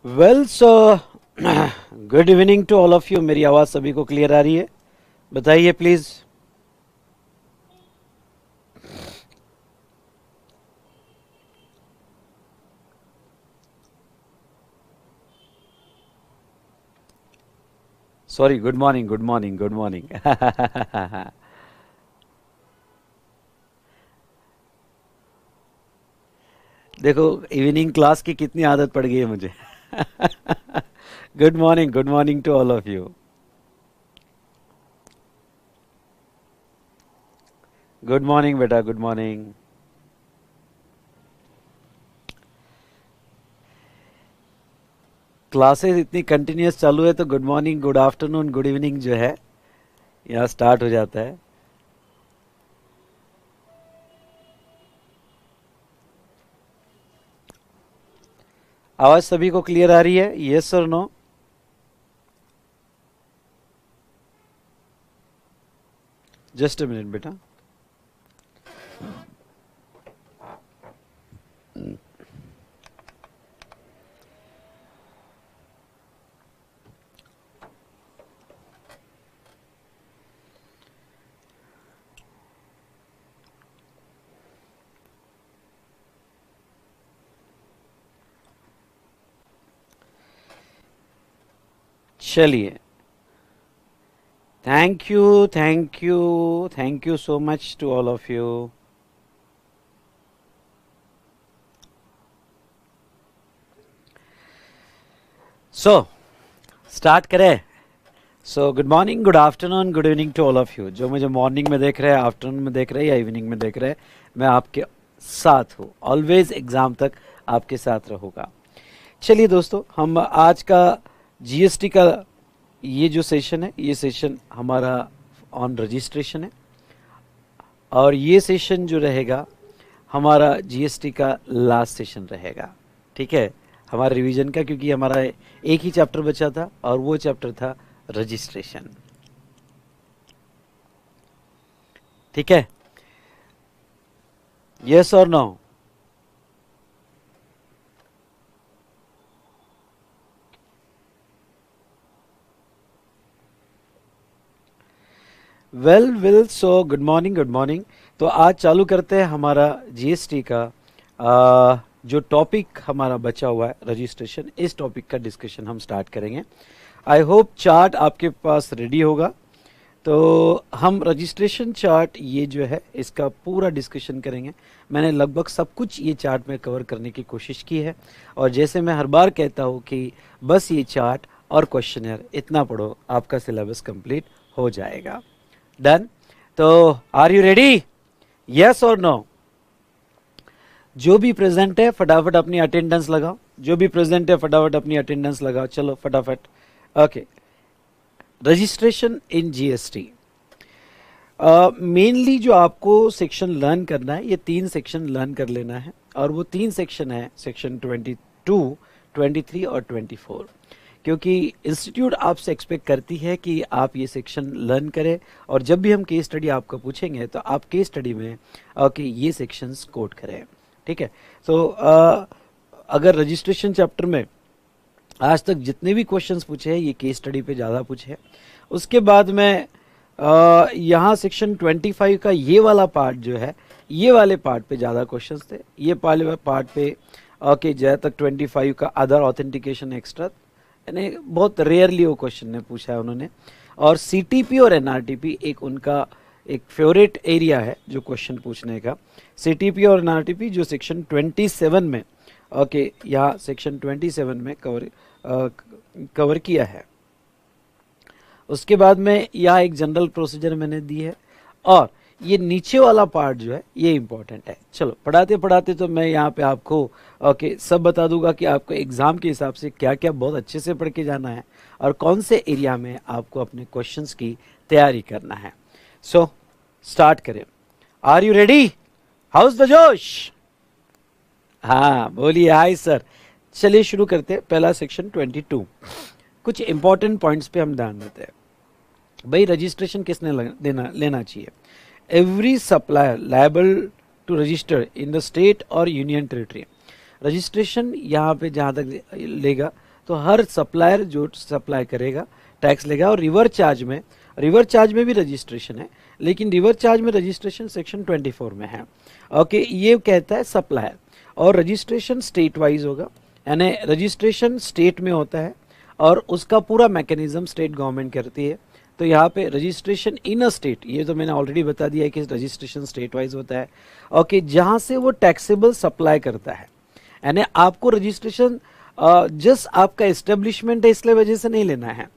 Well so good evening to all of you. मेरी आवाज़ सभी को क्लियर आ रही है? बताइए please. Sorry, good morning, good morning, good morning. देखो, इवनिंग क्लास की कितनी आदत पड़ गई है मुझे। Good morning to all of you. Good morning बेटा, गुड मॉर्निंग। क्लासेस इतनी कंटिन्यूस चालू है तो good morning, good afternoon, good evening जो है यहाँ स्टार्ट हो जाता है। आवाज़ सभी को क्लियर आ रही है? यस और नो? जस्ट अ मिनट बेटा। चलिए, thank you, thank you, thank you so much to all of you. So start करें। So good morning, good afternoon, good evening to all of you. जो मुझे morning में देख रहे हैं, आफ्टरनून में देख रहे हैं या इवनिंग में देख रहे हैं, मैं आपके साथ हूँ। ऑलवेज एग्जाम तक आपके साथ रहूँगा। चलिए दोस्तों, हम आज का जीएसटी का ये जो सेशन है, ये सेशन हमारा ऑन रजिस्ट्रेशन है और ये सेशन जो रहेगा हमारा जीएसटी का लास्ट सेशन रहेगा। ठीक है, हमारे रिवीजन का, क्योंकि हमारा एक ही चैप्टर बचा था और वो चैप्टर था रजिस्ट्रेशन। ठीक है, यस और no? Well so good morning, good morning. तो आज चालू करते हैं हमारा जीएसटी का जो टॉपिक हमारा बचा हुआ है रजिस्ट्रेशन। इस टॉपिक का डिस्कशन हम स्टार्ट करेंगे। आई होप चार्ट आपके पास रेडी होगा। तो हम रजिस्ट्रेशन चार्ट ये जो है इसका पूरा डिस्कशन करेंगे। मैंने लगभग सब कुछ ये चार्ट में कवर करने की कोशिश की है और जैसे मैं हर बार कहता हूँ कि बस ये चार्ट और क्वेश्चनर इतना पढ़ो, आपका सिलेबस कंप्लीट हो जाएगा। डन? तो आर यू रेडी? यस और नो? जो भी प्रेजेंट है फटाफट अपनी अटेंडेंस लगाओ। जो भी प्रेजेंट है फटाफट अपनी अटेंडेंस लगाओ। चलो फटाफट। Okay, registration in GST. Mainly जो आपको सेक्शन लर्न करना है, ये 3 सेक्शन लर्न कर लेना है और वो 3 सेक्शन है सेक्शन 22, 23 और 24। क्योंकि इंस्टीट्यूट आपसे एक्सपेक्ट करती है कि आप ये सेक्शन लर्न करें और जब भी हम केस स्टडी आपको पूछेंगे तो आप केस स्टडी में ओके ये सेक्शंस कोट करें। ठीक है, तो अगर रजिस्ट्रेशन चैप्टर में आज तक जितने भी क्वेश्चंस पूछे हैं ये केस स्टडी पे ज़्यादा पूछे हैं। उसके बाद में यहाँ सेक्शन 25 का ये वाला पार्ट जो है, ये वाले पार्ट पे ज़्यादा क्वेश्चंस थे। ये वाले पार्ट पे ओके जहाँ तक 25 का अदर ऑथेंटिकेशन एक्स्ट्रा, यानी बहुत रेयरली वो क्वेश्चन ने पूछा है उन्होंने। और सीटीपी और एनआरटीपी एक उनका एक फेवरेट एरिया है जो क्वेश्चन पूछने का। सीटीपी और एनआरटीपी जो सेक्शन 27 में ओके यहाँ सेक्शन 27 में कवर किया है। उसके बाद में यहाँ एक जनरल प्रोसीजर मैंने दी है और ये नीचे वाला पार्ट जो है ये इंपॉर्टेंट है। चलो पढ़ाते पढ़ाते तो मैं यहाँ पे आपको ओके सब बता दूंगा कि आपको एग्जाम के हिसाब से क्या क्या बहुत अच्छे से पढ़ के जाना है और कौन से एरिया में आपको अपने क्वेश्चंस की तैयारी करना है। सो स्टार्ट करें। Are you ready? How's the जोश? हाँ बोलिए, हाय सर। चलिए शुरू करते हैं। पहला सेक्शन 22, कुछ इंपॉर्टेंट पॉइंट्स पे हम ध्यान देते हैं। भाई रजिस्ट्रेशन किसने लेना चाहिए? Every supplier liable to register in the state और यूनियन टेरिटरी। रजिस्ट्रेशन यहाँ पे जहाँ तक लेगा तो हर सप्लायर जो सप्लाई करेगा टैक्स लेगा। और रिवर्स चार्ज में भी रजिस्ट्रेशन है, लेकिन रिवर्स चार्ज में रजिस्ट्रेशन सेक्शन 24 में है। ओके, ये कहता है सप्लायर। और रजिस्ट्रेशन स्टेट वाइज होगा, यानी रजिस्ट्रेशन स्टेट में होता है और उसका पूरा मैकेनिज्म स्टेट गवर्नमेंट करती है। तो यहाँ पे रजिस्ट्रेशन इन अ स्टेट, ये तो मैंने ऑलरेडी बता दिया है कि रजिस्ट्रेशन स्टेट वाइज होता है। ओके, जहाँ से वो टैक्सेबल सप्लाई करता है, यानी आपको रजिस्ट्रेशन जस्ट आपका एस्टेब्लिशमेंट है इसलिए वजह से नहीं लेना है।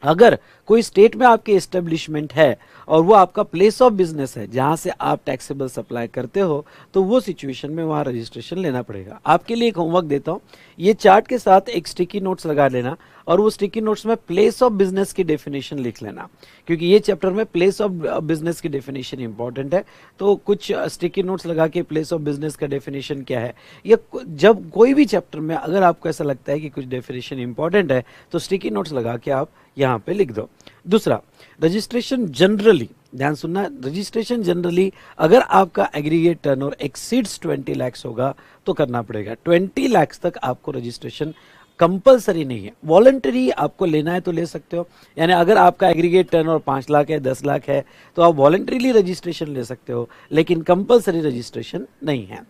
अगर कोई स्टेट में आपके एस्टेब्लिशमेंट है और वो आपका प्लेस ऑफ बिजनेस है जहां से आप टैक्सेबल सप्लाई करते हो, तो वो सिचुएशन में वहां रजिस्ट्रेशन लेना पड़ेगा। आपके लिए एक होमवर्क देता हूं, ये चार्ट के साथ एक स्टिकी नोट्स लगा लेना और वो स्टिकी नोट्स में प्लेस ऑफ बिजनेस की डेफिनेशन लिख लेना, क्योंकि ये चैप्टर में प्लेस ऑफ बिजनेस की डेफिनेशन इंपॉर्टेंट है। तो कुछ स्टिकी नोट्स लगा के प्लेस ऑफ बिजनेस का डेफिनेशन क्या है, या जब कोई भी चैप्टर में अगर आपको ऐसा लगता है कि कुछ डेफिनेशन इंपॉर्टेंट है तो स्टिकी नोट्स लगा के आप यहाँ पे लिख दो। दूसरा, रजिस्ट्रेशन जनरली, ध्यान सुनना, रजिस्ट्रेशन जनरली अगर आपका एग्रीगेट टर्नओवर एक्सीड्स 20 लाख होगा तो करना पड़ेगा। 20 लाख तक आपको रजिस्ट्रेशन कंपलसरी नहीं है, वॉलंटरी आपको लेना है तो ले सकते हो। यानी अगर आपका एग्रीगेट टर्नओवर 5 लाख है, 10 लाख है, तो आप वॉलंटरीली रजिस्ट्रेशन ले सकते हो, लेकिन कंपलसरी रजिस्ट्रेशन नहीं है।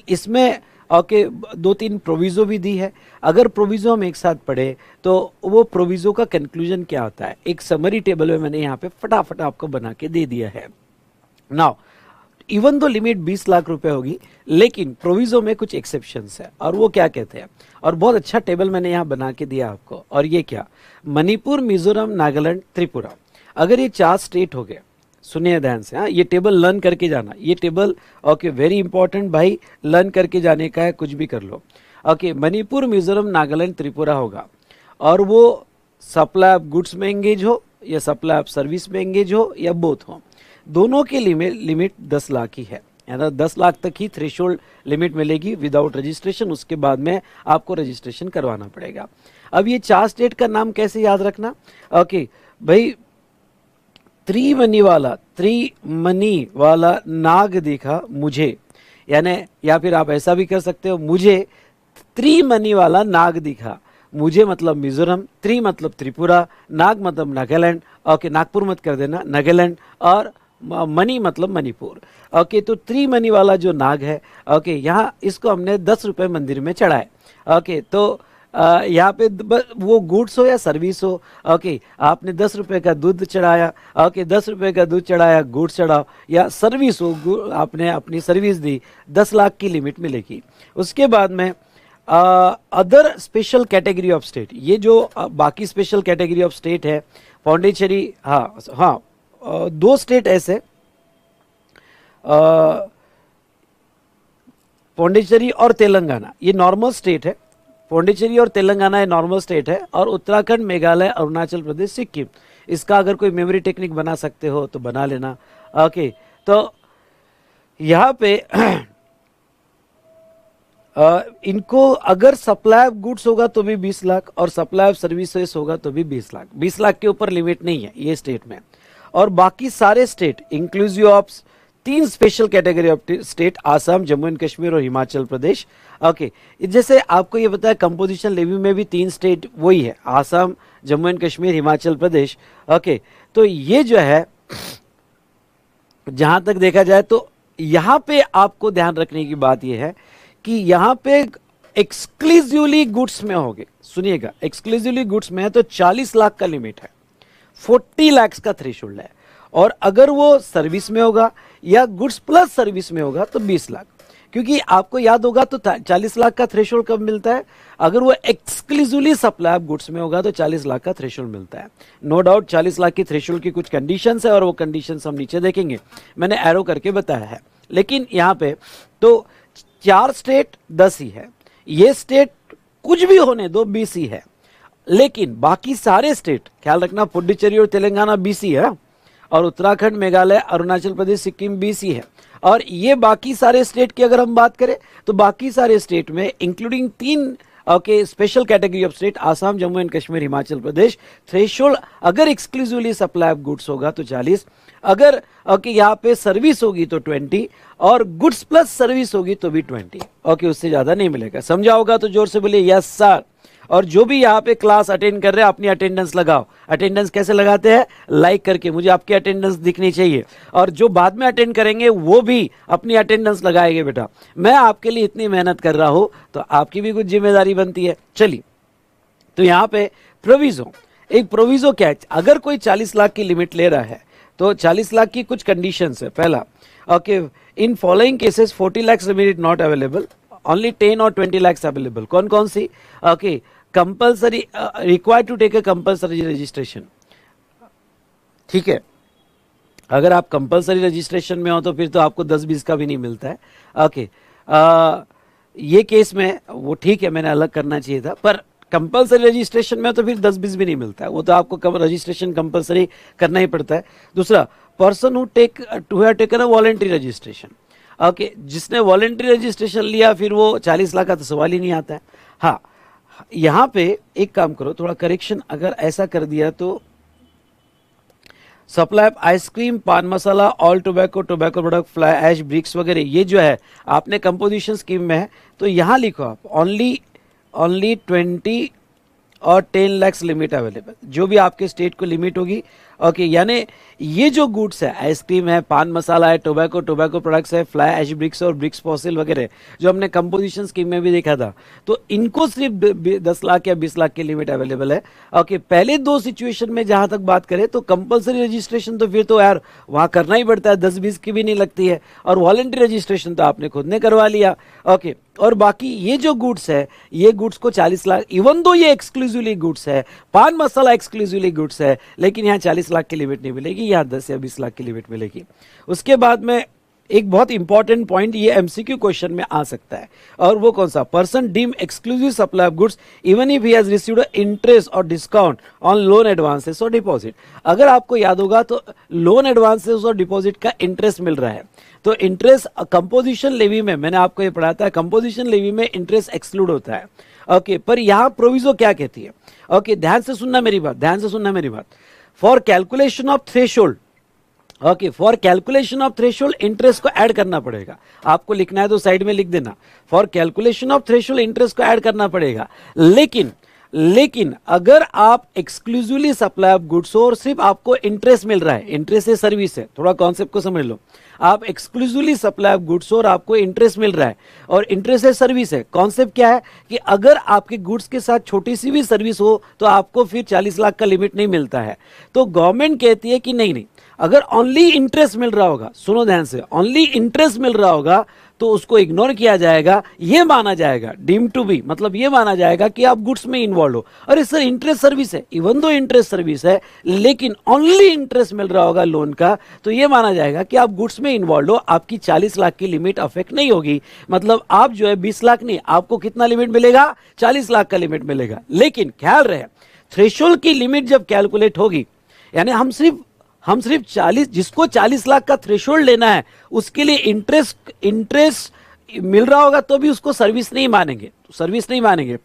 इसमें ओके, 2-3 प्रोविजो भी दी है। अगर प्रोविजो हम एक साथ पढ़े तो वो प्रोविजो का कंक्लूजन क्या होता है, एक समरी टेबल में मैंने यहाँ पे फटाफट आपको बना के दे दिया है। Now even though limit 20 lakh रुपए होगी, लेकिन प्रोविजो में कुछ एक्सेप्शंस है, और वो क्या कहते हैं, और बहुत अच्छा टेबल मैंने यहाँ बना के दिया आपको। और ये क्या, मणिपुर, मिजोरम, नागालैंड, त्रिपुरा, अगर ये 4 स्टेट हो गए, सुनिए ध्यान से, हाँ, ये टेबल लर्न करके जाना, ये टेबल ओके वेरी इंपॉर्टेंट भाई, लर्न करके जाने का है, कुछ भी कर लो। ओके, मणिपुर, मिजोरम, नागालैंड, त्रिपुरा होगा, और वो सप्लाई ऑफ गुड्स में एंगेज हो या सप्लाई ऑफ सर्विस में एंगेज हो या बोथ हो, दोनों के लिमिट 10 लाख ही है, यानी 10 लाख तक ही थ्रेशोल्ड लिमिट मिलेगी विदाउट रजिस्ट्रेशन। उसके बाद में आपको रजिस्ट्रेशन करवाना पड़ेगा। अब ये 4 स्टेट का नाम कैसे याद रखना, ओके भाई, त्रिमनी वाला नाग दिखा मुझे, यानी या फिर आप ऐसा भी कर सकते हो, मुझे त्रिमनी वाला नाग दिखा, मुझे मतलब मिजोरम, त्रि मतलब त्रिपुरा, नाग मतलब नागालैंड, ओके नागपुर मत कर देना, नागालैंड, और मनी मतलब मणिपुर। ओके, तो त्रिमनी वाला जो नाग है, ओके यहाँ इसको हमने 10 रुपए मंदिर में चढ़ाए। ओके, तो यहाँ पे वो गुड्स हो या सर्विस हो, ओके आपने 10 रुपए का दूध चढ़ाया, ओके 10 रुपए का दूध चढ़ाया, गुड्स चढ़ाओ, या सर्विस हो, आपने अपनी सर्विस दी, 10 लाख की लिमिट मिलेगी। उसके बाद में other special category of state, ये जो बाकी स्पेशल कैटेगरी ऑफ स्टेट है, पौंडीचेरी, हाँ 2 स्टेट ऐसे, पौंडीचेरी और तेलंगाना, ये नॉर्मल स्टेट है। पौंडीचेरी और तेलंगाना ये नॉर्मल स्टेट है, और उत्तराखंड, मेघालय, अरुणाचल प्रदेश, सिक्किम, इसका अगर कोई मेमोरी टेक्निक बना सकते हो तो बना लेना। ओके, तो यहाँ पे इनको अगर सप्लाई ऑफ गुड्स होगा तो भी 20 लाख और सप्लाई ऑफ सर्विसेज होगा तो भी 20 लाख, 20 लाख के ऊपर लिमिट नहीं है ये स्टेट में। और बाकी सारे state inclusive of 3 special category of state, Assam, Jammu and Kashmir और हिमाचल प्रदेश। ओके, जैसे आपको ये बताया कंपोजिशन लेवी में भी 3 स्टेट वही है, आसाम, जम्मू एंड कश्मीर, हिमाचल प्रदेश। ओके, तो ये जो है जहां तक देखा जाए तो यहाँ पे आपको ध्यान रखने की बात यह है कि यहाँ पे एक्सक्लूसिवली गुड्स में होगे, सुनिएगा, एक्सक्लूसिवली गुड्स में है तो 40 लाख का लिमिट है, 40 लाख का थ्रेशोल्ड है। और अगर वो सर्विस में होगा या गुड्स प्लस सर्विस में होगा तो 20 लाख, क्योंकि आपको याद होगा तो 40 लाख का थ्रेशोल्ड कब मिलता है, अगर वो एक्सक्लूसिवली सप्लाई ऑफ गुड्स में होगा तो 40 लाख का थ्रेशोल्ड मिलता है। नो डाउट 40 लाख की थ्रेशोल्ड की कुछ कंडीशंस है और वो कंडीशंस हम नीचे देखेंगे, मैंने एरो करके बताया है। लेकिन यहाँ पे तो 4 स्टेट 10 ही है, ये स्टेट कुछ भी होने दो 20 ही है, लेकिन बाकी सारे स्टेट ख्याल रखना, पुडुचेरी और तेलंगाना 20 ही है, और उत्तराखंड, मेघालय, अरुणाचल प्रदेश, सिक्किम 20 ही है। और ये बाकी सारे स्टेट की अगर हम बात करें तो बाकी सारे स्टेट में including 3 okay special category of state, Assam, Jammu and Kashmir, Himachal Pradesh, threshold अगर एक्सक्लूसिवली सप्लाई ऑफ गुड्स होगा तो 40, अगर ओके यहाँ पे सर्विस होगी तो 20, और गुड्स प्लस सर्विस होगी तो भी 20। ओके, उससे ज्यादा नहीं मिलेगा। समझा होगा तो जोर से बोलिए यस सर। और जो भी यहाँ पे क्लास अटेंड कर रहे हैं अपनी अटेंडेंस लगाओ। अटेंडेंस कैसे लगाते हैं? लाइक करके, मुझे आपकी अटेंडेंस दिखनी चाहिए। और जो बाद में अटेंड करेंगे वो भी अपनी अटेंडेंस लगाएंगे। बेटा मैं आपके लिए इतनी मेहनत कर रहा हूं तो आपकी भी कुछ जिम्मेदारी बनती है। चलिए, तो यहाँ पे प्रोविजो, एक प्रोविजो क्या है? अगर कोई 40 लाख की लिमिट ले रहा है तो 40 लाख की कुछ कंडीशंस है। पहला, okay, in following cases 40 lakhs limit not available, only 10 और 20 lakhs अवेलेबल। कौन कौन सी? Okay, compulsory, required to take a compulsory registration. ठीक है, अगर आप कंपल्सरी रजिस्ट्रेशन में हो तो फिर तो आपको 10-20 का भी नहीं मिलता है। ओके, ये केस में वो ठीक है, मैंने अलग करना चाहिए था, पर कंपल्सरी रजिस्ट्रेशन में तो फिर 10-20 भी नहीं मिलता है, वो तो आपको रजिस्ट्रेशन कंपल्सरी करना ही पड़ता है। दूसरा, person who taken a voluntary registration. Okay, जिसने वॉलंटरी रजिस्ट्रेशन लिया फिर वो 40 लाख का तो सवाल ही नहीं आता है। हाँ, यहाँ पे एक काम करो, थोड़ा करेक्शन अगर ऐसा कर दिया तो supply of ice cream, paan masala, all tobacco, tobacco product, fly ash, bricks वगैरह, ये जो है आपने कंपोजिशन स्कीम में है तो यहाँ लिखो आप ओनली 20 और 10 lakhs लिमिट अवेलेबल, जो भी आपके स्टेट को लिमिट होगी। ओके, यानी ये जो गुड्स है, आइसक्रीम है, पान मसाला है, टोबैको प्रोडक्ट्स है, फ्लाई ऐश ब्रिक्स और ब्रिक्स फॉसिल वगैरह, जो हमने कंपोजिशन स्कीम में भी देखा था, तो इनको सिर्फ 10 लाख या 20 लाख की लिमिट अवेलेबल है। ओके, पहले दो सिचुएशन में जहां तक बात करें तो कंपल्सरी रजिस्ट्रेशन तो फिर तो यार वहां करना ही पड़ता है, 10-20 की भी नहीं लगती है, और वॉलंटरी रजिस्ट्रेशन तो आपने खुद ने करवा लिया। ओके, और बाकी ये जो गुड्स है, ये गुड्स को 40 लाख, इवन दो ये एक्सक्लूसिवली गुड्स है, पान मसाला एक्सक्लूसिवली गुड्स है, लेकिन यहाँ 40 लाख की लिमिट नहीं मिलेगी, यहाँ 10 या 20 लाख की लिमिट मिलेगी। उसके बाद में एक बहुत इंपॉर्टेंट पॉइंट, ये एमसीक्यू क्वेश्चन में आ सकता है, और वो कौन सा? Person deem exclusive supply of goods even if he has received interest और डिस्काउंट ऑन लोन एडवांसेस और डिपॉजिट। अगर आपको याद होगा तो लोन एडवांसेस और डिपॉजिट का इंटरेस्ट मिल रहा है, तो इंटरेस्ट कंपोजिशन लेवी में, मैंने आपको ये पढ़ा था, कंपोजिशन लेवी में इंटरेस्ट एक्सक्लूड होता है। ओके, पर यहां प्रोविजो क्या कहती है? ओके, ध्यान से सुनना मेरी बात, ध्यान से सुनना मेरी बात। For calculation of threshold, okay, for calculation of threshold interest को ऐड करना पड़ेगा। आपको लिखना है तो साइड में लिख देना, for calculation of threshold interest को ऐड करना पड़ेगा। लेकिन अगर आप एक्सक्लूसिवली सप्लाई ऑफ गुड्स हो और सिर्फ आपको इंटरेस्ट मिल रहा है, इंटरेस्ट से सर्विस है, थोड़ा कॉन्सेप्ट को समझ लो, आप एक्सक्लूसिवली सप्लाई ऑफ गुड्स हो और आपको इंटरेस्ट मिल रहा है और इंटरेस्ट है सर्विस है। कॉन्सेप्ट क्या है कि अगर आपके गुड्स के साथ छोटी सी भी सर्विस हो तो आपको फिर 40 लाख का लिमिट नहीं मिलता है। तो गवर्नमेंट कहती है कि नहीं, अगर ओनली इंटरेस्ट मिल रहा होगा, सुनो ध्यान से, ओनली इंटरेस्ट मिल रहा होगा तो उसको इग्नोर किया जाएगा, ये माना जाएगा डीम टू बी, मतलब ये माना जाएगा कि आप गुड्स में इन्वॉल्व हो। अरे सर, इंटरेस्ट सर्विस है, इवन दो इंटरेस्ट सर्विस है, लेकिन ओनली इंटरेस्ट मिल रहा होगा लोन का, तो ये माना जाएगा कि आप गुड्स में इन्वॉल्व हो, आपकी 40 लाख की लिमिट अफेक्ट नहीं होगी। मतलब आप जो है 20 लाख नहीं, आपको कितना लिमिट मिलेगा? 40 लाख का लिमिट मिलेगा। लेकिन ख्याल रहे, थ्रेशोल्ड की लिमिट जब कैलकुलेट होगी, यानी हम सिर्फ 40, जिसको 40 लाख का थ्रेशोल्ड लेना है उसके लिए इंटरेस्ट मिल रहा होगा तो भी उसको सर्विस नहीं मानेंगे,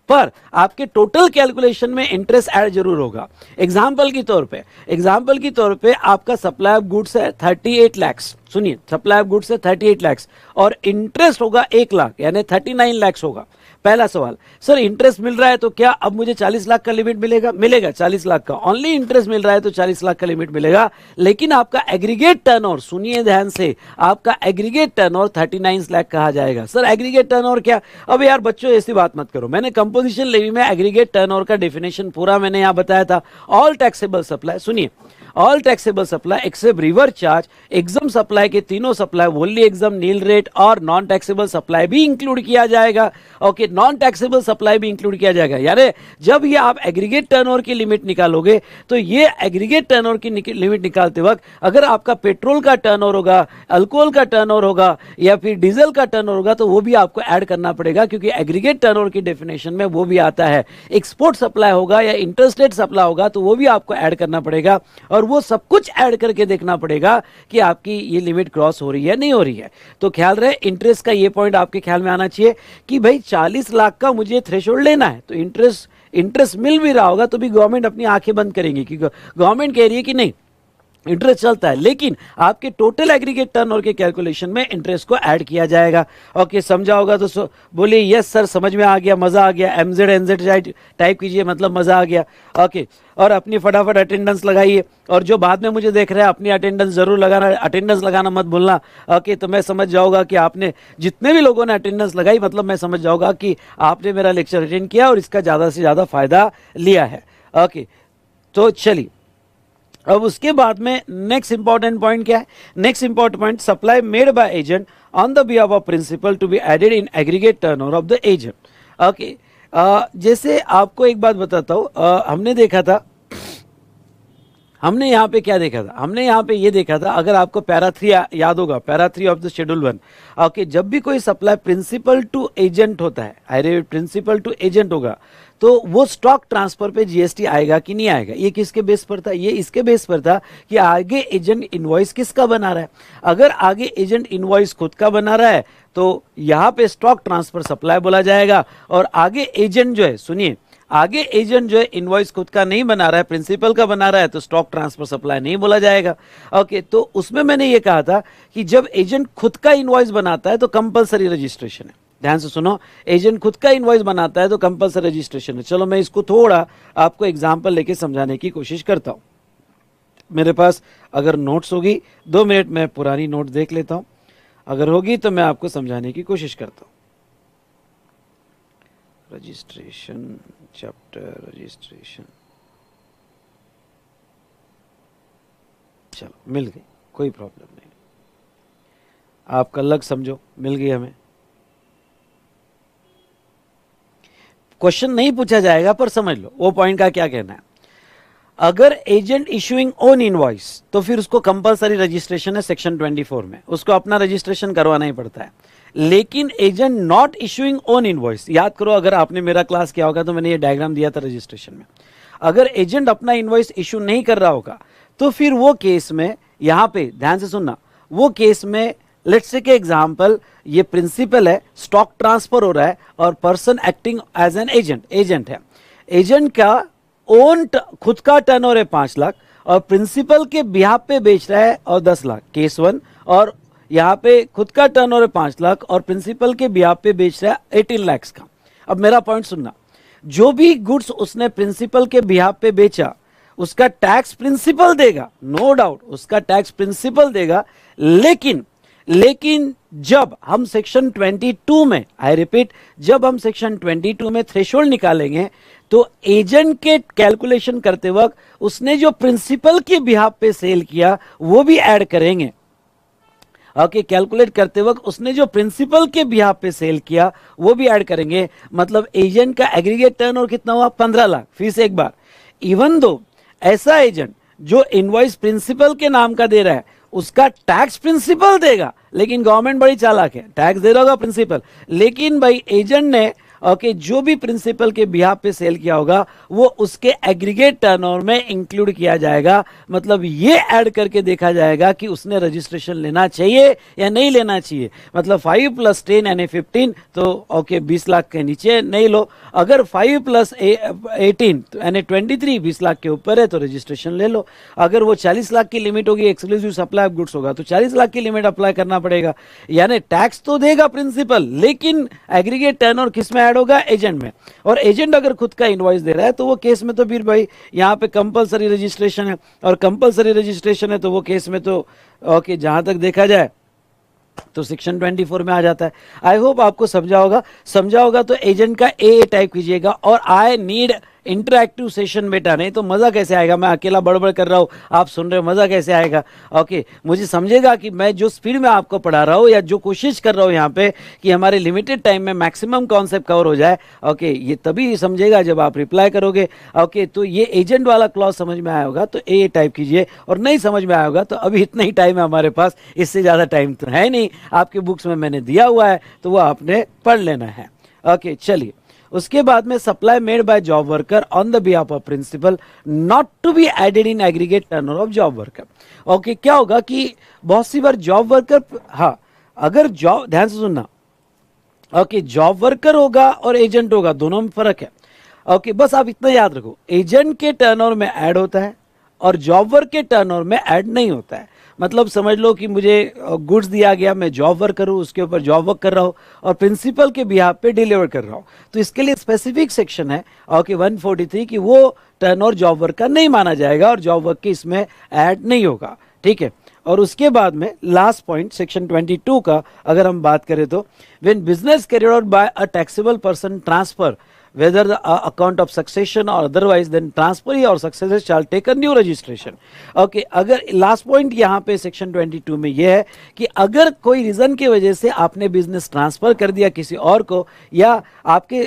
पर आपके टोटल कैलकुलेशन में इंटरेस्ट ऐड जरूर होगा। एग्जांपल के तौर पे आपका सप्लाई ऑफ गुड्स है 38 लाख, सुनिए, सप्लाई ऑफ गुड्स है 38 लाख और इंटरेस्ट होगा 1 लाख, यानी 39 लाख होगा। पहला सवाल, सर इंटरेस्ट मिल रहा है तो क्या अब मुझे 40 लाख का लिमिट मिलेगा 40 लाख का, ओनली इंटरेस्ट मिल रहा है तो 40 लाख का लिमिट मिलेगा। लेकिन आपका एग्रीगेट टर्नओवर, सुनिए ध्यान से, आपका एग्रीगेट टर्नओवर 39 लाख कहा जाएगा। सर एग्रीगेट टर्नओवर क्या? अब यार बच्चों ऐसी बात मत करो, मैंने कंपोजिशन लेवी में एग्रीगेट टर्नओवर का डेफिनेशन पूरा मैंने यहां बताया था। ऑल टैक्सेबल सप्लाई, सुनिए, all taxable supply except reverse charge, exempt supply के तीनों supply, wholly exempt, nil rate और नॉन टैक्सेबल सप्लाई भी इंक्लूड किया जाएगा। ओके, नॉन टैक्सेबल सप्लाई भी इंक्लूड किया जाएगा। यानी जब ये आप एग्रीगेट टर्नओवर की लिमिट निकालोगे तो ये एग्रीगेट टर्नओवर की लिमिट निकालते वक्त अगर आपका पेट्रोल का टर्नओवर होगा, अल्कोहल का टर्नओवर होगा या फिर डीजल का टर्नओवर होगा तो वो भी आपको ऐड करना पड़ेगा, क्योंकि एग्रीगेट टर्नओवर की डेफिनेशन में वो भी आता है। एक्सपोर्ट सप्लाई होगा या इंटरस्टेट सप्लाई होगा तो वो भी आपको ऐड करना पड़ेगा, और वो सब कुछ ऐड करके देखना पड़ेगा कि आपकी ये लिमिट क्रॉस हो रही है नहीं हो रही है। तो ख्याल रहे, इंटरेस्ट का ये पॉइंट आपके ख्याल में आना चाहिए कि भाई 40 लाख का मुझे थ्रेशोल्ड लेना है, तो इंटरेस्ट मिल भी रहा होगा तो भी गवर्नमेंट अपनी आंखें बंद करेंगी कि गवर्नमेंट कह रही है कि नहीं, इंटरेस्ट चलता है, लेकिन आपके टोटल एग्रीगेट टर्नओवर के कैलकुलेशन में इंटरेस्ट को ऐड किया जाएगा। ओके, समझा होगा तो बोलिए यस सर, समझ में आ गया, मजा आ गया। एमजेड एनजेड टाइप कीजिए, मतलब मजा आ गया। ओके, और अपनी फटाफट अटेंडेंस लगाइए, और जो बाद में मुझे देख रहे हैं अपनी अटेंडेंस जरूर लगाना, अटेंडेंस लगाना मत भूलना। ओके, तो मैं समझ जाऊंगा कि आपने, जितने भी लोगों ने अटेंडेंस लगाई, मतलब मैं समझ जाऊंगा कि आपने मेरा लेक्चर अटेंड किया और इसका ज्यादा से ज्यादा फायदा लिया है। ओके, तो चलिए अब उसके बाद में नेक्स्ट इंपॉर्टेंट पॉइंट क्या है? Next important point, supply made by agent on the behalf of principal to be added in aggregate turnover of the agent. Okay, जैसे आपको एक बात बताता हूं, हमने देखा था, हमने यहाँ पे क्या देखा था? हमने यहाँ पे ये देखा था, अगर आपको पैरा 3 याद होगा, para 3 of the schedule 1। Okay, जब भी कोई सप्लाई प्रिंसिपल टू एजेंट होता है, अरे प्रिंसिपल टू एजेंट होगा, तो वो स्टॉक ट्रांसफर पे जीएसटी आएगा कि नहीं आएगा? ये किसके बेस पर था? ये इसके बेस पर था कि आगे एजेंट इनवॉइस किसका बना रहा है। अगर आगे एजेंट इनवॉइस खुद का बना रहा है तो यहाँ पे स्टॉक ट्रांसफर सप्लाई बोला जाएगा, और आगे एजेंट जो है, सुनिए, आगे एजेंट जो है इनवॉइस खुद का नहीं बना रहा है, प्रिंसिपल का बना रहा है, तो स्टॉक ट्रांसफर सप्लाई नहीं बोला जाएगा। ओके, तो उसमें मैंने ये कहा था कि जब एजेंट खुद का इनवॉइस बनाता है तो कंपलसरी रजिस्ट्रेशन है। ध्यान से सुनो, एजेंट खुद का इनवॉइस बनाता है तो कंपलसरी रजिस्ट्रेशन है। चलो मैं इसको थोड़ा आपको एग्जांपल लेके समझाने की कोशिश करता हूं। मेरे पास अगर नोट्स होगी, 2 मिनट में पुरानी नोट देख लेता हूं, अगर होगी तो मैं आपको समझाने की कोशिश करता हूं। रजिस्ट्रेशन चैप्टर, रजिस्ट्रेशन, चलो मिल गई, कोई प्रॉब्लम नहीं, आप कल लग समझो, मिल गई हमें। क्वेश्चन नहीं पूछा जाएगा पर समझ लो वो पॉइंट का क्या कहना है। अगर एजेंट इशूइंग ओन इनवॉइस तो फिर उसको कंपलसरी रजिस्ट्रेशन है सेक्शन 24 में, उसको अपना रजिस्ट्रेशन करवाना ही पड़ता है। लेकिन agent not issuing own invoice, याद करो अगर आपने मेरा क्लास किया होगा तो मैंने ये डायग्राम दिया था रजिस्ट्रेशन में। अगर एजेंट अपना इनवॉइस इशू नहीं कर रहा होगा तो फिर वो केस में, यहां पे ध्यान से सुनना, वो केस में लेट्स से के एग्जांपल, ये प्रिंसिपल है, स्टॉक ट्रांसफर हो रहा है और person acting as an agent, agent है, एजेंट का ओन खुद का टर्नओवर है 5 लाख और प्रिंसिपल के बिहाफ पे बेच रहा है और 10 लाख, केस 1। और यहाँ पे खुद का टर्नओवर है 5 लाख और प्रिंसिपल के बिहाफ पे बेच रहा है 18 लाख का। अब मेरा पॉइंट सुनना, जो भी गुड्स उसने प्रिंसिपल के बिहाफ पे बेचा उसका टैक्स प्रिंसिपल देगा, नो डाउट उसका टैक्स प्रिंसिपल देगा। लेकिन जब हम सेक्शन 22 में, आई रिपीट, जब हम सेक्शन 22 में थ्रेशोल्ड निकालेंगे तो एजेंट के कैलकुलेशन करते वक्त उसने जो प्रिंसिपल के बिहाफ पे सेल किया वो भी ऐड करेंगे। ओके, कैलकुलेट करते वक्त उसने जो प्रिंसिपल के बिहाफ पे सेल किया वो भी ऐड करेंगे। मतलब एजेंट का एग्रीगेट टर्नओवर कितना हुआ? 15 लाख। फिर से एक बार, इवन दो ऐसा एजेंट जो इनवॉइस प्रिंसिपल के नाम का दे रहा है उसका टैक्स प्रिंसिपल देगा, लेकिन गवर्नमेंट बड़ी चालाक है, टैक्स दे रहा होगा प्रिंसिपल, लेकिन भाई एजेंट ने ओके जो भी प्रिंसिपल के बिहाफ पे सेल किया होगा वो उसके एग्रीगेट टर्नओवर में इंक्लूड किया जाएगा। मतलब ये ऐड करके देखा जाएगा कि उसने रजिस्ट्रेशन लेना चाहिए या नहीं लेना चाहिए। मतलब 5 + 10 यानी 15, तो ओके 20 लाख के नीचे नहीं लो। अगर 5 + 18 यानी 23 20 लाख के ऊपर है तो रजिस्ट्रेशन ले लो। अगर वो 40 लाख की लिमिट होगी, एक्सक्लूसिव सप्लाई ऑफ गुड्स होगा तो 40 लाख की लिमिट अप्लाई करना पड़ेगा। यानी टैक्स तो देगा प्रिंसिपल, लेकिन एग्रीगेट टर्नओवर किसमें ऐड होगा? एजेंट में। और एजेंट अगर खुद का इनवॉइस दे रहा है तो वो केस में तो फिर भाई यहाँ पे कंपलसरी रजिस्ट्रेशन है, और कंपलसरी रजिस्ट्रेशन है तो वो केस में तो ओके जहां तक देखा जाए तो सेक्शन 24 में आ जाता है। आई होप आपको समझा होगा तो एजेंट का ए टाइप कीजिएगा। और आई नीड इंटरैक्टिव सेशन बेटा, नहीं तो मजा कैसे आएगा? मैं अकेला बड़बड़ कर रहा हूँ, आप सुन रहे हो, मजा कैसे आएगा? ओके, मुझे समझेगा कि मैं जो स्पीड में आपको पढ़ा रहा हूँ या जो कोशिश कर रहा हूँ यहाँ पे कि हमारे लिमिटेड टाइम में मैक्सिमम कॉन्सेप्ट कवर हो जाए। ओके, ये तभी समझेगा जब आप रिप्लाई करोगे। ओके, तो ये एजेंट वाला क्लॉज समझ में आया होगा तो ए टाइप कीजिए, और नहीं समझ में आया होगा तो अभी इतना ही टाइम है हमारे पास, इससे ज्यादा टाइम तो है नहीं, आपके बुक्स में मैंने दिया हुआ है तो वो आपने पढ़ लेना है। ओके, चलिए उसके बाद में supply made by job worker on the behalf of principal not to be added in aggregate turnover of job worker. Okay, क्या होगा कि बहुत सी बार जॉब वर्कर, हाँ अगर जॉब, ध्यान से सुनना, ओके जॉब वर्कर होगा और एजेंट होगा, दोनों में फर्क है। ओके, बस आप इतना याद रखो, एजेंट के टर्नओवर में ऐड होता है और जॉब वर्क के टर्नओवर में ऐड नहीं होता है। मतलब समझ लो कि मुझे गुड्स दिया गया, मैं जॉब वर्क करूं, उसके ऊपर जॉब वर्क कर रहा हूं और प्रिंसिपल के बिहाफ पे डिलीवर कर रहा हूं, तो इसके लिए स्पेसिफिक सेक्शन है ओके 143 कि वो टर्नओवर जॉब वर्क का नहीं माना जाएगा और जॉब वर्क के इसमें ऐड नहीं होगा, ठीक है। और उसके बाद में लास्ट पॉइंट सेक्शन 22 का अगर हम बात करें तो when business carried out by a taxable person transfer whether the account of succession or otherwise, then transferee or successor shall take a new registration. Okay, अगर लास्ट पॉइंट यहाँ पे section 22 में यह है कि अगर कोई रीजन की वजह से आपने बिजनेस ट्रांसफर कर दिया किसी और को या आपके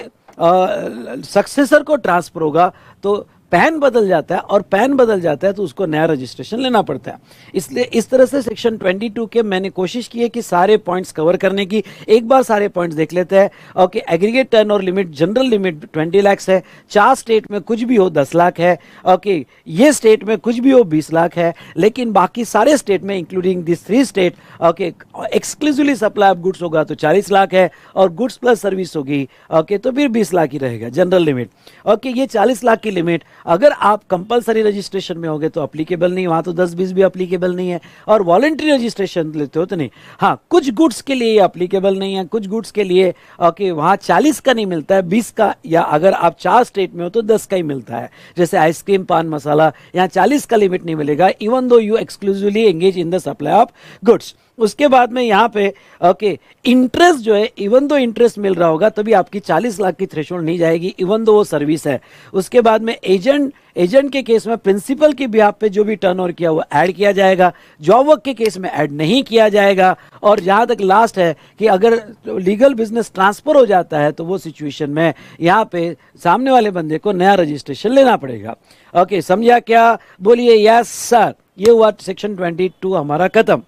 सक्सेसर को ट्रांसफर होगा तो पैन बदल जाता है और पैन बदल जाता है तो उसको नया रजिस्ट्रेशन लेना पड़ता है। इसलिए इस तरह से सेक्शन 22 के मैंने कोशिश की है कि सारे पॉइंट्स कवर करने की। एक बार सारे पॉइंट्स देख लेते हैं। Okay, aggregate turnover limit, general limit 20 lakh है, 4 स्टेट में कुछ भी हो 10 लाख है। ओके, ये स्टेट में कुछ भी हो 20 लाख है, लेकिन बाकी सारे स्टेट में including this 3 state okay exclusively supply of goods होगा तो 40 लाख है और गुड्स प्लस सर्विस होगी ओके तो फिर 20 लाख ही रहेगा जनरल लिमिट। ओके, ये 40 लाख की लिमिट अगर आप कंपलसरी रजिस्ट्रेशन में होगे तो अप्लीकेबल नहीं, वहां तो 10-20 भी अप्लीकेबल नहीं है, और वॉलंटरी रजिस्ट्रेशन लेते हो तो नहीं। हाँ, कुछ गुड्स के लिए अप्लीकेबल नहीं है, कुछ गुड्स के लिए ओके वहां 40 का नहीं मिलता है, 20 का, या अगर आप 4 स्टेट में हो तो 10 का ही मिलता है। जैसे आइसक्रीम, पान मसाला, यहाँ 40 का लिमिट नहीं मिलेगा even though you exclusively engage in the supply of goods. उसके बाद में यहाँ पे ओके इंटरेस्ट जो है इवन दो इंटरेस्ट मिल रहा होगा तभी आपकी 40 लाख की थ्रेशोल्ड नहीं जाएगी इवन दो वो सर्विस है। उसके बाद में एजेंट के केस में प्रिंसिपल के बिहाफ पे जो भी टर्नओवर किया वो ऐड किया जाएगा, जॉब वर्क के केस में ऐड नहीं किया जाएगा। और जहां तक लास्ट है कि अगर लीगल बिजनेस ट्रांसफर हो जाता है तो वो सिचुएशन में यहाँ पे सामने वाले बंदे को नया रजिस्ट्रेशन लेना पड़ेगा। ओके, समझा क्या? बोलिए यस सर। ये हुआ सेक्शन 22 हमारा खत्म,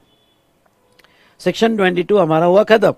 सेक्शन 22 हमारा हुआ खत्म।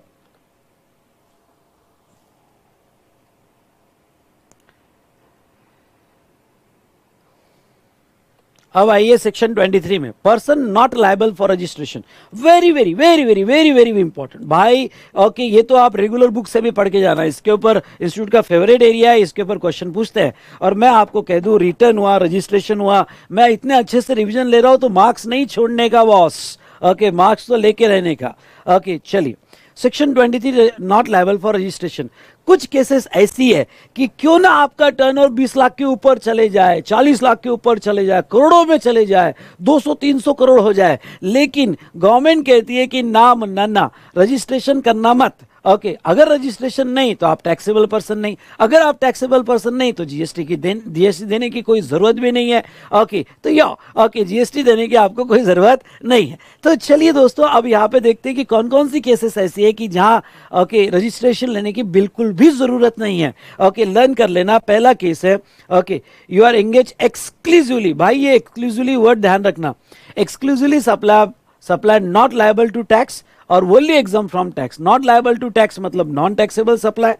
अब आइए सेक्शन 23 में, person not liable for registration. Very very very very very very important भाई। ओके, ये तो आप रेगुलर बुक से भी पढ़ के जाना, इसके ऊपर इंस्टीट्यूट का फेवरेट एरिया है, इसके ऊपर क्वेश्चन पूछते हैं। और मैं आपको कह दूं, रिटर्न हुआ, रजिस्ट्रेशन हुआ, मैं इतने अच्छे से रिविजन ले रहा हूं तो मार्क्स नहीं छोड़ने का बॉस। ओके, मार्क्स तो लेके रहने का। ओके, चलिए section 23 not liable for registration. कुछ केसेस ऐसी है कि क्यों ना आपका टर्नओवर 20 लाख के ऊपर चले जाए, 40 लाख के ऊपर चले जाए, करोड़ों में चले जाए, 200-300 करोड़ हो जाए, लेकिन गवर्नमेंट कहती है कि नाम नन्ना रजिस्ट्रेशन करना मत। ओके, अगर रजिस्ट्रेशन नहीं तो आप टैक्सेबल पर्सन नहीं, अगर आप टैक्सेबल पर्सन नहीं तो जीएसटी देने की कोई जरूरत भी नहीं है। ओके, तो ओके जीएसटी देने की आपको कोई जरूरत नहीं है। तो चलिए दोस्तों, अब यहाँ पे देखते हैं कि कौन कौन सी केसेस ऐसी है कि जहां ओके रजिस्ट्रेशन लेने की बिल्कुल भी जरूरत नहीं है। ओके, लर्न कर लेना। पहला केस है okay, you are engage exclusively. भाई ये एक्सक्लूसिवली वर्ड ध्यान रखना, exclusively supply not liable to tax और only exam from tax. Not liable to tax मतलब non taxable supply,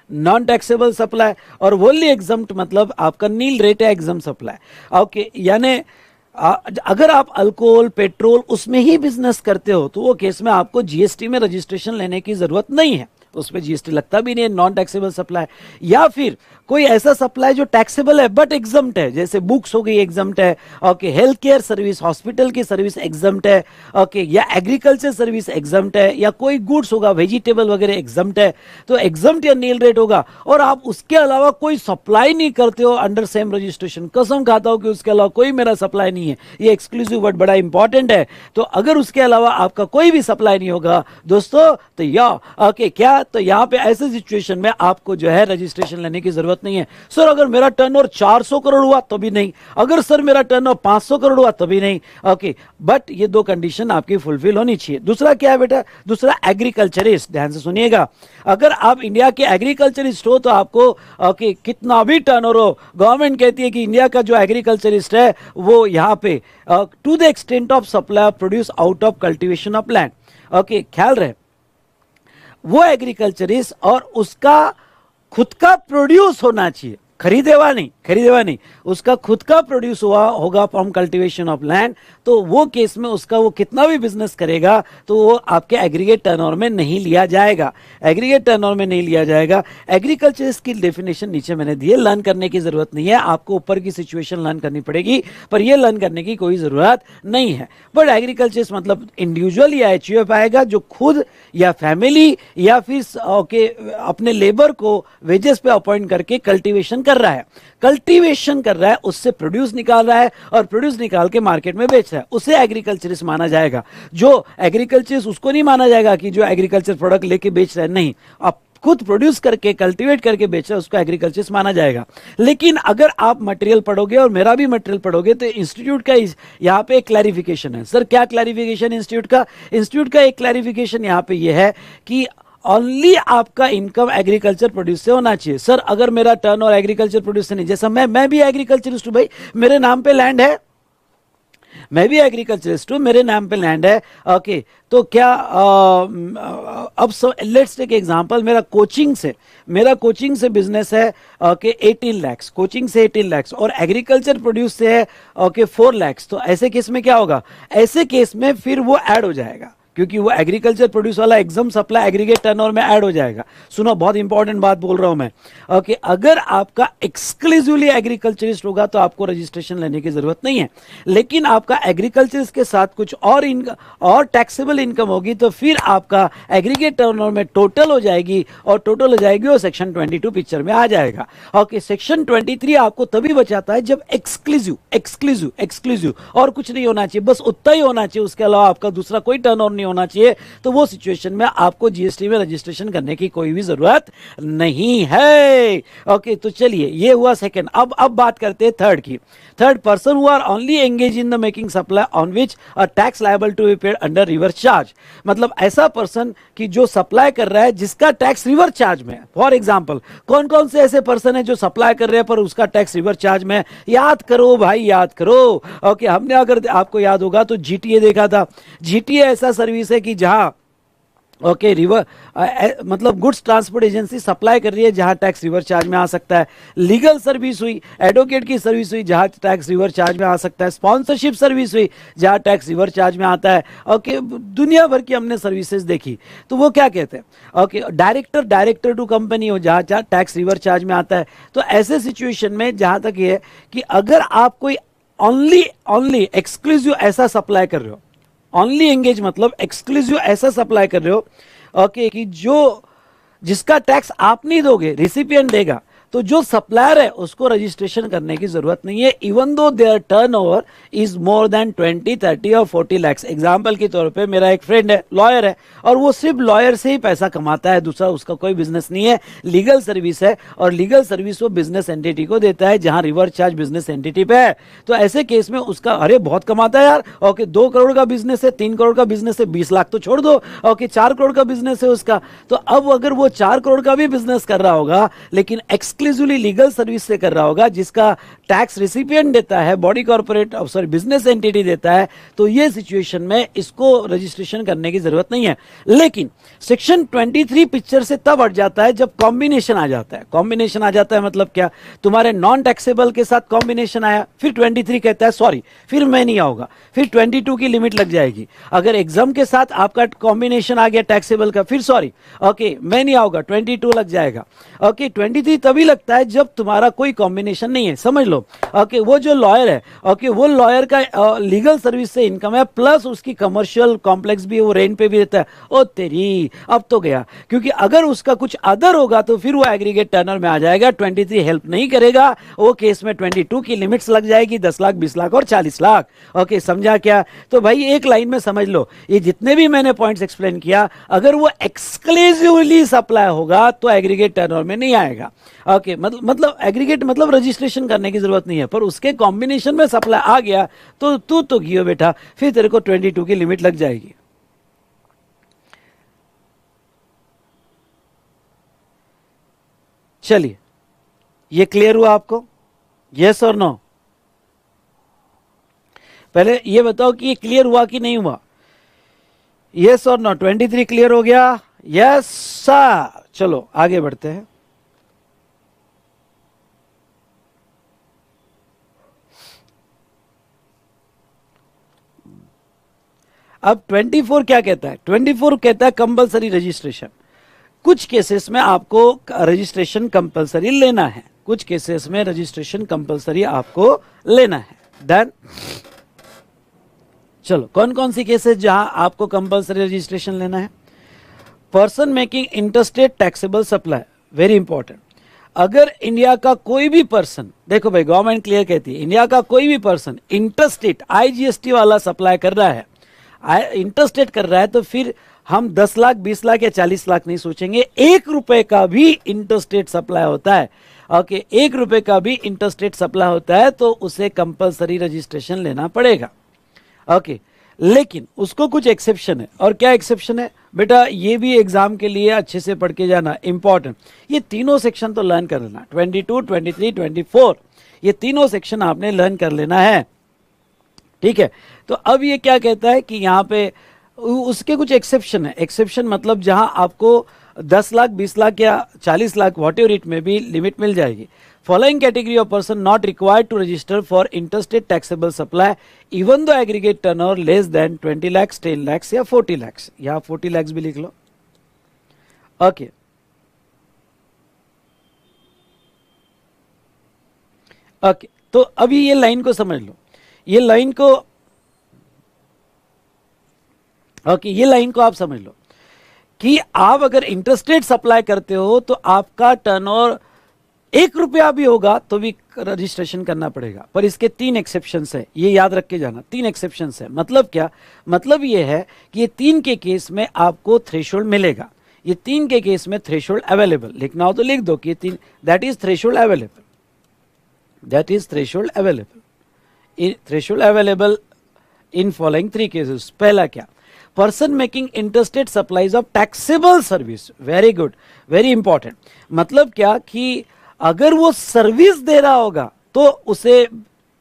non taxable supply, और ओनली एग्जाम्प्ट मतलब आपका नील रेट है एग्जाम सप्लाई। ओके, यानी अगर आप अल्कोहल, पेट्रोल उसमें ही बिजनेस करते हो तो वो केस में आपको जीएसटी में रजिस्ट्रेशन लेने की जरूरत नहीं है, उसमें जीएसटी लगता भी नहीं है, नॉन टैक्सेबल सप्लाई। या फिर कोई ऐसा सप्लाई जो टैक्सेबल है बट एग्जम्प्ट है, जैसे बुक्स हो गई एग्जम्प्ट है, okay, health care service, hospital की सर्विस एग्जम्प्ट है, ओके, या एग्रीकल्चर सर्विस एग्जम्प्ट है, या कोई गुड्स होगा वेजिटेबल वगैरह एग्जम्प्ट है, तो एग्जम्प्ट या नील रेट होगा। और आप उसके अलावा कोई सप्लाई नहीं करते हो अंडर सेम रजिस्ट्रेशन, कसम खाता हूं कि उसके अलावा कोई मेरा सप्लाई नहीं है, ये एक्सक्लूसिव वर्ड बड़ा इंपॉर्टेंट है। तो अगर उसके अलावा आपका कोई भी सप्लाई नहीं होगा दोस्तों तो ओके क्या, तो यहां पे ऐसे सिचुएशन में आपको जो है रजिस्ट्रेशन लेने की जरूरत नहीं है। सर अगर मेरा टर्नओवर 400 करोड़ हुआ तो भी नहीं, अगर सर मेरा टर्नओवर 500 करोड़ हुआ तो भी नहीं। ओके, बट ये दो कंडीशन आपकी फुलफिल होनी चाहिए। दूसरा क्या है बेटा? दूसरा एग्रीकल्चरिस्ट, ध्यान से सुनिएगा। अगर आप इंडिया के एग्रीकल्चरिस्ट हो तो आपको ओके कितना भी टर्नओवर हो, गवर्नमेंट कहती है कि इंडिया का जो एग्रीकल्चरिस्ट है वो यहां पे to the extent of supply produce out of cultivation of land. Okay, ख्याल रहे वो एग्रीकल्चरिस्ट और उसका खुद का प्रोड्यूस होना चाहिए, खरीदेवा नहीं, उसका खुद का प्रोड्यूस हुआ होगा फ्रॉम कल्टीवेशन ऑफ लैंड, तो वो केस में उसका वो कितना भी बिजनेस करेगा तो वो आपके एग्रीगेट टर्नओवर में नहीं लिया जाएगा, एग्रीगेट टर्नओवर में नहीं लिया जाएगा। एग्रीकल्चर की डेफिनेशन नीचे मैंने दी है, लर्न करने की जरूरत नहीं है, आपको ऊपर की सिचुएशन लर्न करनी पड़ेगी, पर ये लर्न करने की कोई जरूरत नहीं है। बट एग्रीकल्चर मतलब इंडिविजुअल या एचयूएफ आएगा जो खुद या फैमिली या फिर अपने लेबर को वेजेस पे अपॉइंट करके कल्टीवेशन कर रहा है, उससे प्रोड्यूस निकाल रहा है और प्रोड्यूस निकाल के मार्केट में बेच रहा है, उसे एग्रीकल्चरिस्ट माना जाएगा। जो एग्रीकल्चरिस्ट उसको नहीं माना जाएगा कि जो एग्रीकल्चर प्रोडक्ट लेके बेच रहा है, नहीं, आप खुद प्रोड्यूस करके कल्टीवेट करके बेच रहे हैं उसको एग्रीकल्चरिस्ट माना जाएगा। लेकिन अगर आप मटेरियल पढ़ोगे और मेरा भी मटेरियल पढ़ोगे तो इंस्टीट्यूट का यहाँ पे एक क्लैरिफिकेशन है। सर क्या क्लैरिफिकेशन इंस्टीट्यूट का एक क्लैरिफिकेशन यहाँ पे ये है कि ओनली आपका इनकम एग्रीकल्चर प्रोड्यूस से होना चाहिए। सर अगर मेरा टर्न और एग्रीकल्चर प्रोड्यूस से नहीं, जैसा मैं भी एग्रीकल्चरिस्ट हूं भाई, मेरे नाम पे लैंड है, मैं भी एग्रीकल्चरिस्ट हूं, मेरे नाम पे लैंड है, ओके, तो क्या अब लेट्स टेक एग्जांपल, मेरा कोचिंग से बिजनेस है, ओके, 18 लाख, कोचिंग से 18 लाख और एग्रीकल्चर प्रोड्यूस से है, ओके, 4 लाख। तो ऐसे केस में क्या होगा, ऐसे केस में फिर वो ऐड हो जाएगा, क्योंकि वो एग्रीकल्चर प्रोड्यूस वाला एग्जाम सप्लाई एग्रीगेट टर्नओवर में ऐड हो जाएगा। सुनो, बहुत इंपॉर्टेंट बात बोल रहा हूं मैं, ओके, अगर आपका एक्सक्लूसिवली एग्रीकल्चरिस्ट होगा तो आपको रजिस्ट्रेशन लेने की जरूरत नहीं है, लेकिन आपका एग्रीकल्चरिस्ट के साथ कुछ और टैक्सेबल इनकम होगी तो फिर आपका एग्रीगेट टर्नओवर में टोटल हो जाएगी, और टोटल हो जाएगी और सेक्शन 22 पिक्चर में आ जाएगा। ओके, सेक्शन 23 आपको तभी बचाता है जब एक्सक्लूसिव और कुछ नहीं होना चाहिए, बस उतना ही होना चाहिए, उसके अलावा आपका दूसरा कोई टर्नओवर होना चाहिए, तो वो सिचुएशन में आपको जीएसटी में रजिस्ट्रेशन करने की कोई भी जरूरत नहीं है। ओके, तो चलिए ये हुआ सेकंड। अब बात करते हैं थर्ड की। Third, person who are only engage in the making supply on which a tax liable to be paid under reverse charge, मतलब ऐसा पर्सन कि जो सप्लाई कर रहा है जिसका टैक्स रिवर्स चार्ज में है। फॉर एग्जांपल, कौन कौन से ऐसे पर्सन है जो सप्लाई कर रहे हैं पर उसका टैक्स रिवर्स चार्ज में है? याद करो भाई, याद करो। ओके, हमने अगर आपको याद होगा तो जीटीए देखा था। जीटीए ऐसा सर्विस है कि जहां ओके मतलब गुड्स ट्रांसपोर्ट एजेंसी सप्लाई कर रही है जहां टैक्स रिवर्स चार्ज में आ सकता है। लीगल सर्विस हुई, एडवोकेट की सर्विस हुई जहां टैक्स रिवर्स चार्ज में आ सकता है। स्पॉन्सरशिप सर्विस हुई जहां टैक्स रिवर्स चार्ज में आता है। ओके, दुनिया भर की हमने सर्विसेज देखी, तो वो क्या कहते हैं? ओके, डायरेक्टर टू कंपनी हो जहां टैक्स रिवर्स चार्ज में आता है। तो ऐसे सिचुएशन में जहां तक ये है कि अगर आप कोई ओनली एक्सक्लूसिव ऐसा सप्लाई कर रहे हो, ओनली एंगेज मतलब एक्सक्लूसिव ऐसा सप्लाई कर रहे हो, ओके, कि जिसका टैक्स आप नहीं दोगे, रिसिपिएंट देगा, तो जो सप्लायर है उसको रजिस्ट्रेशन करने की जरूरत नहीं है, even though their turnover is more than 20, 30 और 40 लाख। एग्जांपल के तौर पे मेरा एक फ्रेंड है, लॉयर है, और वो सिर्फ लॉयर से ही पैसा कमाता है, दूसरा उसका कोई बिजनेस नहीं है, लीगल सर्विस है, और लीगल सर्विस वो बिजनेस एंटिटी को देता है जहां रिवर्स चार्ज बिजनेस एंटिटी पे है। तो ऐसे केस में उसका अरे बहुत कमाता है यार, ओके, 2 करोड़ का बिजनेस है, 3 करोड़ का बिजनेस है, 20 लाख तो छोड़ दो, ओके, 4 करोड़ का बिजनेस है उसका। तो अब अगर वो 4 करोड़ का भी बिजनेस कर रहा होगा लेकिन एक्सक्लूसिवली लीगल सर्विस से कर रहा होगा जिसका टैक्स रिसिपिएंट देता है, बॉडी कॉर्पोरेट बिजनेस एंटिटी देता है, तो ये सिचुएशन में इसको रजिस्ट्रेशन करने की जरूरत नहीं है। लेकिन सेक्शन 23 पिक्चर से तब हट जाता है जब कॉम्बिनेशन आ जाता है। कॉम्बिनेशन आ जाता है मतलब क्या? तुम्हारे नॉन टैक्सेबल के साथ कॉम्बिनेशन आया, फिर 23 कहता है सॉरी फिर मैं नहीं आऊंगा, फिर 22 की लिमिट लग जाएगी। अगर एग्जाम के साथ आपका कॉम्बिनेशन आ गया टैक्सेबल का, फिर सॉरी ओके मैं नहीं आऊंगा, 22 लग जाएगा। ओके, 23 तभी लगता है जब तुम्हारा कोई कॉम्बिनेशन नहीं है, समझ लो। ओके, वो जो लॉयर है, ओके, वो लॉयर का लीगल सर्विस से इनकम है, प्लस उसकी कमर्शियल कॉम्प्लेक्स भी, वो रेंट पे भी रहता है। ओ तेरी, अब तो गया, क्योंकि अगर उसका कुछ अदर होगा तो फिर वो एग्रीगेट टर्नर में आ जाएगा, 23 हेल्प नहीं करेगा, वो केस में 22 की लिमिट्स लग जाएगी, 10 लाख, 20 लाख और 40 लाख। ओके, समझा क्या? तो भाई एक लाइन में समझ लो, ये जितने भी मैंने पॉइंट्स एक्सप्लेन किया, अगर वो एक्सक्लूसिवली सप्लाई होगा तो एग्रीगेट टर्नओवर में नहीं आएगा। ओके, मतलब एग्रीगेट मतलब रजिस्ट्रेशन करने की जरूरत नहीं है, पर उसके कॉम्बिनेशन में सप्लाई आ गया तो तू तो गियो बेटा, फिर तेरे को 22 की लिमिट लग जाएगी। चलिए, ये क्लियर हुआ आपको? यस और नो? पहले ये बताओ कि ये क्लियर हुआ कि नहीं हुआ? यस और नो? 23 क्लियर हो गया? Yes sir. चलो आगे बढ़ते हैं। अब 24 क्या कहता है? 24 कहता है कंपलसरी रजिस्ट्रेशन। कुछ केसेस में आपको रजिस्ट्रेशन कंपलसरी लेना है, कुछ केसेस में रजिस्ट्रेशन कंपलसरी आपको लेना है। डन। चलो, कौन कौन सी केसेस जहां आपको कंपलसरी रजिस्ट्रेशन लेना है? Person making interstate taxable supply, very important. अगर इंडिया का कोई भी पर्सन, देखो भाई गवर्नमेंट क्लियर कहती है, इंडिया का कोई भी पर्सन इंटरस्टेट आईजीएसटी वाला सप्लाई कर रहा है, इंटरस्टेट कर रहा है, तो फिर हम 10 लाख 20 लाख या 40 लाख नहीं सोचेंगे। 1 रुपए का भी इंटरस्टेट सप्लाई होता है, ओके, 1 रुपए का भी इंटरस्टेट सप्लाई होता है तो उसे कंपलसरी रजिस्ट्रेशन लेना पड़ेगा, ओके। लेकिन उसको कुछ एक्सेप्शन है, और क्या एक्सेप्शन है बेटा? ये भी एग्जाम के लिए अच्छे से पढ़ के जाना, इंपॉर्टेंट। ये तीनों सेक्शन तो लर्न कर लेना, 22, 23, 24, ये तीनों सेक्शन आपने लर्न कर लेना है, ठीक है। तो अब ये क्या कहता है कि यहाँ पे उसके कुछ एक्सेप्शन है। एक्सेप्शन मतलब जहां आपको 10 लाख 20 लाख या 40 लाख वॉट एवर इट में भी लिमिट मिल जाएगी। Following category of person not required to register for interstate taxable supply even though aggregate turnover less than 20 lakh, 10 lakh या 40 लाख। यहाँ 40 लाख भी लिख लो, ओके। ओके, तो अभी ये लाइन को समझ लो, ये लाइन को, ओके, ये लाइन को आप समझ लो कि आप अगर इंटरस्टेट सप्लाई करते हो तो आपका टर्नओवर 1 रुपया भी होगा तो भी रजिस्ट्रेशन करना पड़ेगा। पर इसके 3 एक्सेप्शंस है, ये याद रख के जाना, 3 एक्सेप्शंस है। मतलब क्या? मतलब ये है कि ये 3 के केस में आपको थ्रेशोल्ड मिलेगा, ये 3 के केस में थ्रेशोल्ड अवेलेबल। लिखना हो तो लिख दो कि 3, that is threshold available, that is threshold available, threshold available in following 3 cases. पहला क्या? Person making interstate supplies of taxable service, very good, very important. मतलब क्या कि अगर वो सर्विस दे रहा होगा तो उसे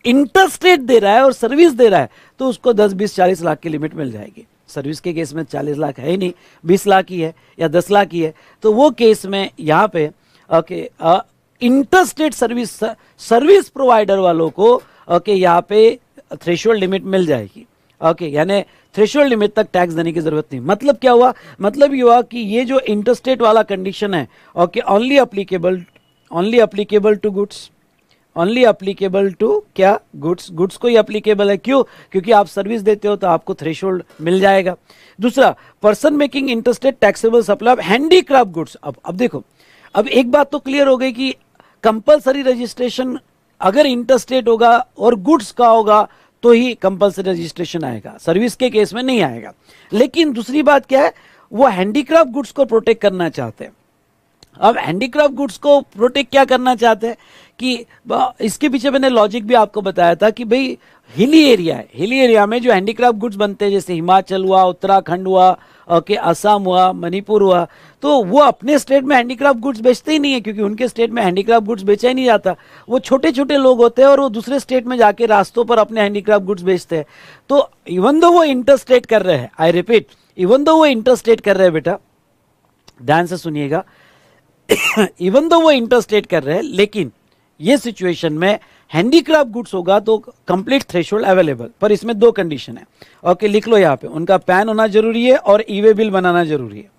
इंटरस्टेट दे रहा है और सर्विस दे रहा है तो उसको 10, 20, 40 लाख की लिमिट मिल जाएगी। सर्विस के केस में 40 लाख है ही नहीं, 20 लाख ही है या 10 लाख ही है, तो वो केस में यहाँ पे ओके इंटरस्टेट सर्विस प्रोवाइडर वालों को ओके यहाँ पे थ्रेशोल्ड लिमिट मिल जाएगी, ओके, यानी थ्रेशोल्ड लिमिट तक टैक्स देने की जरूरत नहीं। मतलब क्या हुआ? मतलब ये हुआ कि ये जो इंटरस्टेट वाला कंडीशन है, okay, only applicable to goods, only applicable to क्या? गुड्स, गुड्स को ही अप्लीकेबल है। क्यों? क्योंकि आप सर्विस देते हो तो आपको थ्रेशोल्ड मिल जाएगा। दूसरा, person making interstate taxable supply of handicraft goods. अब देखो, अब एक बात तो क्लियर हो गई कि कंपलसरी रजिस्ट्रेशन अगर इंटरस्टेट होगा और गुड्स का होगा तो ही कंपलसरी रजिस्ट्रेशन आएगा, सर्विस के केस में नहीं आएगा। लेकिन दूसरी बात क्या है? वो हैंडीक्राफ्ट गुड्स को प्रोटेक्ट करना चाहते हैं। अब हैंडीक्राफ्ट गुड्स को प्रोटेक्ट क्या करना चाहते हैं कि इसके पीछे मैंने लॉजिक भी आपको बताया था कि भाई हिली एरिया है, हिली एरिया में जो हैंडीक्राफ्ट गुड्स बनते हैं, जैसे हिमाचल हुआ, उत्तराखंड हुआ, ओके, असम हुआ, मणिपुर हुआ, तो वो अपने स्टेट में हैंडीक्राफ्ट गुड्स बेचते ही नहीं है क्योंकि उनके स्टेट में हैंडीक्राफ्ट गुड्स बेचा ही नहीं जाता। वो छोटे छोटे लोग होते हैं और वो दूसरे स्टेट में जाके रास्तों पर अपने हैंडीक्राफ्ट गुड्स बेचते हैं। तो इवन दो वो इंटरस्टेट कर रहे हैं, आई रिपीट, इवन दो वो इंटरस्टेट कर रहे हैं, बेटा ध्यान से सुनिएगा, इवन दो वो इंटरस्टेट कर रहे हैं, लेकिन ये सिचुएशन में हैंडीक्राफ्ट गुड्स होगा तो कंप्लीट थ्रेशोल्ड अवेलेबल। पर इसमें 2 कंडीशन है, ओके, लिख लो यहाँ पे, उनका पैन होना जरूरी है और ईवे बिल बनाना जरूरी है,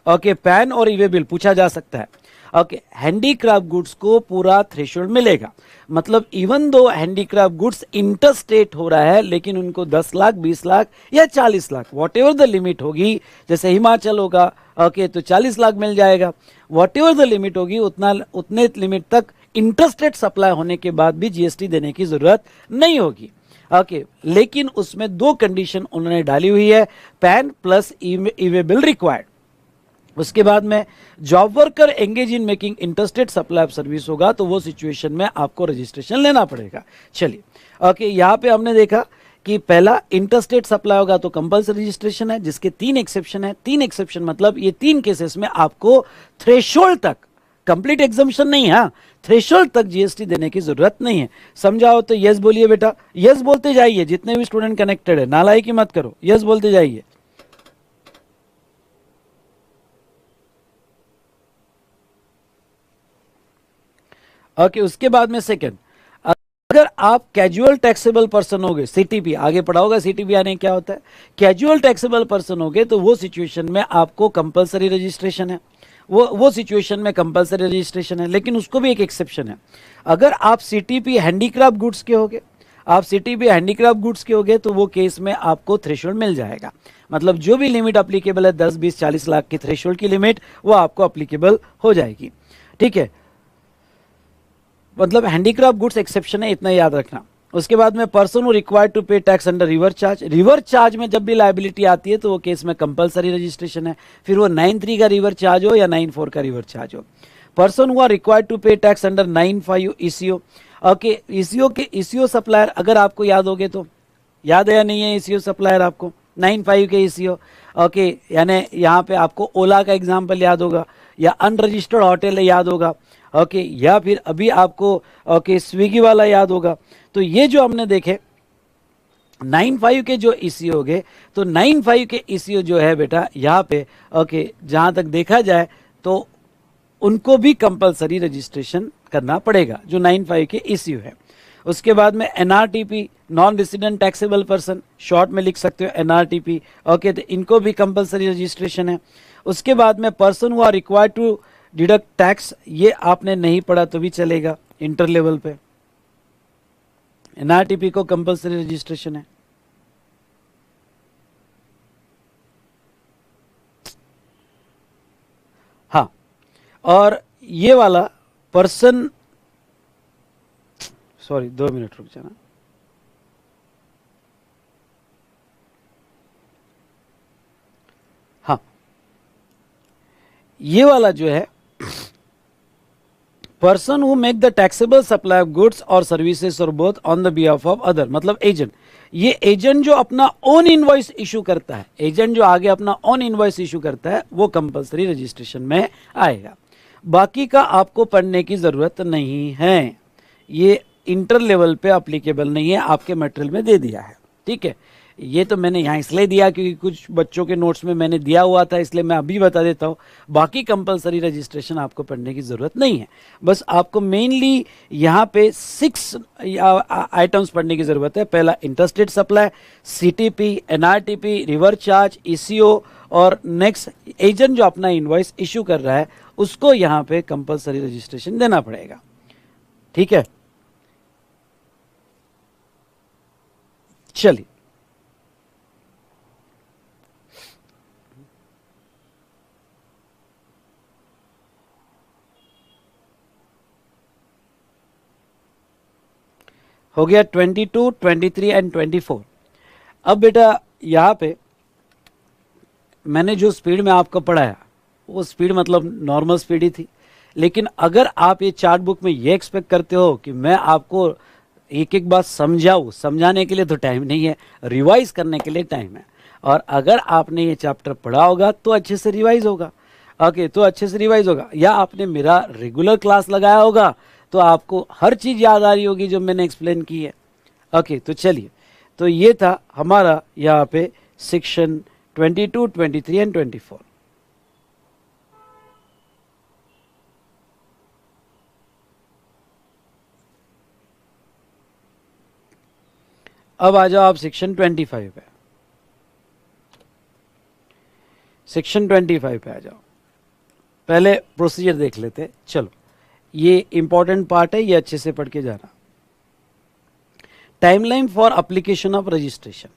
ओके, पैन और ईवे बिल पूछा जा सकता है, ओके। हैंडीक्राफ्ट गुड्स को पूरा थ्रेशोल्ड मिलेगा, मतलब even though handicraft goods interstate हो रहा है लेकिन उनको 10 लाख, 20 लाख या 40 lakh, what ever the limit होगी, जैसे हिमाचल होगा, ओके, तो 40 लाख मिल जाएगा, वॉट एवर द लिमिट होगी उतने लिमिट तक इंटरस्टेट सप्लाई होने के बाद भी जीएसटी देने की जरूरत नहीं होगी, ओके। लेकिन उसमें 2 कंडीशन उन्होंने डाली हुई है, pan plus e-way bill required. उसके बाद में job worker engage in making interstate supply of service होगा तो वो सिचुएशन में आपको रजिस्ट्रेशन लेना पड़ेगा। चलिए, ओके, यहाँ पे हमने देखा कि पहला इंटरस्टेट सप्लाई होगा तो कंपल्सरी रजिस्ट्रेशन है, जिसके 3 एक्सेप्शन है। 3 एक्सेप्शन मतलब ये 3 केसेस में आपको थ्रेशोल्ड तक, कंप्लीट एग्जम्पशन नहीं है, थ्रेशोल्ड तक जीएसटी देने की जरूरत नहीं है। समझाओ तो यस बोलिए बेटा, यस बोलते जाइए, जितने भी स्टूडेंट कनेक्टेड है, नालायकी मत करो, यस बोलते जाइए। ओके, उसके बाद में सेकंड, अगर आप कैजुअल टैक्सेबल पर्सन होगे, सीटीपी आगे पढ़ा होगा, सीटीपी यानी क्या होता है, कैजुअल टैक्सेबल पर्सन होगे, तो वो सिचुएशन में आपको कंपलसरी रजिस्ट्रेशन है, वो सिचुएशन में कंपलसरी रजिस्ट्रेशन है। लेकिन उसको भी एक एक्सेप्शन है, अगर आप सीटीपी हैंडीक्राफ्ट गुड्स के होगे, आप सीटीपी हैंडीक्राफ्ट गुड्स के होगे, तो वो केस में आपको थ्रेशोल्ड मिल जाएगा। मतलब जो भी लिमिट अप्लीकेबल है 10, 20, 40 लाख की थ्रेशोल्ड की लिमिट, वो आपको अप्लीकेबल हो जाएगी। ठीक है, मतलब हैंडीक्राफ्ट गुड्स एक्सेप्शन है, इतना याद रखना। उसके बाद में person who required to pay tax under reverse charge, reverse charge में जब भी लायबिलिटी आती है तो वो केस में कंपलसरी रजिस्ट्रेशन है, फिर वो 9(3) का रिवर चार्ज हो या 9(4) का रिवर चार्ज हो। Person who are required to pay tax under 9(5) ECO, okay, ECO के ईसीओ सप्लायर अगर आपको याद होगे तो, याद है या नहीं है ईसीओ सप्लायर आपको, 9(5) के ईसीओ, ओके, यानी यहाँ पे आपको ओला का एग्जाम्पल याद होगा, या अनरजिस्टर्ड होटल याद होगा, ओके, या फिर अभी आपको ओके स्विगी वाला याद होगा। तो ये जो हमने देखे 9(5) के जो ईसीओ हो गए, तो 9(5) के ईसीओ जो है बेटा यहाँ पे, ओके, जहाँ तक देखा जाए तो उनको भी कंपलसरी रजिस्ट्रेशन करना पड़ेगा, जो 9(5) के ईसीओ है। उसके बाद में NRTP, non resident taxable person, short में लिख सकते हो एनआरटीपी, ओके, तो इनको भी कंपलसरी रजिस्ट्रेशन है। उसके बाद में person who are required to deduct tax, ये आपने नहीं पढ़ा तो भी चलेगा, इंटर लेवल पे एनआरटीपी को कंपलसरी रजिस्ट्रेशन है। हाँ, और ये वाला पर्सन, सॉरी 2 मिनट रुक जाना, हाँ, ये वाला जो है person who make the taxable supply of goods और सर्विसेज और both on the behalf of other, मतलब एजेंट, ये एजेंट जो अपना ओन इनवॉइस इशू करता है, एजेंट जो आगे अपना ओन इनवॉइस इशू करता है, वो कंपलसरी रजिस्ट्रेशन में आएगा। बाकी का आपको पढ़ने की जरूरत नहीं है, ये इंटर लेवल पे अप्लीकेबल नहीं है, आपके मटेरियल में दे दिया है। ठीक है, ये तो मैंने यहाँ इसलिए दिया क्योंकि कुछ बच्चों के नोट्स में मैंने दिया हुआ था, इसलिए मैं अभी बता देता हूँ। बाकी कंपलसरी रजिस्ट्रेशन आपको पढ़ने की ज़रूरत नहीं है, बस आपको मेनली यहाँ पे 6 आइटम्स पढ़ने की ज़रूरत है। पहला interstate supply, CTP, NRTP, reverse charge, ECO, और नेक्स्ट एजेंट जो अपना इनवॉइस इशू कर रहा है उसको यहाँ पे कंपलसरी रजिस्ट्रेशन देना पड़ेगा। ठीक है, चलिए हो गया 22, 23 एंड 24। अब बेटा यहाँ पे मैंने जो स्पीड में आपको पढ़ाया वो स्पीड मतलब नॉर्मल स्पीड ही थी, लेकिन अगर आप ये चार्ट बुक में ये एक्सपेक्ट करते हो कि मैं आपको एक एक बात समझाऊँ, समझाने के लिए तो टाइम नहीं है, रिवाइज करने के लिए टाइम है। और अगर आपने ये चैप्टर पढ़ा होगा तो अच्छे से रिवाइज होगा, ओके, तो अच्छे से रिवाइज होगा, या आपने मेरा रेगुलर क्लास लगाया होगा तो आपको हर चीज़ याद आ रही होगी जो मैंने एक्सप्लेन की है। ओके, तो चलिए, तो ये था हमारा यहाँ पे सेक्शन 22, 23 एंड 24। अब आ जाओ आप सेक्शन 25 पे, सेक्शन 25 पे आ जाओ। पहले प्रोसीजर देख लेते, चलो ये इंपॉर्टेंट पार्ट है, ये अच्छे से पढ़ के जाना। Timeline for application of registration,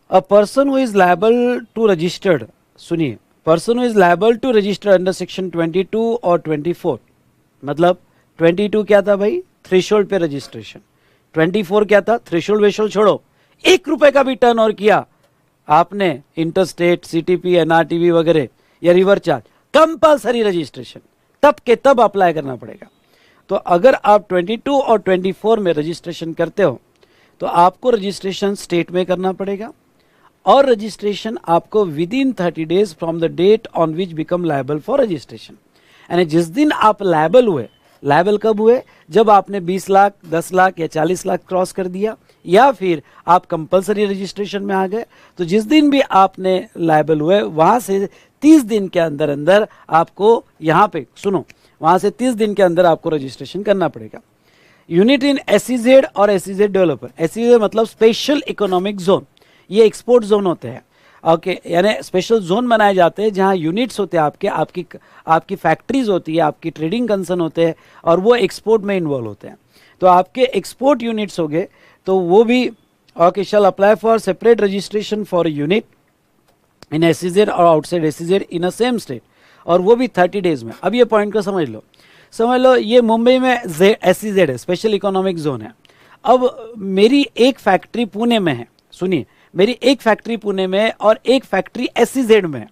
a person who is liable to registered, सुनिए, person who is liable to register under section 22 और 24, मतलब 22 क्या था भाई, थ्रेशोल्ड पे रजिस्ट्रेशन, 24 क्या था, थ्रेशोल्ड वेशोल्ड छोड़ो, 1 रुपए का भी टर्न और किया आपने, इंटरस्टेट, सीटीपी, एनआरटीवी वगैरह या रिवर चार्ज, कंपलसरी रजिस्ट्रेशन तब के तब अप्लाई करना पड़ेगा। तो अगर आप 22 और 24 में रजिस्ट्रेशन करते हो तो आपको रजिस्ट्रेशन स्टेट में करना पड़ेगा, और रजिस्ट्रेशन आपको within 30 days from the date on which become liable for registration, यानी जिस दिन आप लायबल हुए, लायबल कब हुए, जब आपने 20 लाख, 10 लाख या 40 लाख क्रॉस कर दिया, या फिर आप कंपलसरी रजिस्ट्रेशन में आ गए, तो जिस दिन भी आपने लायबल हुए वहां से 30 दिन के अंदर अंदर आपको, यहाँ पे सुनो, वहां से 30 दिन के अंदर आपको रजिस्ट्रेशन करना पड़ेगा। यूनिट इन एसईजेड और एसईजेड डेवलपर। एसईजेड मतलब स्पेशल इकोनॉमिक जोन, ये एक्सपोर्ट जोन होते हैं। ओके, यानी स्पेशल जोन बनाए जाते हैं जहां यूनिट्स होते हैं आपके, आपकी फैक्ट्रीज होती है, आपकी ट्रेडिंग कंसर्न होते हैं और वो एक्सपोर्ट में इन्वॉल्व होते हैं। तो आपके एक्सपोर्ट यूनिट्स हो गए तो वो भी okay shall apply for separate registration for unit in SEZ और outside SEZ in a same state, और वो भी 30 डेज में। अब ये पॉइंट को समझ लो, ये मुंबई में एसईजेड है, स्पेशल इकोनॉमिक जोन है। अब मेरी एक फैक्ट्री पुणे में है, सुनिए, मेरी एक फैक्ट्री पुणे में है और एक फैक्ट्री एसईजेड में है।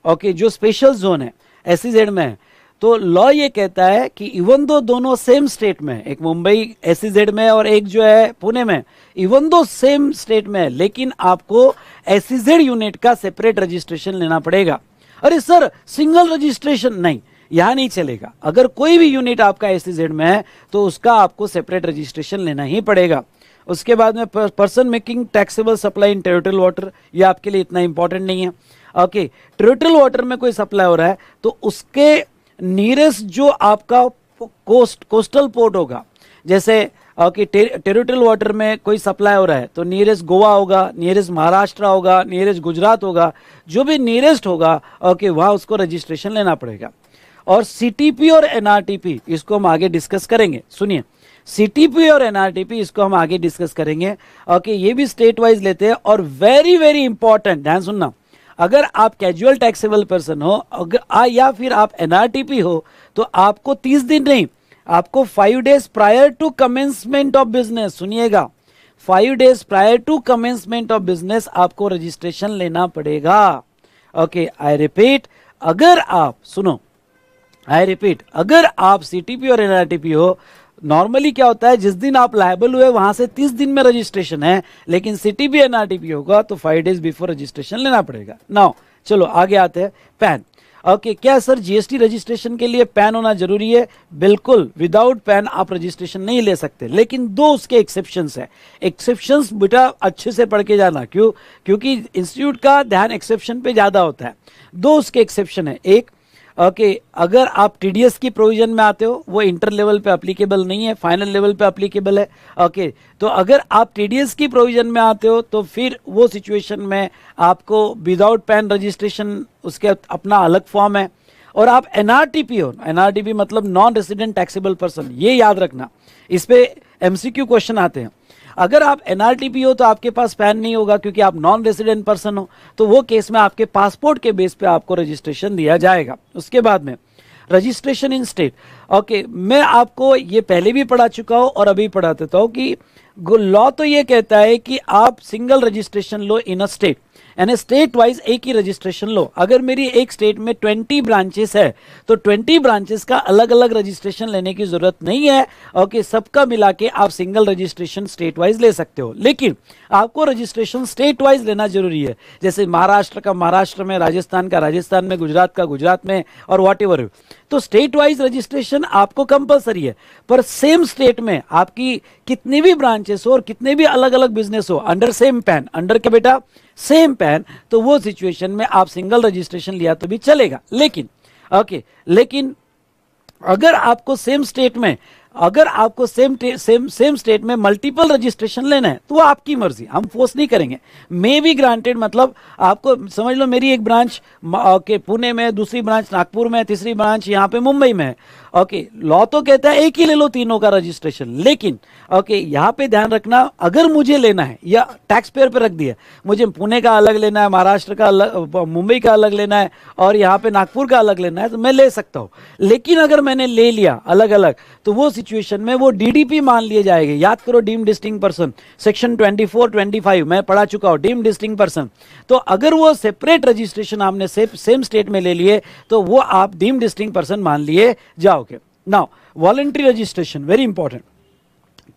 ओके, जो स्पेशल जोन है एसईजेड में है। तो लॉ ये कहता है कि इवन दो दोनों सेम स्टेट में है, एक मुंबई एसईजेड में और एक जो है पुणे में, इवन दो सेम स्टेट में है, लेकिन आपको एसईजेड यूनिट का सेपरेट रजिस्ट्रेशन लेना पड़ेगा। अरे सर सिंगल रजिस्ट्रेशन नहीं, यहां नहीं चलेगा। अगर कोई भी यूनिट आपका एसईजेड में है तो उसका आपको सेपरेट रजिस्ट्रेशन लेना ही पड़ेगा। उसके बाद में person making taxable supply in territorial water, ये आपके लिए इतना इंपॉर्टेंट नहीं है। ओके, टेरिटोरियल वाटर में कोई सप्लाई हो रहा है तो उसके नियरेस्ट जो आपका कोस्टल पोर्ट होगा, जैसे ओके टेरिटोरियल वाटर में कोई सप्लाई हो रहा है तो नियरेस्ट गोवा होगा, नियरेस्ट महाराष्ट्र होगा, नियरेस्ट गुजरात होगा, जो भी नियरेस्ट होगा ओके वहां उसको रजिस्ट्रेशन लेना पड़ेगा। और सीटीपी और एनआरटीपी इसको हम आगे डिस्कस करेंगे। सुनिए, सीटीपी और एनआरटीपी इसको हम आगे डिस्कस करेंगे। ओके, ये भी स्टेट वाइज लेते हैं। और वेरी वेरी इंपॉर्टेंट, ध्यान सुनना, अगर आप कैजुअल टैक्सेबल पर्सन हो या फिर आप एनआरटीपी हो तो आपको 30 दिन नहीं, आपको 5 days prior to commencement of business, सुनिएगा, 5 days prior to commencement of business आपको रजिस्ट्रेशन लेना पड़ेगा। ओके, आई रिपीट, अगर आप सुनो, आई रिपीट, अगर आप सीटीपी और एनआरटीपी हो, नॉर्मली क्या होता है, जिस दिन आप लायबल हुए वहां से 30 दिन में रजिस्ट्रेशन है, लेकिन सीटीपी एनआरटीपी होगा तो 5 डेज बिफोर रजिस्ट्रेशन लेना पड़ेगा। नाउ चलो आगे आते हैं, पैन। ओके, क्या सर जीएसटी रजिस्ट्रेशन के लिए पैन होना जरूरी है? बिल्कुल, विदाउट पैन आप रजिस्ट्रेशन नहीं ले सकते, लेकिन दो उसके एक्सेप्शंस है। एक्सेप्शंस बेटा अच्छे से पढ़ के जाना, क्यों? क्योंकि इंस्टीट्यूट का ध्यान एक्सेप्शन पे ज्यादा होता है। दो उसके एक्सेप्शन है। एक, ओके अगर आप टीडीएस की प्रोविजन में आते हो, वो इंटर लेवल पे अप्लीकेबल नहीं है, फाइनल लेवल पे अप्लीकेबल है। ओके, तो अगर आप टीडीएस की प्रोविजन में आते हो तो फिर वो सिचुएशन में आपको विदाउट पैन रजिस्ट्रेशन, उसके अपना अलग फॉर्म है। और आप एनआरटीपी हो, एनआरटीपी मतलब नॉन रेसिडेंट टैक्सेबल पर्सन, ये याद रखना, इस पे एमसीक्यू क्वेश्चन आते हैं। अगर आप एनआरटीपी हो तो आपके पास पैन नहीं होगा क्योंकि आप नॉन रेसिडेंट पर्सन हो, तो वो केस में आपके पासपोर्ट के बेस पे आपको रजिस्ट्रेशन दिया जाएगा। उसके बाद में रजिस्ट्रेशन इन स्टेट। ओके, मैं आपको ये पहले भी पढ़ा चुका हूं और अभी पढ़ा देता हूं कि लॉ तो ये कहता है कि आप single registration low in a state, यानी स्टेट वाइज एक ही रजिस्ट्रेशन लो। अगर मेरी एक स्टेट में 20 ब्रांचेस है तो 20 ब्रांचेस का अलग अलग रजिस्ट्रेशन लेने की जरूरत नहीं है। ओके, सबका मिला के आप सिंगल रजिस्ट्रेशन स्टेट वाइज ले सकते हो, लेकिन आपको रजिस्ट्रेशन स्टेट वाइज लेना जरूरी है। जैसे महाराष्ट्र का महाराष्ट्र में, राजस्थान का राजस्थान में, गुजरात का गुजरात में, और वॉट एवर। तो स्टेट वाइज रजिस्ट्रेशन आपको कंपलसरी है, पर सेम स्टेट में आपकी कितनी भी ब्रांचेस हो और कितने भी अलग अलग बिजनेस हो, अंडर सेम पैन, अंडर क्या बेटा, सेम पैन, तो वो सिचुएशन में आप सिंगल रजिस्ट्रेशन लिया तो भी चलेगा। लेकिन ओके, लेकिन अगर आपको सेम स्टेट में, अगर आपको सेम स्टेट में मल्टीपल रजिस्ट्रेशन लेना है तो वो आपकी मर्जी, हम फोर्स नहीं करेंगे। मे बी ग्रांटेड, मतलब आपको समझ लो मेरी एक ब्रांच ओके पुणे में, दूसरी ब्रांच नागपुर में, तीसरी ब्रांच यहाँ पे मुंबई में है। ओके, लॉ तो कहता है एक ही ले लो तीनों का रजिस्ट्रेशन, लेकिन ओके यहाँ पे ध्यान रखना, अगर मुझे लेना है या टैक्स पेयर पे रख दिया, मुझे पुणे का अलग लेना है, महाराष्ट्र का अलग, मुंबई का अलग लेना है और यहाँ पे नागपुर का अलग लेना है, तो मैं ले सकता हूँ। लेकिन अगर मैंने ले लिया अलग अलग तो वो सिचुएशन में वो डीडीपी मान लिए जाएंगे। याद करो, डीम डिस्टिंक्ट पर्सन, सेक्शन 24-25 मैं पढ़ा चुका हूँ, डीम डिस्टिंक्ट पर्सन। तो अगर वो सेपरेट रजिस्ट्रेशन आपने सेम स्टेट में ले लिए तो वो आप डीम डिस्टिंक्ट पर्सन मान लिए जाओगे। Now voluntary registration, very important.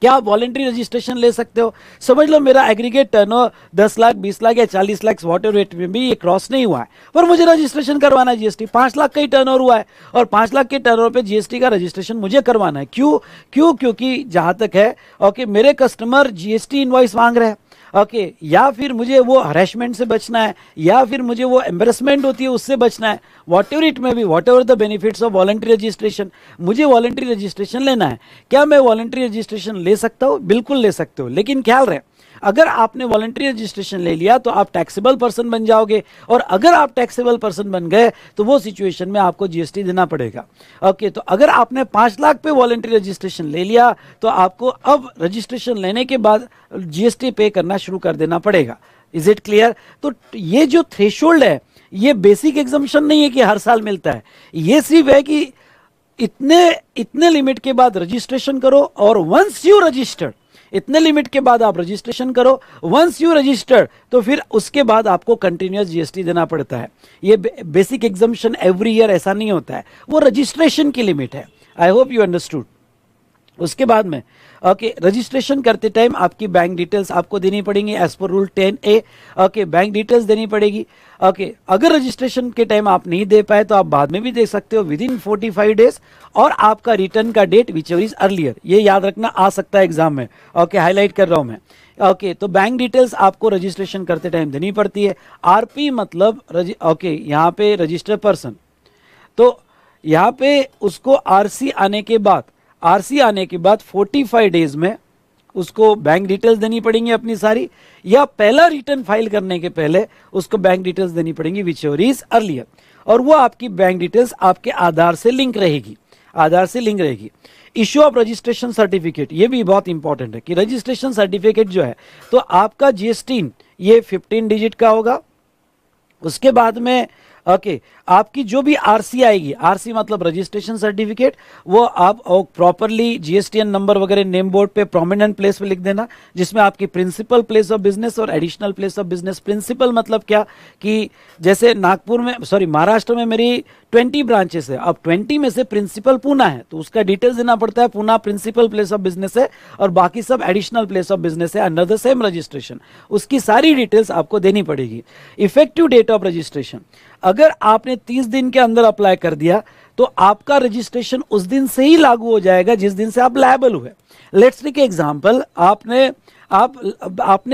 क्या आप वॉलंटरी रजिस्ट्रेशन ले सकते हो? समझ लो मेरा एग्रीगेट टर्नओवर 10 लाख, 20 लाख या 40 लाख वॉट एवर रेट में भी ये क्रॉस नहीं हुआ है, पर मुझे रजिस्ट्रेशन करवाना है जीएसटी। 5 लाख का ही टर्नओवर हुआ है और 5 लाख के टर्नओवर पे जीएसटी का रजिस्ट्रेशन मुझे करवाना है। क्यों? क्योंकि जहां तक है ओके, मेरे कस्टमर जीएसटी इनवॉइस मांग रहे हैं। ओके, या फिर मुझे वो हरेसमेंट से बचना है, या फिर मुझे वो एम्बेरसमेंट होती है उससे बचना है, what ever it may be, what ever the benefits of voluntary registration, मुझे वॉलंटरी रजिस्ट्रेशन लेना है। क्या मैं वॉलंटरी रजिस्ट्रेशन ले सकता हूँ? बिल्कुल ले सकते हो, लेकिन ख्याल रहे अगर आपने वॉलंटरी रजिस्ट्रेशन ले लिया तो आप टैक्सेबल पर्सन बन जाओगे, और अगर आप टैक्सेबल पर्सन बन गए तो वो सिचुएशन में आपको जीएसटी देना पड़ेगा। ओके, तो अगर आपने 5 लाख पे वॉलंटरी रजिस्ट्रेशन ले लिया तो आपको अब रजिस्ट्रेशन लेने के बाद जीएसटी पे करना शुरू कर देना पड़ेगा। Is it clear? तो ये जो थ्रेशोल्ड है ये बेसिक एग्जम्पशन नहीं है कि हर साल मिलता है, ये सिर्फ है कि इतने लिमिट के बाद रजिस्ट्रेशन करो, और वंस यू रजिस्टर्ड, इतने लिमिट के बाद आप रजिस्ट्रेशन करो, वंस यू रजिस्टर, तो फिर उसके बाद आपको कंटिन्यूअस जीएसटी देना पड़ता है। ये बेसिक एग्जम्पशन एवरी ईयर ऐसा नहीं होता है, वो रजिस्ट्रेशन की लिमिट है। I hope you understood. उसके बाद में ओके, रजिस्ट्रेशन करते टाइम आपकी बैंक डिटेल्स आपको देनी पड़ेंगी as per rule 10A। Okay, bank details देनी पड़ेगी। ओके, अगर रजिस्ट्रेशन के टाइम आप नहीं दे पाए तो आप बाद में भी दे सकते हो विद इन 45 डेज, और आपका रिटर्न का date whichever is earlier, ये याद रखना, आ सकता है एग्जाम में। ओके, हाईलाइट कर रहा हूं मैं। ओके, तो बैंक डिटेल्स आपको रजिस्ट्रेशन करते टाइम देनी पड़ती है। आरपी मतलब ओके, यहाँ पे रजिस्टर पर्सन, तो यहाँ पे उसको आरसी आने के बाद 45 डेज में उसको बैंक डिटेल्स देनी पड़ेंगी अपनी सारी, या पहला रिटर्न फाइल करने के पहले उसको बैंक डिटेल्स देनी पड़ेंगी विच एवर इज अर्लियर, और वो आपकी बैंक डिटेल्स आपके आधार से लिंक रहेगी, आधार से लिंक रहेगी। इश्यू ऑफ रजिस्ट्रेशन सर्टिफिकेट, ये भी बहुत इंपॉर्टेंट है कि रजिस्ट्रेशन सर्टिफिकेट जो है तो आपका जीएसटी ये 15 डिजिट का होगा। उसके बाद में ओके, आपकी जो भी आरसी आएगी, आरसी मतलब रजिस्ट्रेशन सर्टिफिकेट, वो आप प्रॉपरली जीएसटीएन नंबर वगैरह नेम बोर्ड पे प्रोमिनेंट प्लेस पे लिख देना, जिसमें आपकी प्रिंसिपल प्लेस ऑफ बिजनेस और additional place of business. Principal मतलब क्या कि जैसे नागपुर में, सॉरी महाराष्ट्र में मेरी 20 ब्रांचेस है, अब 20 में से प्रिंसिपल पूना है तो उसका डिटेल्स देना पड़ता है, Poona principal place of business है और बाकी सब एडिशनल प्लेस ऑफ बिजनेस है अंडर द सेम रजिस्ट्रेशन, उसकी सारी डिटेल्स आपको देनी पड़ेगी। इफेक्टिव डेट ऑफ रजिस्ट्रेशन, अगर आपने 30 दिन के अंदर अप्लाई कर दिया तो आपका रजिस्ट्रेशन उस दिन से ही लागू हो जाएगा जिस दिन से आप लायबल हुए। लेट्स टेक एग्जांपल, आपने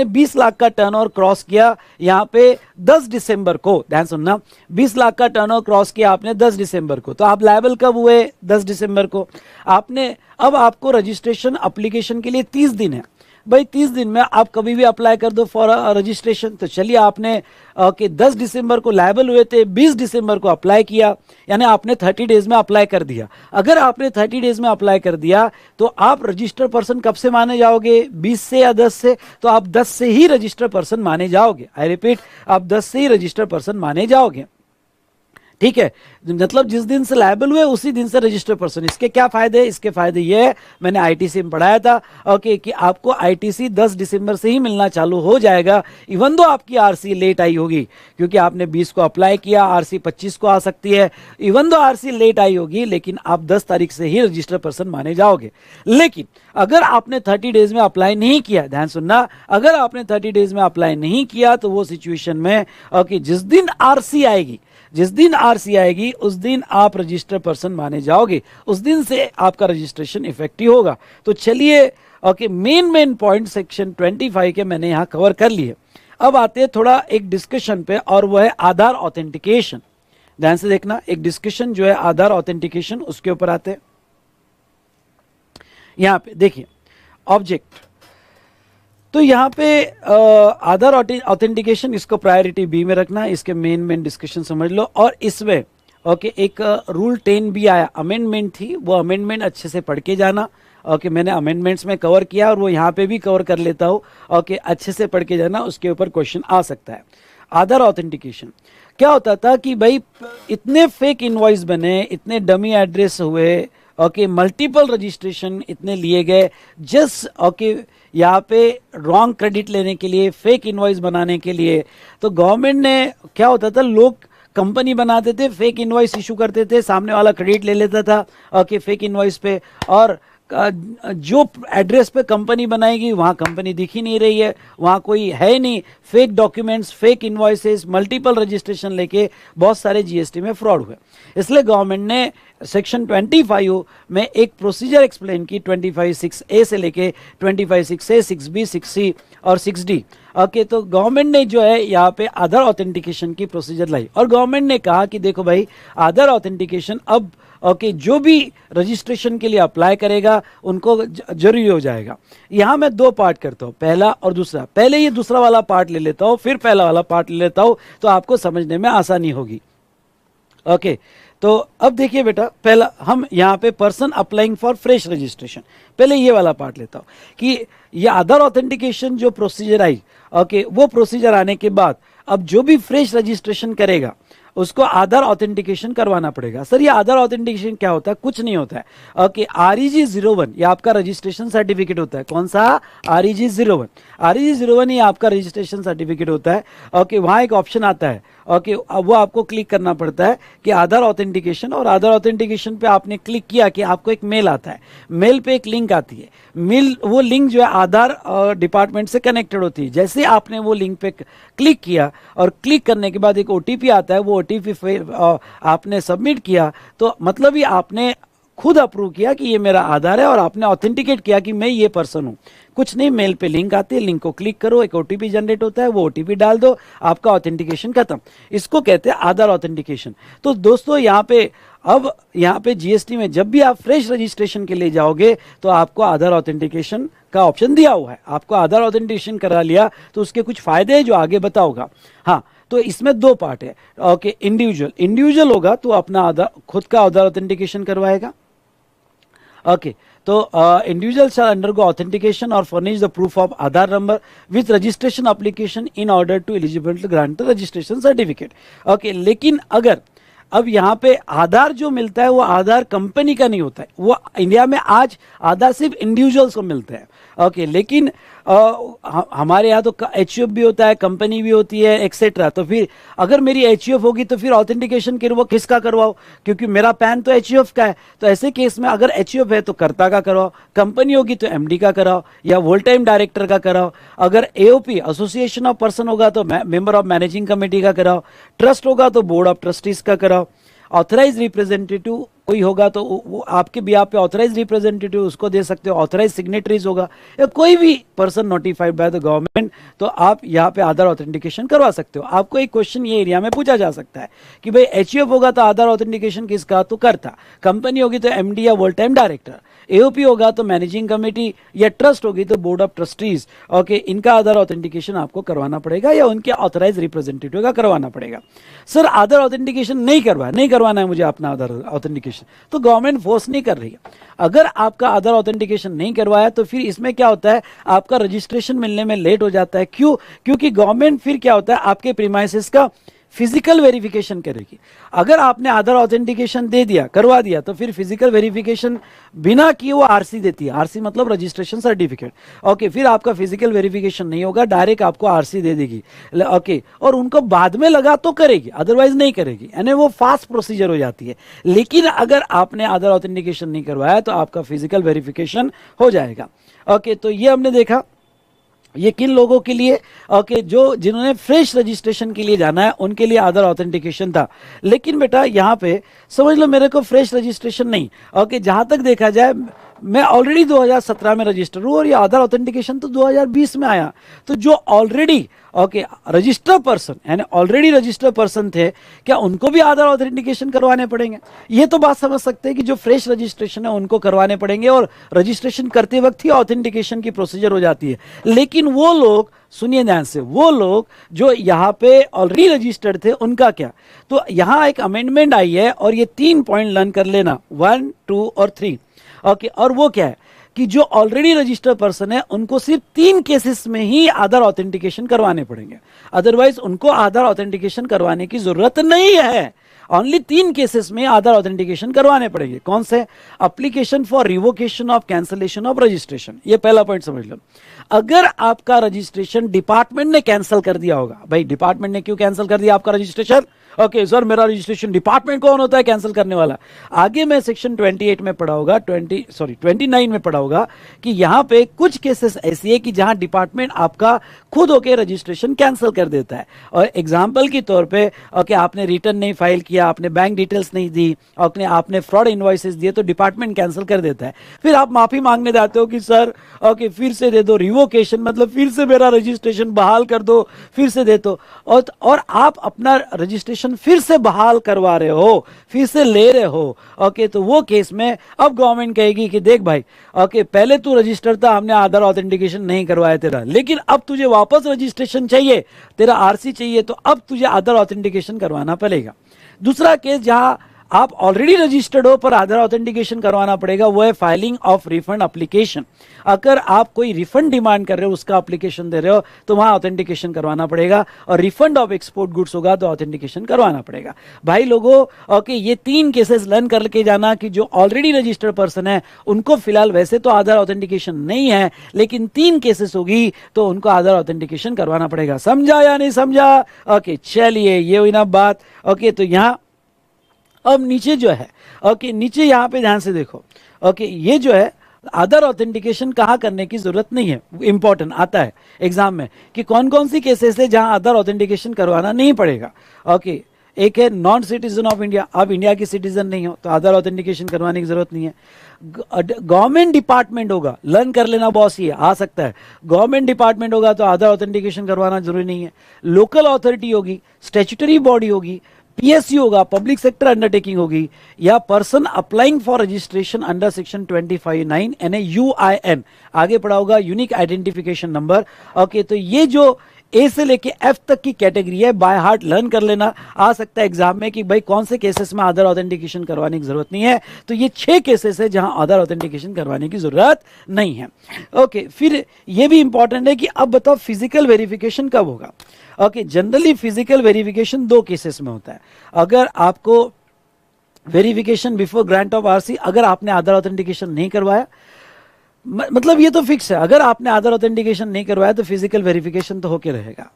20 लाख का टर्नओवर क्रॉस किया यहाँ पे 10 दिसंबर को, ध्यान सुनना, 20 लाख का टर्नओवर क्रॉस किया आपने 10 दिसंबर को, तो आप लायबल कब हुए? 10 दिसंबर को। अब आपको रजिस्ट्रेशन एप्लीकेशन के लिए 30 दिन है भाई, 30 दिन में आप कभी भी अप्लाई कर दो फॉर रजिस्ट्रेशन। तो चलिए, आपने 10 दिसंबर को लायबल हुए थे, 20 दिसंबर को अप्लाई किया, यानी आपने 30 डेज में अप्लाई कर दिया। अगर आपने 30 डेज में अप्लाई कर दिया तो आप रजिस्टर्ड पर्सन कब से माने जाओगे? 20 से या 10 से? तो आप 10 से ही रजिस्टर्ड पर्सन माने जाओगे। आई रिपीट, आप 10 से ही रजिस्टर्ड पर्सन माने जाओगे। ठीक है, मतलब जिस दिन से लायबल हुए उसी दिन से रजिस्टर्ड पर्सन। इसके क्या फायदे? इसके फायदे ये है, मैंने आईटीसी में पढ़ाया था ओके, कि आपको आईटीसी 10 दिसंबर से ही मिलना चालू हो जाएगा, इवन दो आपकी आरसी लेट आई होगी, क्योंकि आपने 20 को अप्लाई किया, आरसी 25 को आ सकती है। इवन दो आरसी लेट आई होगी लेकिन आप 10 तारीख से ही रजिस्टर्ड पर्सन माने जाओगे। लेकिन अगर आपने 30 डेज में अप्लाई नहीं किया, ध्यान सुनना, अगर आपने 30 डेज में अप्लाई नहीं किया तो वो सिचुएशन में ओके, जिस दिन आरसी आएगी उस दिन आप रजिस्टर्ड पर्सन माने जाओगे, उस दिन से आपका रजिस्ट्रेशन इफेक्टिव होगा। तो चलिए ओके, मेन पॉइंट सेक्शन 25 के मैंने यहां कवर कर लिए। अब आते हैं थोड़ा एक डिस्कशन पे, और वो है आधार ऑथेंटिकेशन। ध्यान से देखना, एक डिस्कशन जो है आधार ऑथेंटिकेशन, उसके ऊपर आते हैं। यहां पे देखिए ऑब्जेक्ट, तो यहाँ पे आधार ऑथेंटिकेशन, इसको प्रायोरिटी बी में रखना, इसके मेन डिस्कशन समझ लो। और इसमें ओके, एक रूल 10B आया, अमेंडमेंट थी, वो अमेंडमेंट अच्छे से पढ़ के जाना। ओके, मैंने अमेंडमेंट्स में कवर किया और वो यहाँ पे भी कवर कर लेता हूँ। ओके, अच्छे से पढ़ के जाना, उसके ऊपर क्वेश्चन आ सकता है। आधार ऑथेंटिकेशन क्या होता था कि भाई इतने फेक इनवॉइस बने, इतने डमी एड्रेस हुए, ओके, मल्टीपल रजिस्ट्रेशन इतने लिए गए, जस्ट ओके यहाँ पे रॉन्ग क्रेडिट लेने के लिए, फेक इनवॉइस बनाने के लिए। तो गवर्नमेंट ने क्या होता था, लोग कंपनी बनाते थे, फेक इनवॉइस इशू करते थे, सामने वाला क्रेडिट ले लेता था ओके फेक इनवॉइस पे, और जो एड्रेस पे कंपनी बनाएगी वहां कंपनी दिख ही नहीं रही है, वहां कोई है नहीं, fake documents, fake invoices, multiple registration लेके बहुत सारे जीएसटी में फ्रॉड हुए। इसलिए गवर्नमेंट ने सेक्शन 25 में एक प्रोसीजर एक्सप्लेन की 25(6)A से लेके 25(6)A, 6B, 6C और 6D। ओके, तो गवर्नमेंट ने जो है यहाँ पे आधार ऑथेंटिकेशन की प्रोसीजर लाई और गवर्नमेंट ने कहा कि देखो भाई, आधार ऑथेंटिकेशन अब ओके जो भी रजिस्ट्रेशन के लिए अप्लाई करेगा उनको जरूरी हो जाएगा। यहां मैं दो पार्ट करता हूं, पहला और दूसरा। पहले ये दूसरा वाला पार्ट ले लेता हूं, फिर पहला वाला पार्ट ले लेता हूं, तो आपको समझने में आसानी होगी। ओके, तो अब देखिए बेटा, पहला हम यहाँ पे person applying for fresh registration, पहले ये वाला पार्ट लेता हूं कि ये आधार ऑथेंटिकेशन जो प्रोसीजर आई, ओके वो प्रोसीजर आने के बाद अब जो भी फ्रेश रजिस्ट्रेशन करेगा उसको आधार ऑथेंटिकेशन करवाना पड़ेगा। सर ये आधार ऑथेंटिकेशन क्या होता है? कुछ नहीं होता है। ओके, REG01 ये आपका रजिस्ट्रेशन सर्टिफिकेट होता है। कौन सा? REG01। REG01 ये आपका रजिस्ट्रेशन सर्टिफिकेट होता है। ओके, वहां एक ऑप्शन आता है, ओके वो आपको क्लिक करना पड़ता है कि आधार ऑथेंटिकेशन, और आधार ऑथेंटिकेशन पे आपने क्लिक किया कि आपको एक मेल आता है, मेल पे एक लिंक आती है, मेल वो लिंक जो है आधार डिपार्टमेंट से कनेक्टेड होती है। जैसे आपने वो लिंक पे क्लिक किया और क्लिक करने के बाद एक OTP आता है, वो OTP आपने सबमिट किया, तो मतलब ये आपने खुद अप्रूव किया कि ये मेरा आधार है और आपने ऑथेंटिकेट किया कि मैं ये पर्सन हूं। कुछ नहीं, मेल पे लिंक आती है, लिंक को क्लिक करो, एक OTP जनरेट होता है, वो OTP डाल दो, आपका ऑथेंटिकेशन खत्म। इसको कहते हैं आधार ऑथेंटिकेशन। तो दोस्तों यहाँ पे अब यहाँ पे जीएसटी में जब भी आप फ्रेश रजिस्ट्रेशन के लिए जाओगे तो आपको आधार ऑथेंटिकेशन का ऑप्शन दिया हुआ है। आपको आधार ऑथेंटिकेशन करा लिया तो उसके कुछ फायदे हैं जो आगे बताऊंगा। हाँ, तो इसमें दो पार्ट है। ओके, इंडिविजुअल होगा तो अपना आधार खुद का आधार ऑथेंटिकेशन करवाएगा। ओके, तो individual shall undergo authentication or furnish the proof of Aadhaar number with registration application in order to eligible to grant the registration certificate। Okay, लेकिन अगर अब यहाँ पे आधार जो मिलता है वो आधार कंपनी का नहीं होता है, वो इंडिया में आज आधार सिर्फ इंडिविजुअल्स को मिलते हैं। ओके, लेकिन हमारे यहाँ तो HUF भी होता है, कंपनी भी होती है, एक्सेट्रा। तो फिर अगर मेरी HUF होगी तो फिर ऑथेंटिकेशन किसका करवाओ? क्योंकि मेरा पैन तो HUF का है। तो ऐसे केस में अगर HUF है तो कर्ता का कराओ, कंपनी होगी तो MD का कराओ या होल टाइम डायरेक्टर का कराओ। अगर AOP एसोसिएशन ऑफ पर्सन होगा तो मेंबर ऑफ मैनेजिंग कमेटी का कराओ, ट्रस्ट होगा तो बोर्ड ऑफ ट्रस्टीज का कराओ, ऑथराइज रिप्रेजेंटेटिव कोई होगा तो वो आपके भी आप पे ऑथराइज रिप्रेजेंटेटिव उसको दे सकते हो, ऑथराइज सिग्नेटरीज होगा या कोई भी person notified by the government, तो आप यहाँ पे आधार ऑथेंटिकेशन करवा सकते हो। आपको एक क्वेश्चन ये एरिया में पूछा जा सकता है कि भाई HUF होगा तो आधार ऑथेंटिकेशन किसका? तो करता, कंपनी होगी तो MD या होल टाइम डायरेक्टर, AOP होगा तो मैनेजिंग कमेटी या ट्रस्ट होगी तो बोर्ड ऑफ ट्रस्टीज। ओके, इनका आधार ऑथेंटिकेशन आपको करवाना पड़ेगा या उनके ऑथराइज रिप्रेजेंटेटिव का करवाना पड़ेगा। सर आधार ऑथेंटिकेशन नहीं करवाना है मुझे अपना आधार ऑथेंटिकेशन, तो गवर्नमेंट फोर्स नहीं कर रही है। अगर आपका आधार ऑथेंटिकेशन नहीं करवाया तो फिर इसमें क्या होता है, आपका रजिस्ट्रेशन मिलने में लेट हो जाता है। क्यों? क्योंकि गवर्नमेंट फिर क्या होता है, आपके प्रीमाइसेस का फिजिकल वेरिफिकेशन करेगी। अगर आपने आधार ऑथेंटिकेशन दे दिया, करवा दिया, तो फिर फिजिकल वेरिफिकेशन बिना किए वो RC देती है। RC मतलब रजिस्ट्रेशन सर्टिफिकेट। ओके, फिर आपका फिजिकल वेरिफिकेशन नहीं होगा, डायरेक्ट आपको RC दे देगी। ओके, और उनको बाद में लगा तो करेगी, अदरवाइज नहीं करेगी, यानी वो फास्ट प्रोसीजर हो जाती है। लेकिन अगर आपने आधार ऑथेंटिकेशन नहीं करवाया तो आपका फिजिकल वेरिफिकेशन हो जाएगा। ओके, तो ये हमने देखा ये किन लोगों के लिए? ओके, जो जिन्होंने फ्रेश रजिस्ट्रेशन के लिए जाना है उनके लिए आधार ऑथेंटिकेशन था। लेकिन बेटा यहाँ पे समझ लो मेरे को फ्रेश रजिस्ट्रेशन नहीं। ओके, जहां तक देखा जाए मैं ऑलरेडी 2017 में रजिस्टर हूं और ये आधार ऑथेंटिकेशन तो 2020 में आया। तो जो ऑलरेडी ओके रजिस्टर्ड पर्सन यानी ऑलरेडी रजिस्टर्ड पर्सन थे, क्या उनको भी आधार ऑथेंटिकेशन करवाने पड़ेंगे? ये तो बात समझ सकते हैं कि जो फ्रेश रजिस्ट्रेशन है उनको करवाने पड़ेंगे और रजिस्ट्रेशन करते वक्त ही ऑथेंटिकेशन की प्रोसीजर हो जाती है। लेकिन वो लोग, सुनिए ध्यान से, वो लोग जो यहाँ पे ऑलरेडी रजिस्टर्ड थे उनका क्या? तो यहाँ एक अमेंडमेंट आई है और ये 3 पॉइंट लर्न कर लेना, 1, 2 और 3। ओके, और वो क्या है कि जो ऑलरेडी रजिस्टर्ड पर्सन है उनको सिर्फ 3 केसेस में ही आधार ऑथेंटिकेशन करवाने पड़ेंगे, अदरवाइज उनको आधार ऑथेंटिकेशन करवाने की जरूरत नहीं है। ओनली 3 केसेस में आधार ऑथेंटिकेशन करवाने पड़ेंगे। कौन से? Application for revocation of cancellation of registration, ये पहला पॉइंट समझ लो। अगर आपका रजिस्ट्रेशन डिपार्टमेंट ने कैंसिल कर दिया होगा, भाई डिपार्टमेंट ने क्यों कैंसिल कर दिया आपका रजिस्ट्रेशन? ओके सर मेरा रजिस्ट्रेशन डिपार्टमेंट कौन होता है कैंसिल करने वाला? आगे मैं सेक्शन 28 में पढ़ा होगा, 29 में पढ़ा होगा कि यहां पे कुछ केसेस ऐसी है कि जहां डिपार्टमेंट आपका खुद होके रजिस्ट्रेशन कैंसिल कर देता है। और एग्जांपल के तौर पे ओके आपने रिटर्न नहीं फाइल किया, आपने बैंक डिटेल्स नहीं दी, आपने फ्रॉड इनवॉइसेस दिए तो डिपार्टमेंट कैंसिल कर देता है। फिर आप माफी मांगने जाते हो कि सर ओके फिर से दे दो, रिवोकेशन मतलब फिर से मेरा रजिस्ट्रेशन बहाल कर दो, फिर से दे दो। और आप अपना रजिस्ट्रेशन फिर से बहाल करवा रहे हो, फिर से ले रहे हो। ओके तो वो केस में अब गवर्नमेंट कहेगी कि देख भाई ओके पहले तू रजिस्टर था, हमने आधार ऑथेंटिकेशन नहीं करवाया तेरा, लेकिन अब तुझे वापस रजिस्ट्रेशन चाहिए, तेरा आरसी चाहिए, तो अब तुझे आधार ऑथेंटिकेशन करवाना पड़ेगा। दूसरा केस जहां आप ऑलरेडी रजिस्टर्ड हो पर आधार ऑथेंटिकेशन करवाना पड़ेगा, वो है फाइलिंग ऑफ रिफंड एप्लीकेशन। अगर आप कोई रिफंड डिमांड कर रहे हो, उसका एप्लीकेशन दे रहे हो, तो वहां ऑथेंटिकेशन करवाना पड़ेगा। और रिफंड ऑफ एक्सपोर्ट गुड्स होगा तो ऑथेंटिकेशन करवाना पड़ेगा। भाई लोगों ओके ये 3 केसेस लर्न करके जाना कि जो ऑलरेडी रजिस्टर्ड पर्सन है उनको फिलहाल वैसे तो आधार ऑथेंटिकेशन नहीं है, लेकिन 3 केसेस होगी तो उनको आधार ऑथेंटिकेशन करवाना पड़ेगा। समझा या नहीं समझा? ओके चलिए ये हुई ना बात। ओके तो यहां अब नीचे जो है ओके नीचे यहां पे ध्यान से देखो। ओके ये जो है आधार ऑथेंटिकेशन कहाँ करने की जरूरत नहीं है, इंपॉर्टेंट आता है एग्जाम में कि कौन कौन सी केसेस है जहां आधार ऑथेंटिकेशन करवाना नहीं पड़ेगा। ओके एक है नॉन सिटीजन ऑफ इंडिया, आप इंडिया के सिटीजन नहीं हो तो आधार ऑथेंटिकेशन करवाने की जरूरत नहीं है। गवर्नमेंट डिपार्टमेंट होगा, लर्न कर लेना बॉस, ये आ सकता है। गवर्नमेंट डिपार्टमेंट होगा तो आधार ऑथेंटिकेशन करवाना जरूरी नहीं है। लोकल अथॉरिटी होगी, स्टैट्यूटरी बॉडी होगी, पीएसयू होगा, पब्लिक सेक्टर अंडरटेकिंग होगी, या person applying for registration under section 25(9) यानी यूआईएन, आगे पढ़ा होगा यूनिक आइडेंटिफिकेशन नंबर। ओके तो ये जो ए से लेके एफ तक की कैटेगरी है, बाय हार्ट लर्न कर लेना। आ सकता है एग्जाम में कि भाई कौन से केसेस में आधार ऑथेंटिकेशन करवाने की जरूरत नहीं है, तो ये 6 केसेस है जहां आधार ऑथेंटिकेशन करवाने की जरूरत नहीं है। ओके फिर ये भी इंपॉर्टेंट है कि अब बताओ फिजिकल वेरिफिकेशन कब होगा। Okay generally physical verification 2 cases में होता है। अगर आपको verification before grant of RC, अगर आपने आधार ऑथेंटिकेशन नहीं करवाया, मतलब ये तो फिक्स है, अगर आपने आधार ऑथेंटिकेशन नहीं करवाया तो फिजिकल वेरिफिकेशन तो होके रहेगा।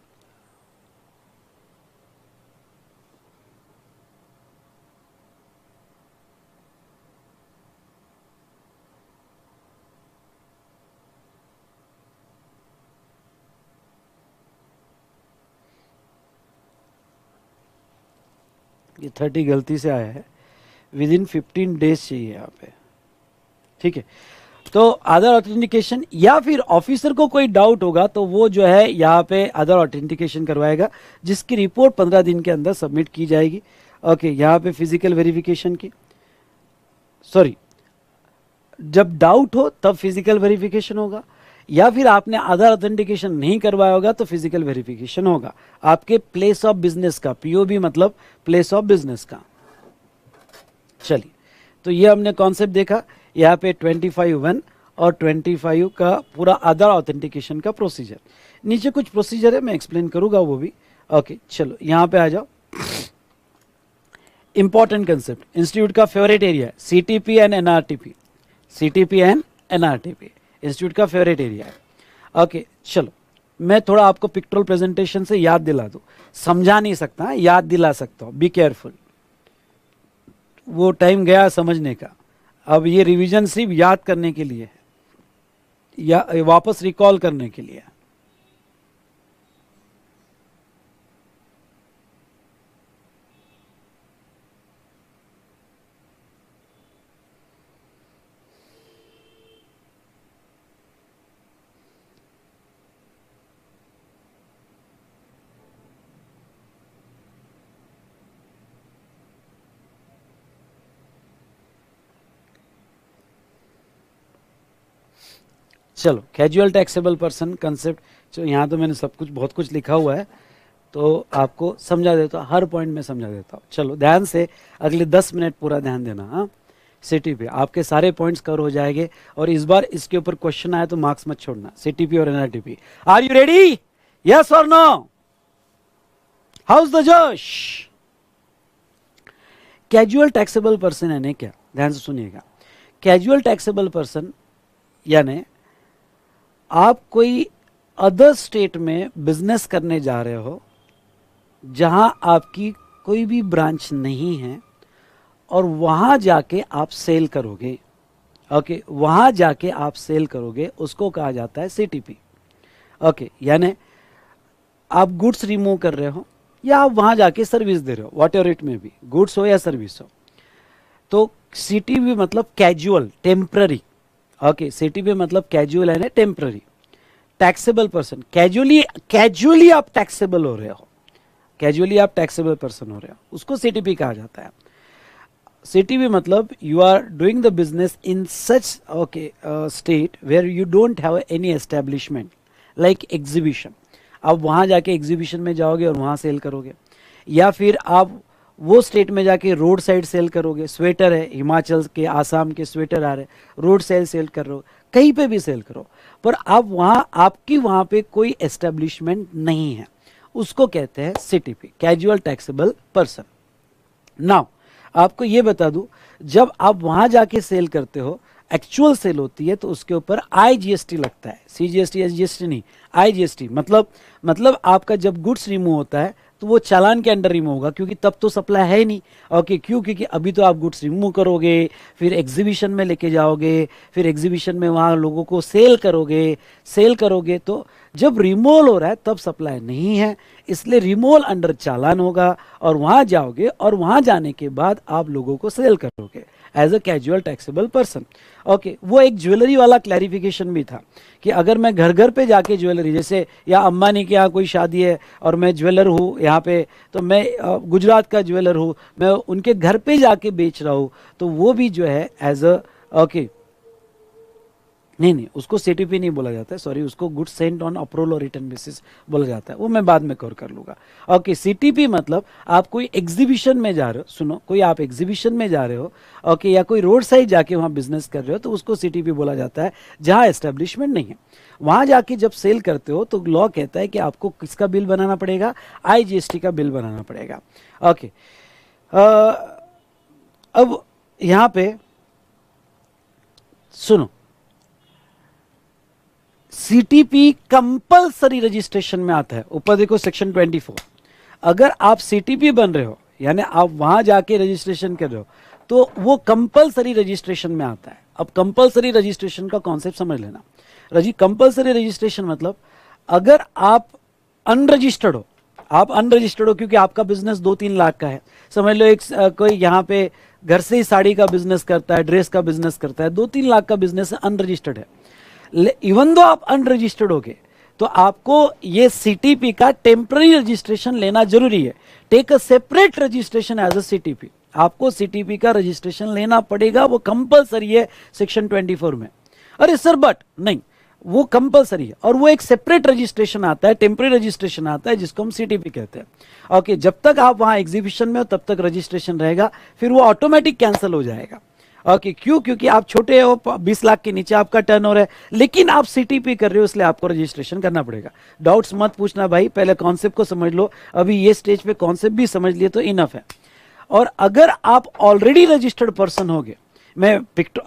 ये 30 गलती से आया है, विद इन 15 डेज चाहिए यहाँ पे, ठीक है। तो आधार ऑथेंटिकेशन या फिर ऑफिसर को कोई डाउट होगा तो वो जो है यहाँ पे आधार ऑथेंटिकेशन करवाएगा, जिसकी रिपोर्ट 15 दिन के अंदर सबमिट की जाएगी। ओके यहाँ पे फिजिकल वेरिफिकेशन की, सॉरी जब डाउट हो तब फिजिकल वेरिफिकेशन होगा, या फिर आपने आधार ऑथेंटिकेशन नहीं करवाया होगा तो फिजिकल वेरिफिकेशन होगा आपके प्लेस ऑफ बिजनेस का, पीओबी मतलब प्लेस ऑफ बिजनेस का। चलिए तो ये हमने कॉन्सेप्ट देखा, यहाँ पे 25(1) और 25 का पूरा आधार ऑथेंटिकेशन का प्रोसीजर। नीचे कुछ प्रोसीजर है मैं एक्सप्लेन करूंगा वो भी। ओके चलो यहाँ पे आ जाओ। इंपॉर्टेंट कंसेप्ट, इंस्टीट्यूट का फेवरेट एरिया है CTP and NRTP, CTP and NRTP institute का फेवरेट एरिया है। ओके चलो मैं थोड़ा आपको पिक्टोरल प्रेजेंटेशन से याद दिला दूं, समझा नहीं सकता, याद दिला सकता हूं, बी केयरफुल। वो टाइम गया समझने का, अब ये रिवीजन सिर्फ याद करने के लिए है या वापस रिकॉल करने के लिए। चलो कैजुअल टैक्सेबल पर्सन कंसेप्ट, तो यहाँ तो मैंने सब कुछ बहुत कुछ लिखा हुआ है तो आपको समझा देता हूँ, हर पॉइंट में समझा देता हूँ। चलो ध्यान से अगले 10 मिनट पूरा ध्यान देना। हाँ सिटी पे आपके सारे पॉइंट्स कवर हो जाएंगे, और इस बार इसके ऊपर क्वेश्चन आया तो मार्क्स मत छोड़ना, सीटीपी और NRTP. Are you ready? Yes और no? How's the josh? Casual taxable person यानी क्या, ध्यान से सुनिएगा। कैजुअल टैक्सेबल पर्सन यानी आप कोई अदर स्टेट में बिजनेस करने जा रहे हो जहां आपकी कोई भी ब्रांच नहीं है और वहां जाके आप सेल करोगे, ओके, वहां जाके आप सेल करोगे, उसको कहा जाता है सीटीपी। ओके, यानी आप गुड्स रिमूव कर रहे हो या आप वहां जाके सर्विस दे रहे हो, वॉट एवर इट में भी, गुड्स हो या सर्विस हो। तो सीटीपी मतलब कैजुअल, टेम्पररी। ओके, सीटीपी मतलब कैजुअल है, टेम्पररी। टैक्सेबल पर्सन, कैजुअली आप टैक्सेबल हो रहे हो, कैजुअली आप टैक्सेबल पर्सन हो रहे हो, उसको सीटीपी कहा जाता है। सीटीपी मतलब you are doing the business in such okay state where you don't have any establishment like exhibition. आप वहां जाके एग्जीबिशन में जाओगे और वहां सेल करोगे, या फिर आप वो स्टेट में जाके रोड साइड सेल करोगे। स्वेटर है, हिमाचल के, आसाम के स्वेटर आ रहे, रोड साइड सेल कर रहे हो, कहीं पे भी सेल करो, पर आप वहां, आपकी वहां पे कोई एस्टेब्लिशमेंट नहीं है, उसको कहते हैं CTP, casual taxable person. Now आपको ये बता दूं, जब आप वहां जाके सेल करते हो, एक्चुअल सेल होती है, तो उसके ऊपर आईजीएसटी लगता है, सीजीएसटी एसजीएसटी नहीं, आईजीएसटी। मतलब आपका जब गुड्स रिमूव होता है तो वो चालान के अंडर रिमूव होगा, क्योंकि तब तो सप्लाई है ही नहीं। ओके, क्यों? क्योंकि अभी तो आप गुड्स रिमूव करोगे, फिर एग्जीबिशन में लेके जाओगे, फिर एग्जीबिशन में वहां लोगों को सेल करोगे, तो जब रिमूवल हो रहा है तब सप्लाई नहीं है, इसलिए रिमूवल अंडर चालान होगा, और वहां जाओगे और वहां जाने के बाद आप लोगों को सेल करोगे as a casual taxable person. Okay, वो एक ज्वेलरी वाला क्लैरिफिकेशन भी था कि अगर मैं घर घर पे जाके ज्वेलरी, जैसे या अंबानी के यहाँ कोई शादी है और मैं ज्वेलर हूँ यहाँ पे, तो मैं गुजरात का ज्वेलर हूँ, मैं उनके घर पे जाके बेच रहा हूँ, तो वो भी जो है एज अ ओके, नहीं, उसको सीटीपी नहीं बोला जाता है, सॉरी, उसको गुड्स सेंट ऑन अप्रूवल और रिटर्न बेसिस बोला जाता है, वो मैं बाद में कवर कर लूंगा। ओके, सीटीपी मतलब आप कोई एग्जीबिशन में जा रहे हो, सुनो, कोई आप एग्जीबिशन में जा रहे हो, ओके, या कोई रोड साइड जाके वहां बिजनेस कर रहे हो, तो उसको सीटीपी बोला जाता है, जहां एस्टेब्लिशमेंट नहीं है। वहां जाके जब सेल करते हो तो लॉ कहता है कि आपको किसका बिल बनाना पड़ेगा, आईजीएसटी का बिल बनाना पड़ेगा। ओके, अब यहां पे सुनो, सीटीपी कंपलसरी रजिस्ट्रेशन में आता है, ऊपर देखो सेक्शन 24। अगर आप सीटीपी बन रहे हो, यानी आप वहां जाके रजिस्ट्रेशन कर रहे हो, तो वो कंपलसरी रजिस्ट्रेशन में आता है। अब कंपलसरी रजिस्ट्रेशन का कॉन्सेप्ट समझ लेना। कंपलसरी रजिस्ट्रेशन मतलब अगर आप अनरजिस्टर्ड हो, क्योंकि आपका बिजनेस 2-3 लाख का है, समझ लो एक कोई यहाँ पे घर से ही साड़ी का बिजनेस करता है, ड्रेस का बिजनेस करता है, 2-3 लाख का बिजनेस अनरजिस्टर्ड है, इवन दो आप अनरजिस्टर्ड होगे, तो आपको ये सीटीपी का टेम्पररी रजिस्ट्रेशन लेना जरूरी है। Take a separate registration as a CTP, आपको सीटीपी का रजिस्ट्रेशन लेना पड़ेगा, वो कंपलसरी है सेक्शन 24 में। अरे सर बट नहीं, वो कंपलसरी है, और वो एक सेपरेट रजिस्ट्रेशन आता है, टेम्पररी रजिस्ट्रेशन आता है, जिसको हम सीटीपी कहते हैं। ओके, जब तक आप वहां एग्जीबिशन में हो तब तक रजिस्ट्रेशन रहेगा, फिर वो ऑटोमेटिक कैंसिल हो जाएगा। ओके, क्यों? क्योंकि आप छोटे हो, 20 लाख के नीचे आपका टर्नओवर है, लेकिन आप सीटीपी कर रहे हो, इसलिए आपको रजिस्ट्रेशन करना पड़ेगा। डाउट्स मत पूछना भाई, पहले कॉन्सेप्ट को समझ लो, अभी ये स्टेज पे कॉन्सेप्ट भी समझ लिए तो इनफ है। और अगर आप ऑलरेडी रजिस्टर्ड पर्सन होगे, मैं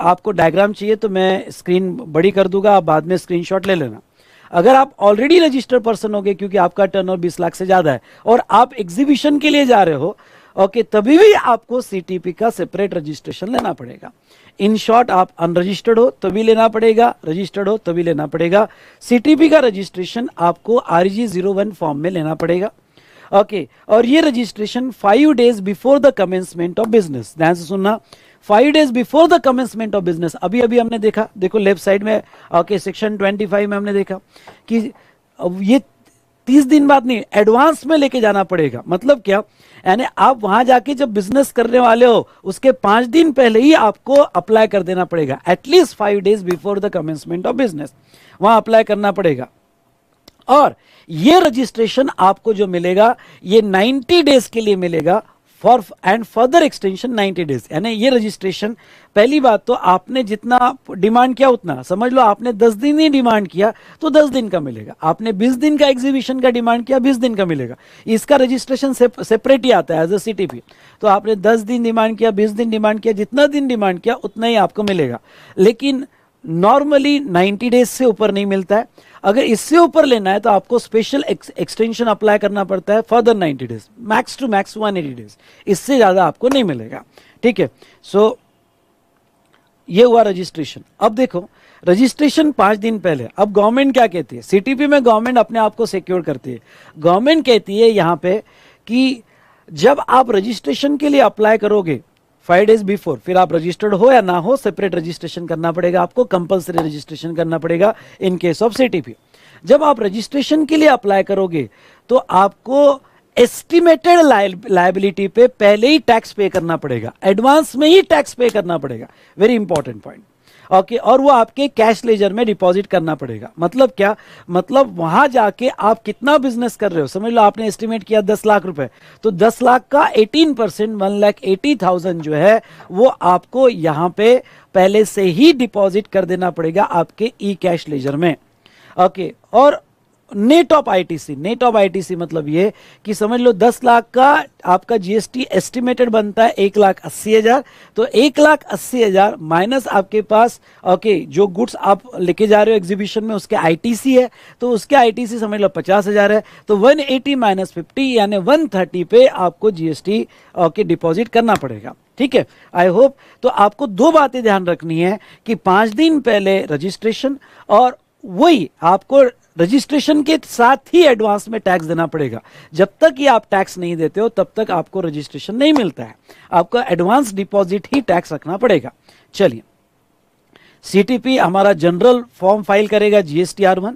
आपको डायग्राम चाहिए तो मैं स्क्रीन बड़ी कर दूंगा, आप बाद में स्क्रीनशॉट ले लेना। अगर आप ऑलरेडी रजिस्टर्ड पर्सन होगे, क्योंकि आपका टर्नओवर 20 लाख से ज्यादा है और आप एग्जीबिशन के लिए जा रहे हो, ओके, तभी भी आपको सीटीपी का सेपरेट रजिस्ट्रेशन लेना पड़ेगा। इन शॉर्ट, आप अनरजिस्टर्ड हो तभी लेना पड़ेगा, रजिस्टर्ड हो तभी लेना पड़ेगा। सीटीपी का रजिस्ट्रेशन आपको RG 01 फॉर्म में लेना पड़ेगा। ओके, और ये registration 5 days before the commencement of business, ध्यान से सुनना, 5 days before the commencement of business. अभी हमने देखा, देखो लेफ्ट साइड में, ओके, सेक्शन 25 में हमने देखा कि ये 30 दिन बाद नहीं, एडवांस में लेके जाना पड़ेगा। मतलब क्या? यानी आप वहां जाके जब बिजनेस करने वाले हो, उसके 5 दिन पहले ही आपको अप्लाई कर देना पड़ेगा, at least 5 days before the commencement of business, वहां अप्लाई करना पड़ेगा। और ये रजिस्ट्रेशन आपको जो मिलेगा, ये 90 डेज के लिए मिलेगा, for and further extension 90 days. यानी ये रजिस्ट्रेशन, पहली बात तो आपने जितना डिमांड किया उतना, समझ लो आपने 10 दिन ही डिमांड किया तो 10 दिन का मिलेगा, आपने 20 दिन का एग्जीबिशन का डिमांड किया 20 दिन का मिलेगा। इसका रजिस्ट्रेशन सेपरेट ही आता है एज अ सीटीपी। तो आपने 10 दिन डिमांड किया, 20 दिन डिमांड किया, जितना दिन डिमांड किया उतना ही आपको मिलेगा। लेकिन नॉर्मली 90 डेज से ऊपर नहीं मिलता है। अगर इससे ऊपर लेना है तो आपको स्पेशल एक्सटेंशन अप्लाई करना पड़ता है further 90 days, max to max 180 days, इससे ज्यादा आपको नहीं मिलेगा। ठीक है, सो ये हुआ रजिस्ट्रेशन। अब देखो रजिस्ट्रेशन 5 दिन पहले, अब गवर्नमेंट क्या कहती है, सीटीपी में गवर्नमेंट अपने आप को सिक्योर करती है। गवर्नमेंट कहती है यहां पे कि जब आप रजिस्ट्रेशन के लिए अप्लाई करोगे 5 डेज बिफोर, फिर आप रजिस्टर्ड हो या ना हो, सेपरेट रजिस्ट्रेशन करना पड़ेगा आपको, कंपलसरी रजिस्ट्रेशन करना पड़ेगा इन केस ऑफ सीटीपी। जब आप रजिस्ट्रेशन के लिए अप्लाई करोगे तो आपको एस्टिमेटेड लायबिलिटी पे पहले ही टैक्स पे करना पड़ेगा, एडवांस में ही टैक्स पे करना पड़ेगा, वेरी इंपॉर्टेंट पॉइंट। ओके, और वो आपके कैश लेजर में डिपॉजिट करना पड़ेगा। मतलब क्या, मतलब वहां जाके आप कितना बिजनेस कर रहे हो, समझ लो आपने एस्टिमेट किया 10 लाख रुपए, तो 10 लाख का 18% 1,80,000 जो है वो आपको यहां पे पहले से ही डिपॉजिट कर देना पड़ेगा आपके ई कैश लेजर में। ओके, और net of ITC, net of ITC मतलब ये कि समझ लो 10 लाख का आपका जीएसटी एस्टिमेटेड बनता है 1,80,000, तो 1,80,000 माइनस आपके पास ओके जो गुड्स आप लेके जा रहे हो एग्जीबिशन में उसके आईटीसी है, तो उसके आईटीसी समझ लो 50,000 है, तो 180 माइनस 50 यानी 130 पे आपको जीएसटी ओके डिपॉजिट करना पड़ेगा। ठीक है, आई होप। तो आपको दो बातें ध्यान रखनी है कि 5 दिन पहले रजिस्ट्रेशन, और वही आपको रजिस्ट्रेशन के साथ ही एडवांस में टैक्स देना पड़ेगा। जब तक ये आप टैक्स नहीं देते हो तब तक आपको रजिस्ट्रेशन नहीं मिलता है, आपको एडवांस डिपॉजिट ही टैक्स रखना पड़ेगा। चलिए, सीटीपी हमारा जनरल फॉर्म फाइल करेगा जीएसटीआर1।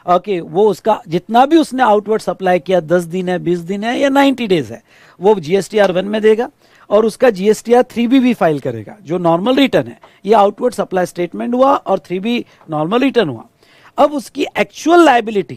ओके, वो उसका जितना भी उसने आउटवर्ड सप्लाई किया 10 दिन है, 20 दिन है या 90 डेज है, वो जीएसटीआर1 में देगा, और उसका जीएसटीआर3 भी फाइल करेगा जो नॉर्मल रिटर्न है। ये आउटवर्ड सप्लाई स्टेटमेंट हुआ और 3B नॉर्मल रिटर्न हुआ। अब उसकी एक्चुअल लायबिलिटी,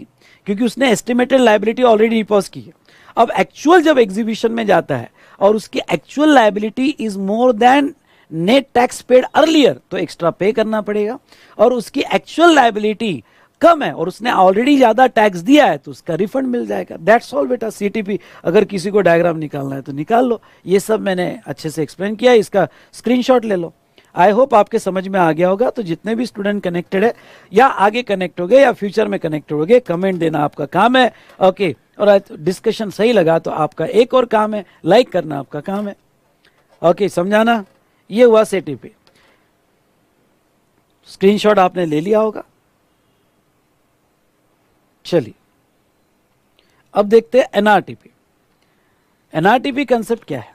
क्योंकि उसने एस्टिमेटेड लायबिलिटी ऑलरेडी डिपॉज की है, अब एक्चुअल जब एग्जीबिशन में जाता है और उसकी actual liability is more then net tax paid earlier, तो एक्स्ट्रा पे करना पड़ेगा। और उसकी एक्चुअल लायबिलिटी कम है और उसने ऑलरेडी ज्यादा टैक्स दिया है तो उसका रिफंड मिल जाएगा। दैट्स ऑल बेटा सीटीपी। अगर किसी को डायग्राम निकालना है तो निकाल लो, ये सब मैंने अच्छे से एक्सप्लेन किया, इसका स्क्रीनशॉट ले लो। आई होप आपके समझ में आ गया होगा। तो जितने भी स्टूडेंट कनेक्टेड है या आगे कनेक्ट हो गए या फ्यूचर में कनेक्ट हो गए, कमेंट देना आपका काम है। ओके, और आज डिस्कशन सही लगा तो आपका एक और काम है, लाइक करना आपका काम है। ओके, समझाना। ये हुआ सीटीपी, स्क्रीनशॉट आपने ले लिया होगा। चलिए अब देखते हैं एनआरटीपी। एनआरटीपी कंसेप्ट क्या है?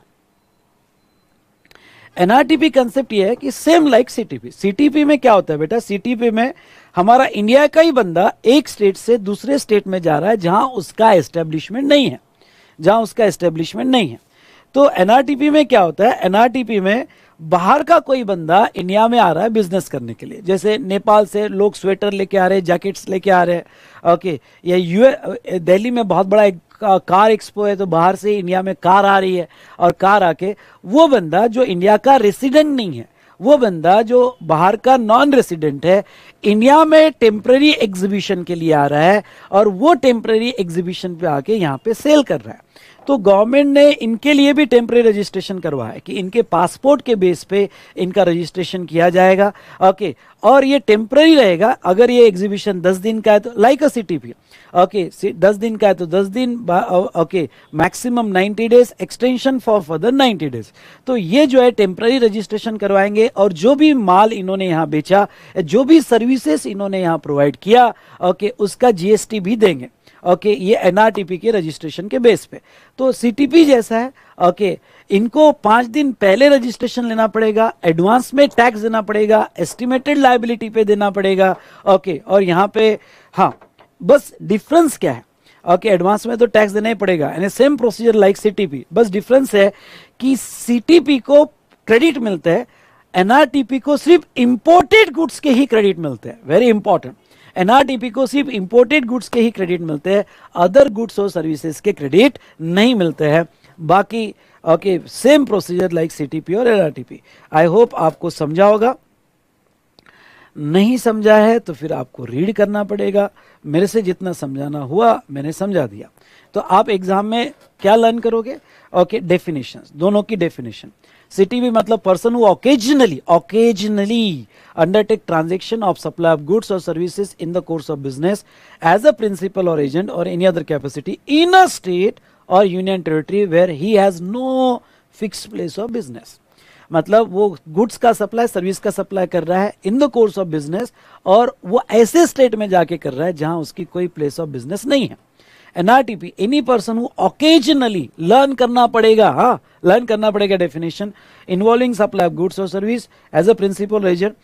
एनआरटीपी कंसेप्ट ये है कि सेम लाइक सीटीपी। सीटीपी में क्या होता है बेटा, सीटीपी में हमारा इंडिया का ही बंदा एक स्टेट से दूसरे स्टेट में जा रहा है जहां उसका एस्टेब्लिशमेंट नहीं है, जहां उसका एस्टेब्लिशमेंट नहीं है। तो एनआरटीपी में क्या होता है, एनआरटीपी में बाहर का कोई बंदा इंडिया में आ रहा है बिजनेस करने के लिए, जैसे नेपाल से लोग स्वेटर लेके आ रहे हैं, जैकेट्स लेके आ रहे हैं। ओके, या दिल्ली में बहुत बड़ा एक कार एक्सपो है तो बाहर से इंडिया में कार आ रही है, और कार आके वो बंदा जो इंडिया का रेसिडेंट नहीं है, वो बंदा जो बाहर का नॉन रेसिडेंट है, इंडिया में टेम्पररी एग्जीबिशन के लिए आ रहा है और वो टेम्पररी एग्जीबिशन पे आके यहाँ पे सेल कर रहा है। तो गवर्नमेंट ने इनके लिए भी टेम्पररी रजिस्ट्रेशन करवाया है कि इनके पासपोर्ट के बेस पे इनका रजिस्ट्रेशन किया जाएगा। ओके, और ये टेम्पररी रहेगा। अगर ये एग्जीबिशन 10 दिन का है तो लाइक अ सीटीपी, ओके 10 दिन का है तो 10 दिन, okay maximum 90 days, extension for further 90 days. तो ये जो है टेम्पररी रजिस्ट्रेशन करवाएंगे, और जो भी माल इन्होंने यहाँ बेचा, जो भी सर्विसेज इन्होंने यहाँ प्रोवाइड किया, ओके उसका जीएसटी भी देंगे। ओके, ये एनआरटीपी के रजिस्ट्रेशन के बेस पे। तो सीटीपी जैसा है। ओके, इनको 5 दिन पहले रजिस्ट्रेशन लेना पड़ेगा, एडवांस में टैक्स देना पड़ेगा, एस्टिमेटेड लायबिलिटी पे देना पड़ेगा। ओके, और यहाँ पे हाँ बस डिफरेंस क्या है, ओके एडवांस में तो टैक्स देना ही पड़ेगा, यानी सेम प्रोसीजर लाइक सीटीपी, बस डिफरेंस है कि सीटीपी को क्रेडिट मिलता है, एनआरटीपी को सिर्फ इंपोर्टेड गुड्स के ही क्रेडिट मिलते हैं। वेरी इंपॉर्टेंट, एनआरटीपी को सिर्फ इंपोर्टेड गुड्स के ही क्रेडिट मिलते हैं, अदर गुड्स और सर्विसेज के क्रेडिट नहीं मिलते हैं। बाकी okay same procedure like CTP और एनआरटीपी। आई होप आपको समझा होगा। नहीं समझा है तो फिर आपको रीड करना पड़ेगा। मेरे से जितना समझाना हुआ मैंने समझा दिया। तो आप एग्जाम में क्या लर्न करोगे? ओके, डेफिनेशंस, दोनों की डेफिनेशन। CTB मतलब person who occasionally undertake transaction of supply of goods or services in the course of business as a principal or agent or any other capacity in a state or union territory where he has no fixed place of business। मतलब वो goods का supply, service का supply कर रहा है in the course of business, और वो ऐसे स्टेट में जाके कर रहा है जहां उसकी कोई प्लेस ऑफ बिजनेस नहीं है। NRTP, any person who occasionally, learn करना पड़ेगा, हाँ लर्न करना पड़ेगा definition, involving supply of goods और service as a principal agent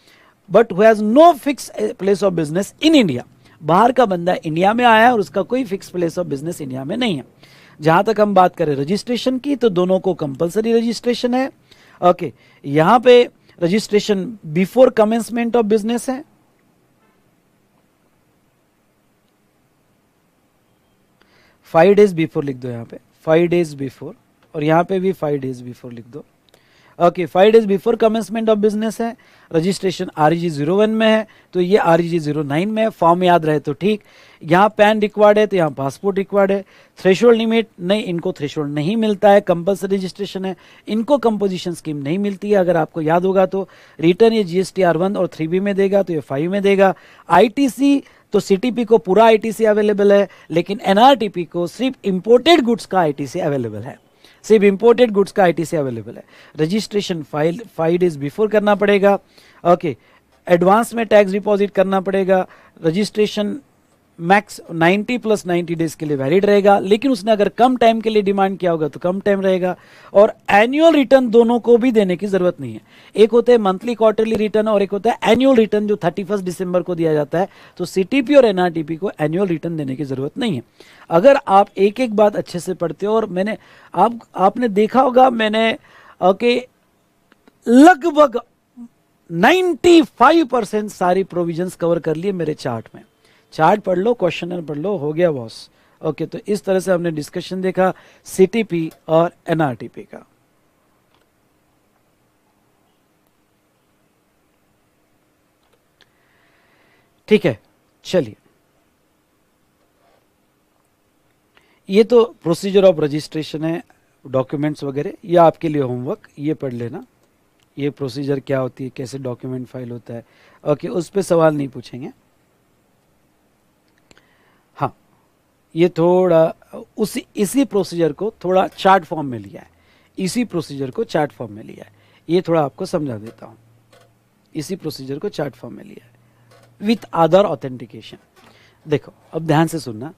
but who has no fix place of business in India. बाहर का बंदा इंडिया में आया और उसका कोई fix place of business India में नहीं है। जहां तक हम बात करें रजिस्ट्रेशन की, तो दोनों को कंपलसरी रजिस्ट्रेशन है। ओके, यहां पे registration before commencement of business है, 5 days बिफोर लिख दो, यहाँ पे 5 days बिफोर, और यहाँ पे भी 5 days बिफोर लिख दो। Okay, 5 days before commencement of business है। रजिस्ट्रेशन REG 01 में है तो ये REG 09 में है। फॉर्म याद रहे तो ठीक। यहाँ पैन रिक्वायर्ड है तो यहाँ पासपोर्ट रिक्वायर्ड है। थ्रेशोल्ड लिमिट नहीं, इनको थ्रेशोल्ड नहीं मिलता है, कंपल्सरी रजिस्ट्रेशन है। इनको कंपोजिशन स्कीम नहीं मिलती है, अगर आपको याद होगा तो। रिटर्न ये GST R1 और 3B में देगा तो ये 5 में देगा। ITC तो CTP को पूरा ITC अवेलेबल है, लेकिन NRTP को सिर्फ इंपोर्टेड गुड्स का ITC अवेलेबल है, सिर्फ इंपोर्टेड गुड्स का ITC अवेलेबल है। रजिस्ट्रेशन 5 days बिफोर करना पड़ेगा। ओके, एडवांस में टैक्स डिपॉजिट करना पड़ेगा। रजिस्ट्रेशन मैक्स 90 + 90 डेज के लिए वैलिड रहेगा, लेकिन उसने अगर कम टाइम के लिए डिमांड किया होगा तो कम टाइम रहेगा। और एनुअल रिटर्न दोनों को भी देने की जरूरत नहीं है। एक होता है मंथली क्वार्टरली रिटर्न और एक होता है एनुअल रिटर्न जो 31 दिसंबर को दिया जाता है। तो CTP और NRTP को एनुअल रिटर्न देने की जरूरत नहीं है। अगर आप एक एक बात अच्छे से पढ़ते हो, और मैंने आपने देखा होगा, मैंने ओके लगभग 95% सारी प्रोविजंस कवर कर लिए मेरे चार्ट में। चार्ट पढ़ लो, क्वेश्चनर पढ़ लो, हो गया बॉस। ओके, तो इस तरह से हमने डिस्कशन देखा CTP और NRTP का। ठीक है, चलिए, ये तो प्रोसीजर ऑफ रजिस्ट्रेशन है, डॉक्यूमेंट्स वगैरह, ये आपके लिए होमवर्क, ये पढ़ लेना। ये प्रोसीजर क्या होती है, कैसे डॉक्यूमेंट फाइल होता है। ओके, उस पर सवाल नहीं पूछेंगे। हाँ, ये थोड़ा इसी प्रोसीजर को थोड़ा चार्ट फॉर्म में लिया है, इसी प्रोसीजर को चार्ट फॉर्म में लिया है। ये थोड़ा आपको समझा देता हूँ। इसी प्रोसीजर को चार्ट फॉर्म में लिया है विथ आधार ऑथेंटिकेशन। देखो, अब ध्यान से सुनना,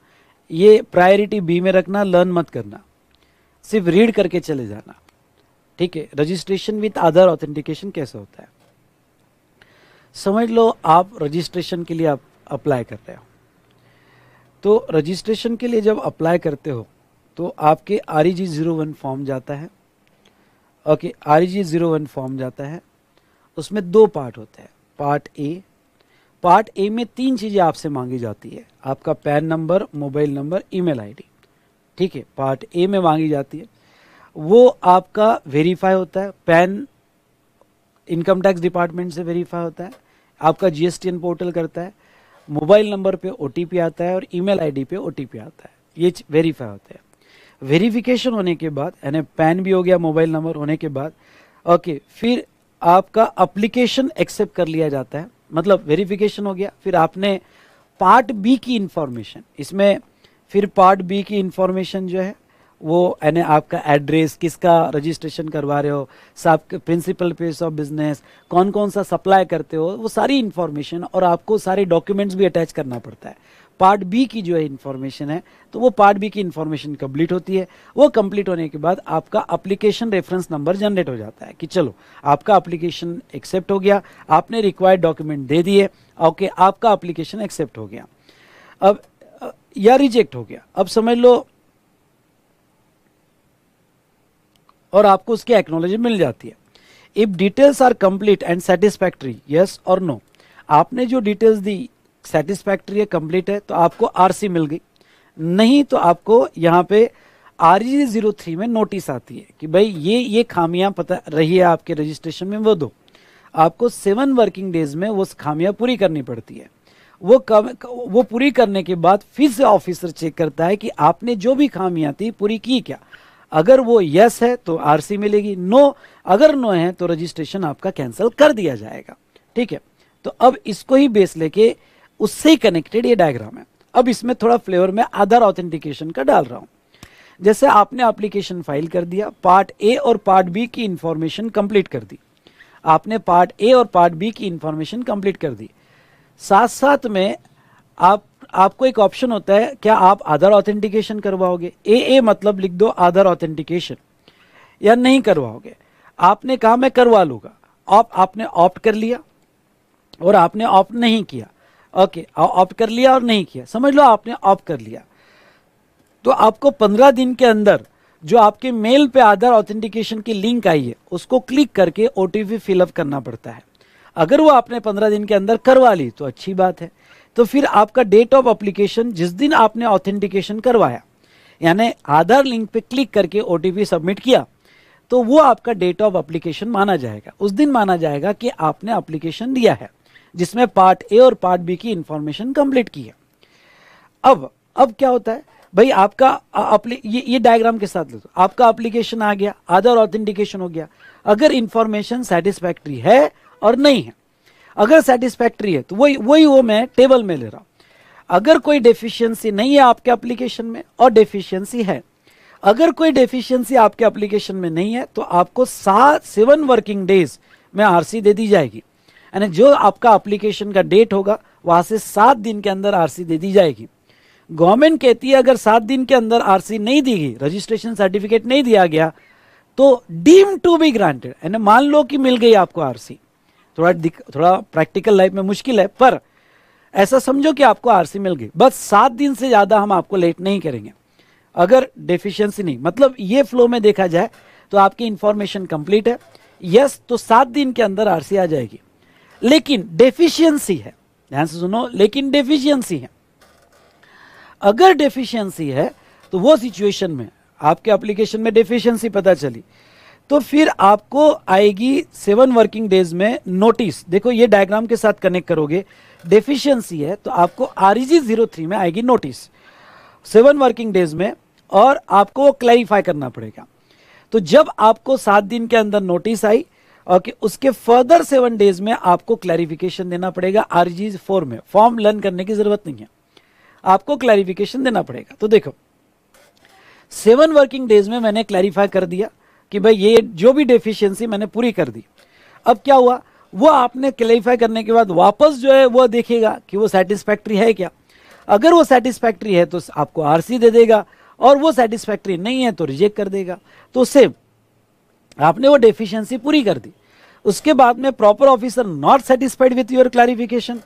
ये प्रायोरिटी B में रखना, लर्न मत करना, सिर्फ रीड करके चले जाना। ठीक है, रजिस्ट्रेशन विथ आधार ऑथेंटिकेशन कैसे होता है, समझ लो। आप रजिस्ट्रेशन के लिए आप अप्लाई कर रहे हो, तो रजिस्ट्रेशन के लिए जब अप्लाई करते हो तो आपके REG 01 फॉर्म जाता है। ओके, REG 01 फॉर्म जाता है, उसमें 2 पार्ट होते हैं। पार्ट ए में 3 चीजें आपसे मांगी जाती है, आपका pan number, mobile number, email ID। ठीक है, पार्ट ए में मांगी जाती है, वो आपका वेरीफाई होता है। पैन इनकम टैक्स डिपार्टमेंट से वेरीफाई होता है, आपका GSTN पोर्टल करता है, मोबाइल नंबर पे OTP आता है और ईमेल ID पे OTP आता है, ये वेरीफाई होता है। वेरिफिकेशन होने के बाद, यानी पैन भी हो गया, मोबाइल नंबर होने के बाद, ओके, फिर आपका एप्लीकेशन एक्सेप्ट कर लिया जाता है, मतलब वेरिफिकेशन हो गया। फिर आपने पार्ट B की इंफॉर्मेशन, इसमें फिर पार्ट B की इंफॉर्मेशन जो है वो यानी आपका एड्रेस, किसका रजिस्ट्रेशन करवा रहे हो, सब प्रिंसिपल प्लेस ऑफ बिजनेस, कौन कौन सा सप्लाई करते हो, वो सारी इंफॉर्मेशन, और आपको सारे डॉक्यूमेंट्स भी अटैच करना पड़ता है। पार्ट B की जो है इंफॉर्मेशन है, तो वो पार्ट B की इंफॉर्मेशन कंप्लीट होती है। वो कंप्लीट होने के बाद आपका एप्लीकेशन रेफरेंस नंबर जनरेट हो जाता है कि चलो आपका एप्लीकेशन एक्सेप्ट हो गया, आपने रिक्वायर्ड डॉक्यूमेंट दे दिए, ओके, आपका एप्लीकेशन एक्सेप्ट हो गया। अब या रिजेक्ट हो गया, अब समझ लो, और आपको उसकी एक्नॉलेजमेंट मिल जाती है। If details are complete and satisfactory, yes और नो, आपने जो डिटेल्स दी सेटिस्फैक्ट्री है, कंप्लीट है, तो आपको RC मिल गई। नहीं तो आपको यहाँ पे REG 03 में नोटिस आती है कि भाई ये खामियां पता रही है आपके रजिस्ट्रेशन में, वो दो। आपको 7 वर्किंग डेज में वो खामियां पूरी करनी पड़ती है। वो पूरी करने के बाद फिर से ऑफिसर चेक करता है कि आपने जो भी खामियां थी पूरी की क्या। अगर वो यस है तो आरसी मिलेगी, नो अगर नो है तो रजिस्ट्रेशन आपका कैंसिल कर दिया जाएगा। ठीक है, तो अब इसको ही बेस लेके उससे ही कनेक्टेड ये डायग्राम है। अब इसमें थोड़ा फ्लेवर में आधार ऑथेंटिकेशन का डाल रहा हूं। जैसे आपने एप्लीकेशन फाइल कर दिया, पार्ट ए और पार्ट बी की इंफॉर्मेशन कंप्लीट कर दी, आपने पार्ट ए और पार्ट बी की इंफॉर्मेशन कंप्लीट कर दी, साथ साथ में आपको एक ऑप्शन होता है, क्या आप आधार ऑथेंटिकेशन करवाओगे? ए मतलब लिख दो आधार ऑथेंटिकेशन, या नहीं करवाओगे? आपने कहा मैं करवा लूंगा, आपने ऑप्ट कर लिया और आपने ऑप्ट नहीं किया। ओके, ऑप्ट कर लिया और नहीं किया, समझ लो आपने ऑप्ट कर लिया, तो आपको 15 दिन के अंदर जो आपके मेल पे आधार ऑथेंटिकेशन की लिंक आई है उसको क्लिक करके ओटीपी फिलअप करना पड़ता है। अगर वो आपने 15 दिन के अंदर करवा ली तो अच्छी बात है, तो फिर आपका डेट ऑफ एप्लीकेशन जिस दिन आपने ऑथेंटिकेशन करवाया, यानी आधार लिंक पे क्लिक करके ओटीपी सबमिट किया, तो वो आपका डेट ऑफ एप्लीकेशन माना जाएगा। उस दिन माना जाएगा कि आपने एप्लीकेशन दिया है जिसमें पार्ट ए और पार्ट बी की इंफॉर्मेशन कंप्लीट की है। अब क्या होता है भाई, आपका ये डायग्राम के साथ ले दो, आपका एप्लीकेशन आ गया, आधार ऑथेंटिकेशन हो गया। अगर इंफॉर्मेशन सेटिस्फैक्ट्री है और नहीं है, अगर सेटिस्फैक्ट्री है तो वही वो मैं टेबल में ले रहा हूं। अगर कोई डेफिशिएंसी नहीं है आपके एप्लीकेशन में और डेफिशिएंसी है, अगर कोई डेफिशिएंसी आपके एप्लीकेशन में नहीं है तो आपको 7 वर्किंग डेज में आरसी दे दी जाएगी, यानी जो आपका एप्लीकेशन का डेट होगा वहां से 7 दिन के अंदर आरसी दे दी जाएगी। गवर्नमेंट कहती है अगर 7 दिन के अंदर आरसी नहीं दी गई, रजिस्ट्रेशन सर्टिफिकेट नहीं दिया गया, तो डीम टू बी ग्रांटेड, यानी मान लो कि मिल गई आपको आरसी। थोड़ा प्रैक्टिकल लाइफ में मुश्किल है, पर ऐसा समझो कि आपको आरसी मिल गई, बस 7 दिन से ज्यादा हम आपको लेट नहीं करेंगे। अगर डेफिशिएंसी नहीं, मतलब ये फ्लो में देखा जाए तो आपकी इंफॉर्मेशन कंप्लीट है, यस, तो 7 दिन के अंदर आरसी आ जाएगी। लेकिन डेफिशिएंसी है, ध्यान से सुनो, लेकिन डेफिशिएंसी है। अगर डेफिशिएंसी है तो वो सिचुएशन में आपके एप्लीकेशन में डेफिशिएंसी पता चली तो फिर आपको आएगी 7 वर्किंग डेज में नोटिस। देखो ये डायग्राम के साथ कनेक्ट करोगे, डेफिशिएंसी है तो आपको REG 03 में आएगी नोटिस 7 वर्किंग डेज में, और आपको क्लैरिफाई करना पड़ेगा। तो जब आपको 7 दिन के अंदर नोटिस आई, ओके, उसके फर्दर 7 डेज में आपको क्लैरिफिकेशन देना पड़ेगा REG 4 में। फॉर्म लर्न करने की जरूरत नहीं है, आपको क्लैरिफिकेशन देना पड़ेगा। तो देखो 7 वर्किंग डेज में मैंने क्लैरिफाई कर दिया कि भाई ये जो भी डेफिशिएंसी मैंने पूरी कर दी। अब क्या हुआ, वो आपने क्लैरिफाई करने के बाद वापस जो है वो देखेगा कि वो सेटिस्फैक्ट्री है क्या। अगर वो सेटिस्फैक्ट्री है तो आपको आरसी दे देगा, और वो सेटिस्फैक्ट्री नहीं है तो रिजेक्ट कर देगा। तो सेम आपने वो डेफिशिएंसी पूरी कर दी, उसके बाद में proper officer not satisfied with your clarification,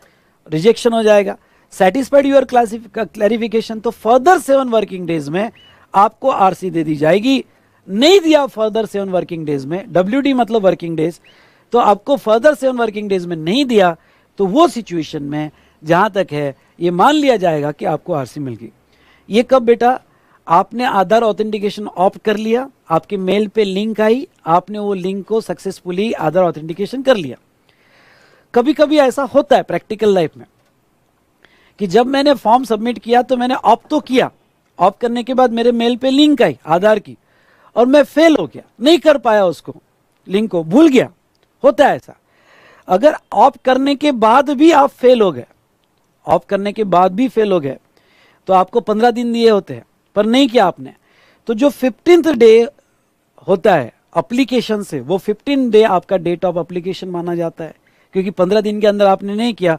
rejection हो जाएगा। सेटिस्फाइड योर क्लैरिफिकेशन तो फर्दर 7 वर्किंग डेज में आपको आरसी दे दी जाएगी। नहीं दिया फर्दर 7 वर्किंग डेज में, WD मतलब वर्किंग डेज, तो आपको फर्दर 7 वर्किंग डेज में नहीं दिया तो वो सिचुएशन में जहां तक है ये मान लिया जाएगा कि आपको आरसी मिल गई। ये कब बेटा, आपने आधार ऑथेंटिकेशन ऑप्ट कर लिया, आपके मेल पे लिंक आई, आपने वो लिंक को सक्सेसफुली आधार ऑथेंटिकेशन कर लिया। कभी कभी ऐसा होता है प्रैक्टिकल लाइफ में कि जब मैंने फॉर्म सबमिट किया तो मैंने ऑप्ट तो किया, ऑप्ट करने के बाद मेरे मेल पे लिंक आई आधार की, और मैं फेल हो गया, नहीं कर पाया उसको, लिंक को भूल गया। होता है ऐसा। अगर ऑप्ट करने के बाद भी आप फेल हो गए, ऑप्ट करने के बाद भी फेल हो गए, तो आपको 15 दिन दिए होते हैं, पर नहीं किया आपने, तो जो 15th डे होता है एप्लीकेशन से, वो 15 डे आपका डेट ऑफ एप्लीकेशन माना जाता है, क्योंकि 15 दिन के अंदर आपने नहीं किया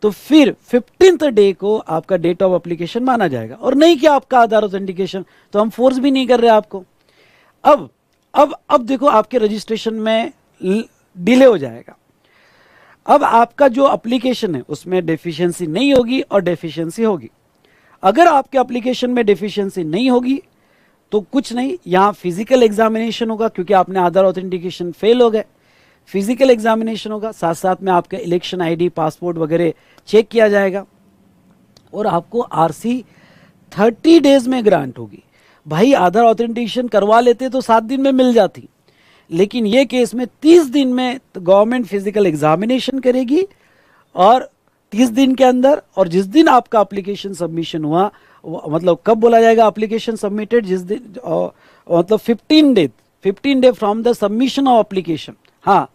तो फिर 15th डे को आपका डेट ऑफ एप्लीकेशन माना जाएगा। और नहीं किया आपका आधार ऑथेंटिकेशन तो हम फोर्स भी नहीं कर रहे आपको। अब देखो आपके रजिस्ट्रेशन में डिले हो जाएगा। अब आपका जो एप्लीकेशन है उसमें डेफिशिएंसी नहीं होगी और डेफिशिएंसी होगी। अगर आपके एप्लीकेशन में डेफिशिएंसी नहीं होगी तो कुछ नहीं, यहां फिजिकल एग्जामिनेशन होगा, क्योंकि आपने आधार ऑथेंटिकेशन फेल हो गए, फिजिकल एग्जामिनेशन होगा, साथ साथ में आपका इलेक्शन आईडी, पासपोर्ट वगैरह चेक किया जाएगा, और आपको आरसी 30 डेज में ग्रांट होगी। भाई आधार ऑथेंटिकेशन करवा लेते तो 7 दिन में मिल जाती, लेकिन ये केस में 30 दिन में गवर्नमेंट फिजिकल एग्जामिनेशन करेगी और 30 दिन के अंदर, और जिस दिन आपका एप्लीकेशन सबमिशन हुआ, मतलब कब बोला जाएगा एप्लीकेशन सबमिटेड, जिस दिन मतलब 15 day from the submission of application. हाँ,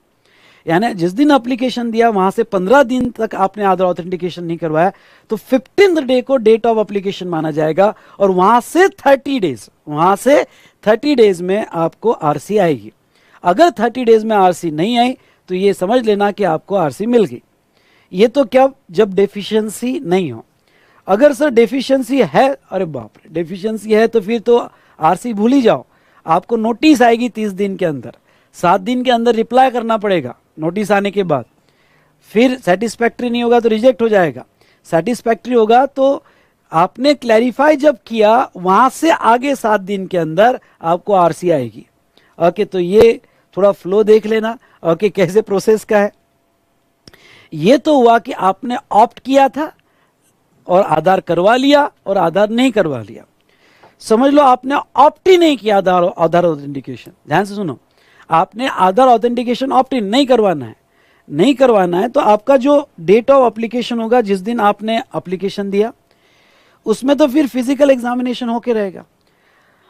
यानी जिस दिन एप्लीकेशन दिया वहां से 15 दिन तक आपने आधार ऑथेंटिकेशन नहीं करवाया तो 15th डे को डेट ऑफ एप्लीकेशन माना जाएगा, और वहां से 30 डेज में आपको आरसी आएगी। अगर 30 डेज में आरसी नहीं आई तो ये समझ लेना कि आपको आरसी मिल गई। ये तो क्या, जब डेफिशिएंसी नहीं हो। अगर सर डेफिशिएंसी है, अरे बाप रे, डेफिशिएंसी है तो फिर तो आरसी भूल ही जाओ। आपको नोटिस आएगी 30 दिन के अंदर, 7 दिन के अंदर रिप्लाई करना पड़ेगा नोटिस आने के बाद। फिर सेटिस्फैक्ट्री नहीं होगा तो रिजेक्ट हो जाएगा, सेटिस्फैक्ट्री होगा तो आपने क्लैरिफाई जब किया वहां से आगे 7 दिन के अंदर आपको आरसी आएगी। ओके, तो ये थोड़ा फ्लो देख लेना। ओके, कैसे प्रोसेस का है। ये तो हुआ कि आपने ऑप्ट किया था और आधार करवा लिया और आधार नहीं करवा लिया। समझ लो आपने ऑप्ट ही नहीं किया आधार ऑथेंटिकेशन। ध्यान से सुनो, आपने आधार ऑथेंटिकेशन ऑप्ट इन नहीं करवाना है तो आपका जो डेट ऑफ एप्लीकेशन होगा, जिस दिन आपने एप्लीकेशन दिया, उसमें तो फिर फिजिकल एग्जामिनेशन होके रहेगा।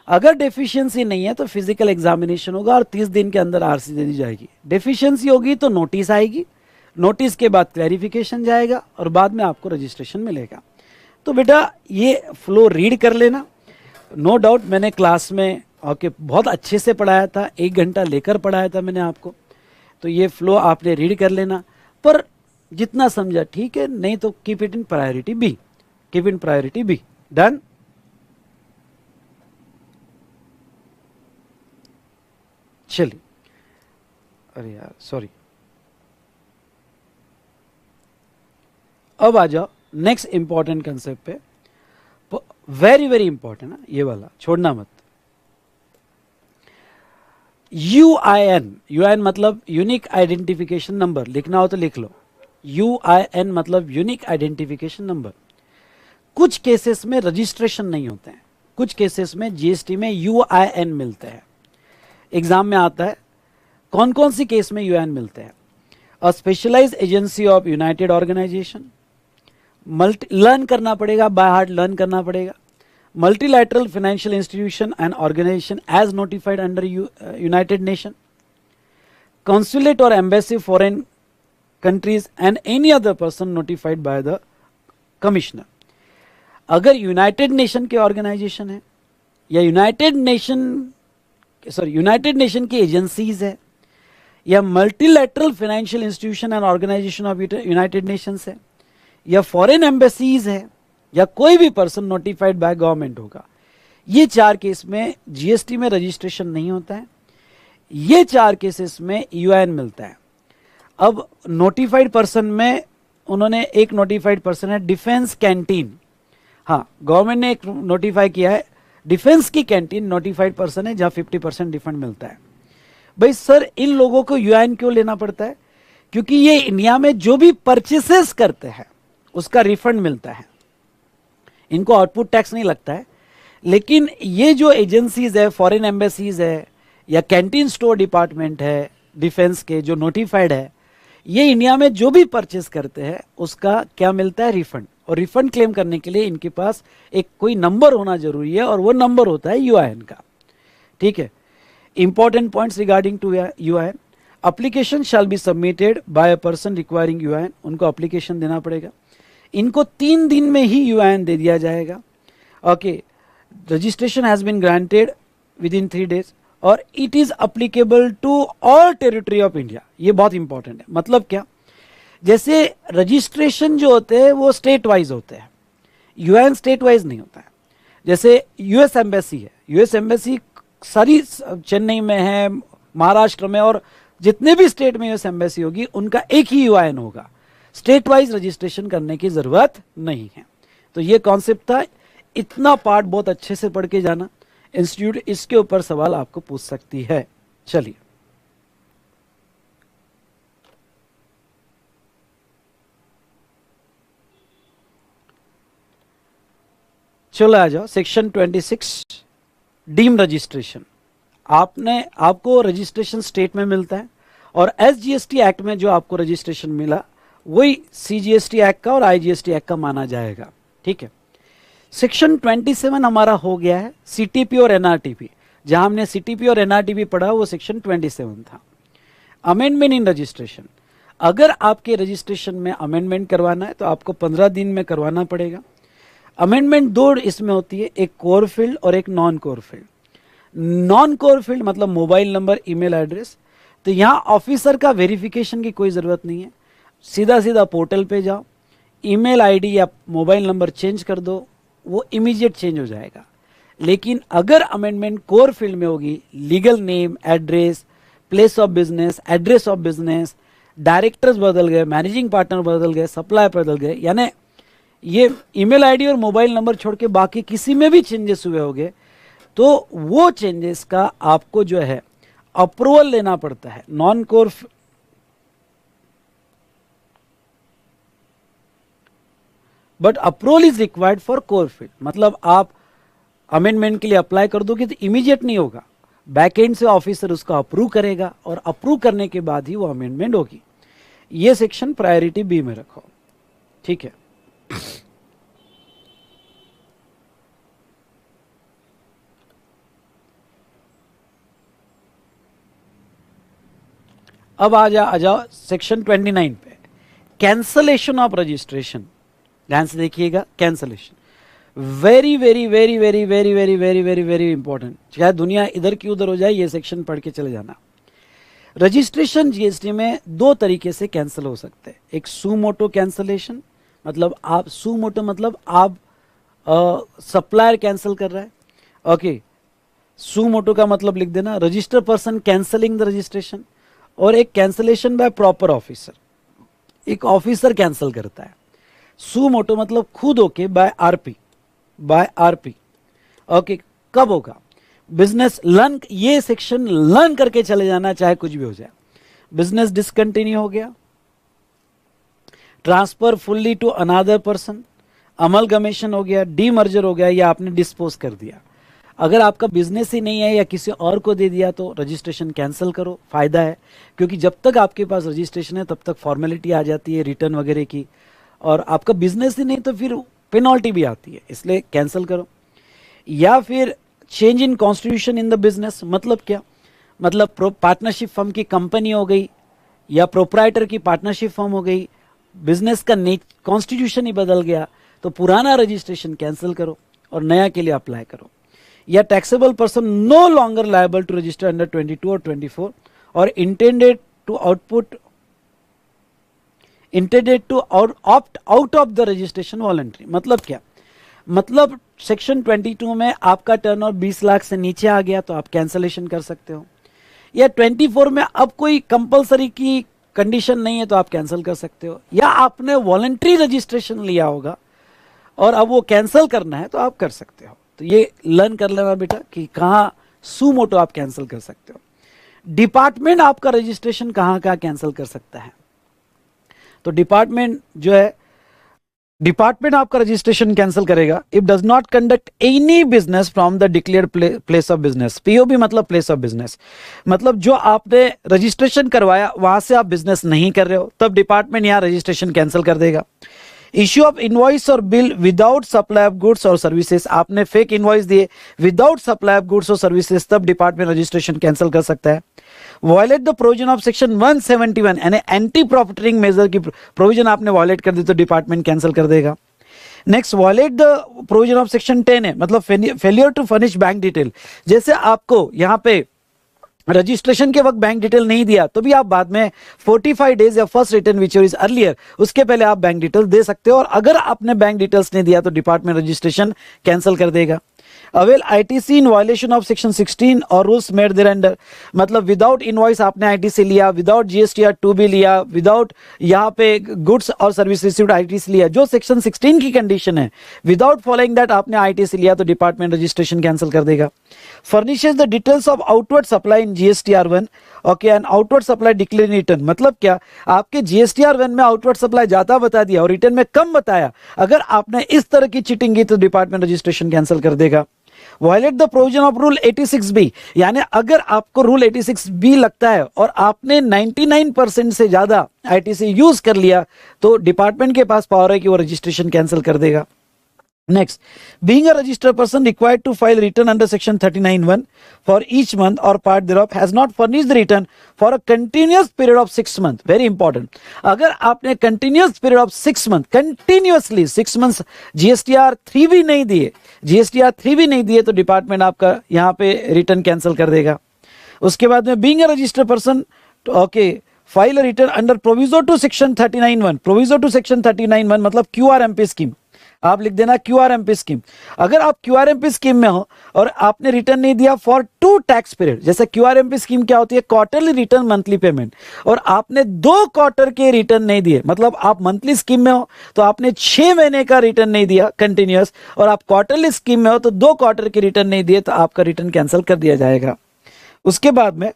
अगर डेफिशिएंसी नहीं है तो फिजिकल एग्जामिनेशन होगा और 30 दिन के अंदर आरसी दे दी जाएगी। डेफिशिएंसी होगी तो नोटिस आएगी, नोटिस के बाद क्लैरिफिकेशन जाएगा और बाद में आपको रजिस्ट्रेशन मिलेगा। तो बेटा ये फ्लो रीड कर लेना। नो डाउट मैंने क्लास में ओके बहुत अच्छे से पढ़ाया था, 1 घंटा लेकर पढ़ाया था मैंने आपको, तो ये फ्लो आपने रीड कर लेना। पर जितना समझा ठीक है, नहीं तो keep it in priority B. Done. चलिए, अरे यार सॉरी, अब आ जाओ नेक्स्ट इंपॉर्टेंट कंसेप्ट पे। वेरी वेरी इंपॉर्टेंट है, ये वाला छोड़ना मत। यूआईएन मतलब यूनिक आइडेंटिफिकेशन नंबर, लिखना हो तो लिख लो। यूआईएन मतलब यूनिक आइडेंटिफिकेशन नंबर। कुछ केसेस में रजिस्ट्रेशन नहीं होते हैं, कुछ केसेस में जीएसटी में यूआईएन मिलते हैं। एग्जाम में आता है कौन कौन सी केस में यूआईएन मिलते हैं। A specialised agency of united organisation, learn करना पड़ेगा, बाय हार्ट लर्न करना पड़ेगा। multilateral financial institution and organization as notified under United Nations, consulate or embassy foreign countries and any other person notified by the commissioner। अगर United Nation के organisation है या United Nation की agencies है या multilateral financial institution and organisation of United Nations है या foreign embassies है या कोई भी पर्सन नोटिफाइड बाय गवर्नमेंट होगा, ये 4 केस में जीएसटी में रजिस्ट्रेशन नहीं होता है। ये 4 केसेस में यूआईएन मिलता है। अब नोटिफाइड पर्सन में उन्होंने एक नोटिफाइड पर्सन है डिफेंस कैंटीन। हाँ, गवर्नमेंट ने एक नोटिफाई किया है, डिफेंस की कैंटीन नोटिफाइड पर्सन है जहां 50% रिफंड मिलता है। भाई सर, इन लोगों को यूआईएन क्यों लेना पड़ता है? क्योंकि ये इंडिया में जो भी परचेसेस करते हैं उसका रिफंड मिलता है, इनको आउटपुट टैक्स नहीं लगता है। लेकिन ये जो एजेंसीज है, फॉरेन एम्बेसीज है या कैंटीन स्टोर डिपार्टमेंट है डिफेंस के जो नोटिफाइड है, ये इंडिया में जो भी परचेस करते हैं उसका क्या मिलता है? रिफंड। और रिफंड क्लेम करने के लिए इनके पास एक कोई नंबर होना जरूरी है और वो नंबर होता है यूआईएन का। ठीक है, important points regarding to UIN. Application shall be submitted by a person requiring UIN, उनको एप्लीकेशन देना पड़ेगा। इनको 3 दिन में ही यूआईएन दे दिया जाएगा। Okay, registration has been granted within 3 days और it is applicable to all territory of India. ये बहुत इंपॉर्टेंट है। मतलब क्या, जैसे रजिस्ट्रेशन जो होते हैं वो स्टेट वाइज होते हैं, यूएन स्टेट वाइज नहीं होता है। जैसे यूएस एम्बेसी है, यूएस एम्बेसी सारी चेन्नई में है, महाराष्ट्र में, और जितने भी स्टेट में यूएस एम्बेसी होगी उनका एक ही यूआईएन होगा। स्टेट वाइज रजिस्ट्रेशन करने की जरूरत नहीं है। तो ये कॉन्सेप्ट था। इतना पार्ट बहुत अच्छे से पढ़ के जाना, इंस्टीट्यूट इसके ऊपर सवाल आपको पूछ सकती है। चलिए, चलो आ जाओ सेक्शन 26 डीम रजिस्ट्रेशन। आपको रजिस्ट्रेशन स्टेट में मिलता है और एसजीएसटी एक्ट में जो आपको रजिस्ट्रेशन मिला वही CGST एक्ट का और IGST एक्ट का माना जाएगा। ठीक है, सेक्शन 27 हमारा हो गया है CTP और NRTP। जहां हमने CTP और NRTP पढ़ा वो सेक्शन 27 था। अमेंडमेंट इन रजिस्ट्रेशन, अगर आपके रजिस्ट्रेशन में अमेंडमेंट करवाना है तो आपको 15 दिन में करवाना पड़ेगा। अमेंडमेंट दो इसमें होती है, एक कोर फील्ड और एक non core field. Non core field मतलब मोबाइल नंबर, ईमेल एड्रेस, तो यहाँ ऑफिसर का वेरिफिकेशन की कोई ज़रूरत नहीं है, सीधा सीधा पोर्टल पे जाओ, ईमेल आईडी या मोबाइल नंबर चेंज कर दो, वो इमीडिएट चेंज हो जाएगा। लेकिन अगर अमेंडमेंट कोर फील्ड में होगी, legal name, address, place of business, address of business, directors बदल गए, मैनेजिंग पार्टनर बदल गए, सप्लायर बदल गए, यानी ये ईमेल आईडी और मोबाइल नंबर छोड़ के बाकी किसी में भी चेंजेस हुए होंगे, तो वो चेंजेस का आपको जो है अप्रूवल लेना पड़ता है। Non core but approval is required for core field, मतलब आप अमेंडमेंट के लिए अप्लाई कर दोगे तो इमीडिएट नहीं होगा, बैक एंड से ऑफिसर उसका अप्रूव करेगा और अप्रूव करने के बाद ही वो अमेंडमेंट होगी। ये सेक्शन प्रायोरिटी बी में रखो। ठीक है, अब आ जाओ सेक्शन 29 पे, कैंसलेशन ऑफ रजिस्ट्रेशन। ध्यान से देखिएगा, cancellation very very very very very very very very very important. चाहे दुनिया इधर की उधर हो जाए, ये सेक्शन पढ़ के चले जाना। रजिस्ट्रेशन जीएसटी में दो तरीके से कैंसिल हो सकते हैं। एक सुमोटो कैंसलेशन, मतलब आप सुमोटो मतलब आप सप्लायर कैंसिल कर रहा है। ओके, सुमोटो का मतलब लिख देना, register person cancelling the registration. और एक कैंसलेशन बाय प्रॉपर ऑफिसर, एक ऑफिसर कैंसिल करता है। सुमोटो मतलब खुद होके बाय आरपी। ओके, कब होगा? बिजनेस लर्न, ये सेक्शन लर्न करके चले जाना, चाहे कुछ भी हो जाए। बिजनेस डिसकंटिन्यू हो गया, transfer fully to another person, amalgamation हो गया, डीमर्जर हो गया, या आपने डिस्पोज कर दिया। अगर आपका बिजनेस ही नहीं है या किसी और को दे दिया तो रजिस्ट्रेशन कैंसिल करो, फायदा है, क्योंकि जब तक आपके पास रजिस्ट्रेशन है तब तक फॉर्मेलिटी आ जाती है रिटर्न वगैरह की, और आपका बिजनेस ही नहीं तो फिर पेनल्टी भी आती है, इसलिए कैंसिल करो। या फिर change in constitution in the business, मतलब क्या? मतलब पार्टनरशिप फर्म की कंपनी हो गई या प्रोप्राइटर की पार्टनरशिप फर्म हो गई, बिजनेस का कॉन्स्टिट्यूशन ही बदल गया, तो पुराना रजिस्ट्रेशन कैंसिल करो और नया के लिए अप्लाई करो। या taxable person no longer liable to register under 22 और 24 और intended to opt out of the registration voluntary. मतलब क्या? मतलब सेक्शन 22 में आपका टर्नओवर 20 लाख से नीचे आ गया तो आप कैंसलेशन कर सकते हो, या 24 में अब कोई कंपलसरी की कंडीशन नहीं है तो आप कैंसिल कर सकते हो, या आपने वॉलंटरी रजिस्ट्रेशन लिया होगा और अब वो कैंसिल करना है तो आप कर सकते हो। तो ये लर्न कर लेना बेटा कि कहाँ सुमोटो आप कैंसिल कर सकते हो। डिपार्टमेंट आपका रजिस्ट्रेशन कहाँ कहाँ कैंसिल कर सकता है, तो डिपार्टमेंट जो है, डिपार्टमेंट आपका रजिस्ट्रेशन कैंसिल करेगा if does not conduct any business from the declared place of business. POB मतलब प्लेस ऑफ बिजनेस, मतलब जो आपने रजिस्ट्रेशन करवाया वहां से आप बिजनेस नहीं कर रहे हो, तब डिपार्टमेंट यहां रजिस्ट्रेशन कैंसिल कर देगा। इश्यू ऑफ इनवॉइस और bill without supply of goods और सर्विसेज, आपने फेक इनवॉइस दिए विदाउट सप्लाई ऑफ गुड्स और सर्विसेज, तब डिपार्टमेंट रजिस्ट्रेशन कैंसिल कर सकता है। Violate the provision of section 171 यानी एंटी प्रॉफिटिंग मेजर की प्रोविजन आपने वायलेट कर दी तो डिपार्टमेंट कैंसिल कर देगा। Next, violate the provision of section 10 है, मतलब failure to furnish bank detail. जैसे आपको यहाँ पे रजिस्ट्रेशन के वक्त बैंक डिटेल नहीं दिया तो भी आप बाद में 45 डेज या first return which is earlier, उसके पहले आप बैंक डिटेल दे सकते हो, और अगर आपने बैंक डिटेल्स नहीं दिया तो डिपार्टमेंट रजिस्ट्रेशन कैंसिल कर देगा। Avail ITC in violation of section 16 और रूल्स मेड देयर अंडर, मतलब विदाउट इनवॉइस आपने आईटीसी लिया, विदाउट जीएसटीआर 2B लिया, विदाउट यहाँ पे गुड्स और सर्विस रिसीव्ड आईटीसी लिया, जो सेक्शन 16 की कंडीशन है, विदाउट फॉलोइंग दैट आपने आईटीसी लिया तो डिपार्टमेंट रजिस्ट्रेशन कैंसिल कर देगा। Furnishes the details of outward supply in GSTR 1 okay and outward supply declare in return, मतलब क्या? आपके जीएसटीआर 1 में आउटवर्ड सप्लाई ज्यादा बता दिया और रिटर्न में कम बताया, अगर आपने इस तरह की चीटिंग की तो डिपार्टमेंट रजिस्ट्रेशन कैंसिल कर देगा। Violet the provision of rule 86B, यानी अगर आपको रूल 86B लगता है और आपने 99% से ज्यादा आईटीसी यूज कर लिया तो डिपार्टमेंट के पास पावर है कि वो रजिस्ट्रेशन कैंसिल कर देगा। Next, being a registered person required to file return under section 39(1) for each month or part thereof has not furnished the return for a continuous period of 6 months. Very important. अगर आपने continuous period of 6 months, continuously 6 months GSTR 3 भी नहीं दिए, GSTR 3 भी नहीं दिए तो department आपका यहाँ पे रिटर्न कैंसिल कर देगा। उसके बाद में being a registered person, okay, file a return under proviso to section 39(1). proviso to section 39(1) मतलब QRMP स्कीम, आप लिख देना QRMP स्कीम। अगर आप QRMP स्कीम में हो और आपने रिटर्न नहीं दिया फॉर 2 टैक्स पीरियड, जैसे QRMP स्कीम क्या होती है, क्वार्टरली रिटर्न मंथली पेमेंट, और आपने 2 क्वार्टर के रिटर्न नहीं दिए, मतलब आप मंथली स्कीम में हो तो आपने 6 महीने का रिटर्न नहीं दिया कंटिन्यूअस, और आप क्वार्टरली स्कीम में हो तो 2 क्वार्टर के रिटर्न नहीं दिए तो आपका रिटर्न कैंसिल कर दिया जाएगा। उसके बाद में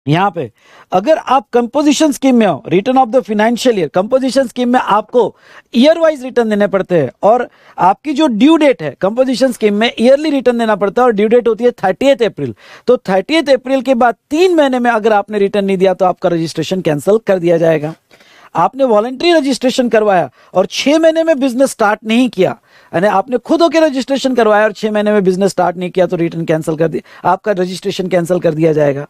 यहां पे अगर आप कंपोजिशन स्कीम में हो, return of the financial year, composition scheme में आपको ईयर वाइज रिटर्न देने पड़ते हैं, और आपकी जो ड्यू डेट है कंपोजिशन स्कीम में ईयरली रिटर्न देना पड़ता है और ड्यू डेट होती है 30 अप्रैल। तो 30 अप्रैल के बाद 3 महीने में अगर आपने रिटर्न नहीं दिया तो आपका रजिस्ट्रेशन कैंसिल कर दिया जाएगा। आपने वॉलंटरी रजिस्ट्रेशन करवाया और 6 महीने में बिजनेस स्टार्ट नहीं किया, यानी आपने खुद होकर रजिस्ट्रेशन करवाया और 6 महीने में बिजनेस स्टार्ट नहीं किया तो रिटर्न कैंसिल कर दिया, आपका रजिस्ट्रेशन कैंसिल कर दिया जाएगा।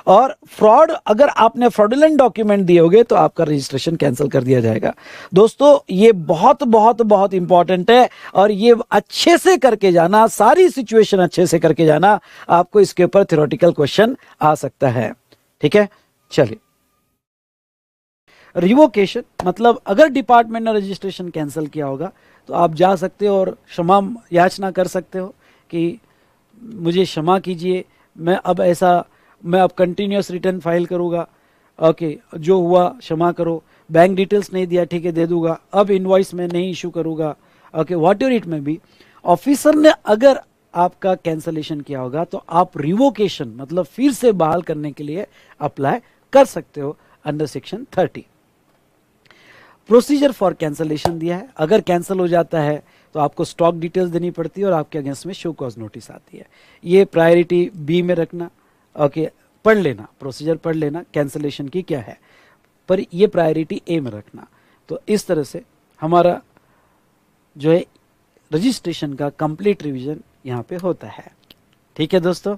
और फ्रॉड, अगर आपने फ्रॉडुलेंट डॉक्यूमेंट दिए होंगे तो आपका रजिस्ट्रेशन कैंसिल कर दिया जाएगा। दोस्तों ये बहुत बहुत बहुत इंपॉर्टेंट है और ये अच्छे से करके जाना, सारी सिचुएशन अच्छे से करके जाना, आपको इसके ऊपर थ्योरेटिकल क्वेश्चन आ सकता है। ठीक है, चलिए। रिवोकेशन मतलब अगर डिपार्टमेंट ने रजिस्ट्रेशन कैंसिल किया होगा तो आप जा सकते हो और क्षमा याचना कर सकते हो कि मुझे क्षमा कीजिए, मैं अब कंटिन्यूस रिटर्न फाइल करूँगा, ओके, जो हुआ क्षमा करो, बैंक डिटेल्स नहीं दिया, ठीक है दे दूंगा, अब इनवॉइस में नहीं इशू करूँगा, ओके, व्हाट एवर इट में बी। ऑफिसर ने अगर आपका कैंसलेशन किया होगा तो आप रिवोकेशन मतलब फिर से बहाल करने के लिए अप्लाई कर सकते हो under section 30। Procedure for cancellation दिया है, अगर कैंसिल हो जाता है तो आपको स्टॉक डिटेल्स देनी पड़ती है और आपके अगेंस्ट में शो कॉज नोटिस आती है। ये प्रायोरिटी बी में रखना, ओके, पढ़ लेना, प्रोसीजर पढ़ लेना कैंसलेशन की क्या है, पर ये प्रायोरिटी ए में रखना। तो इस तरह से हमारा जो है रजिस्ट्रेशन का कंप्लीट रिवीजन यहाँ पे होता है। ठीक है दोस्तों।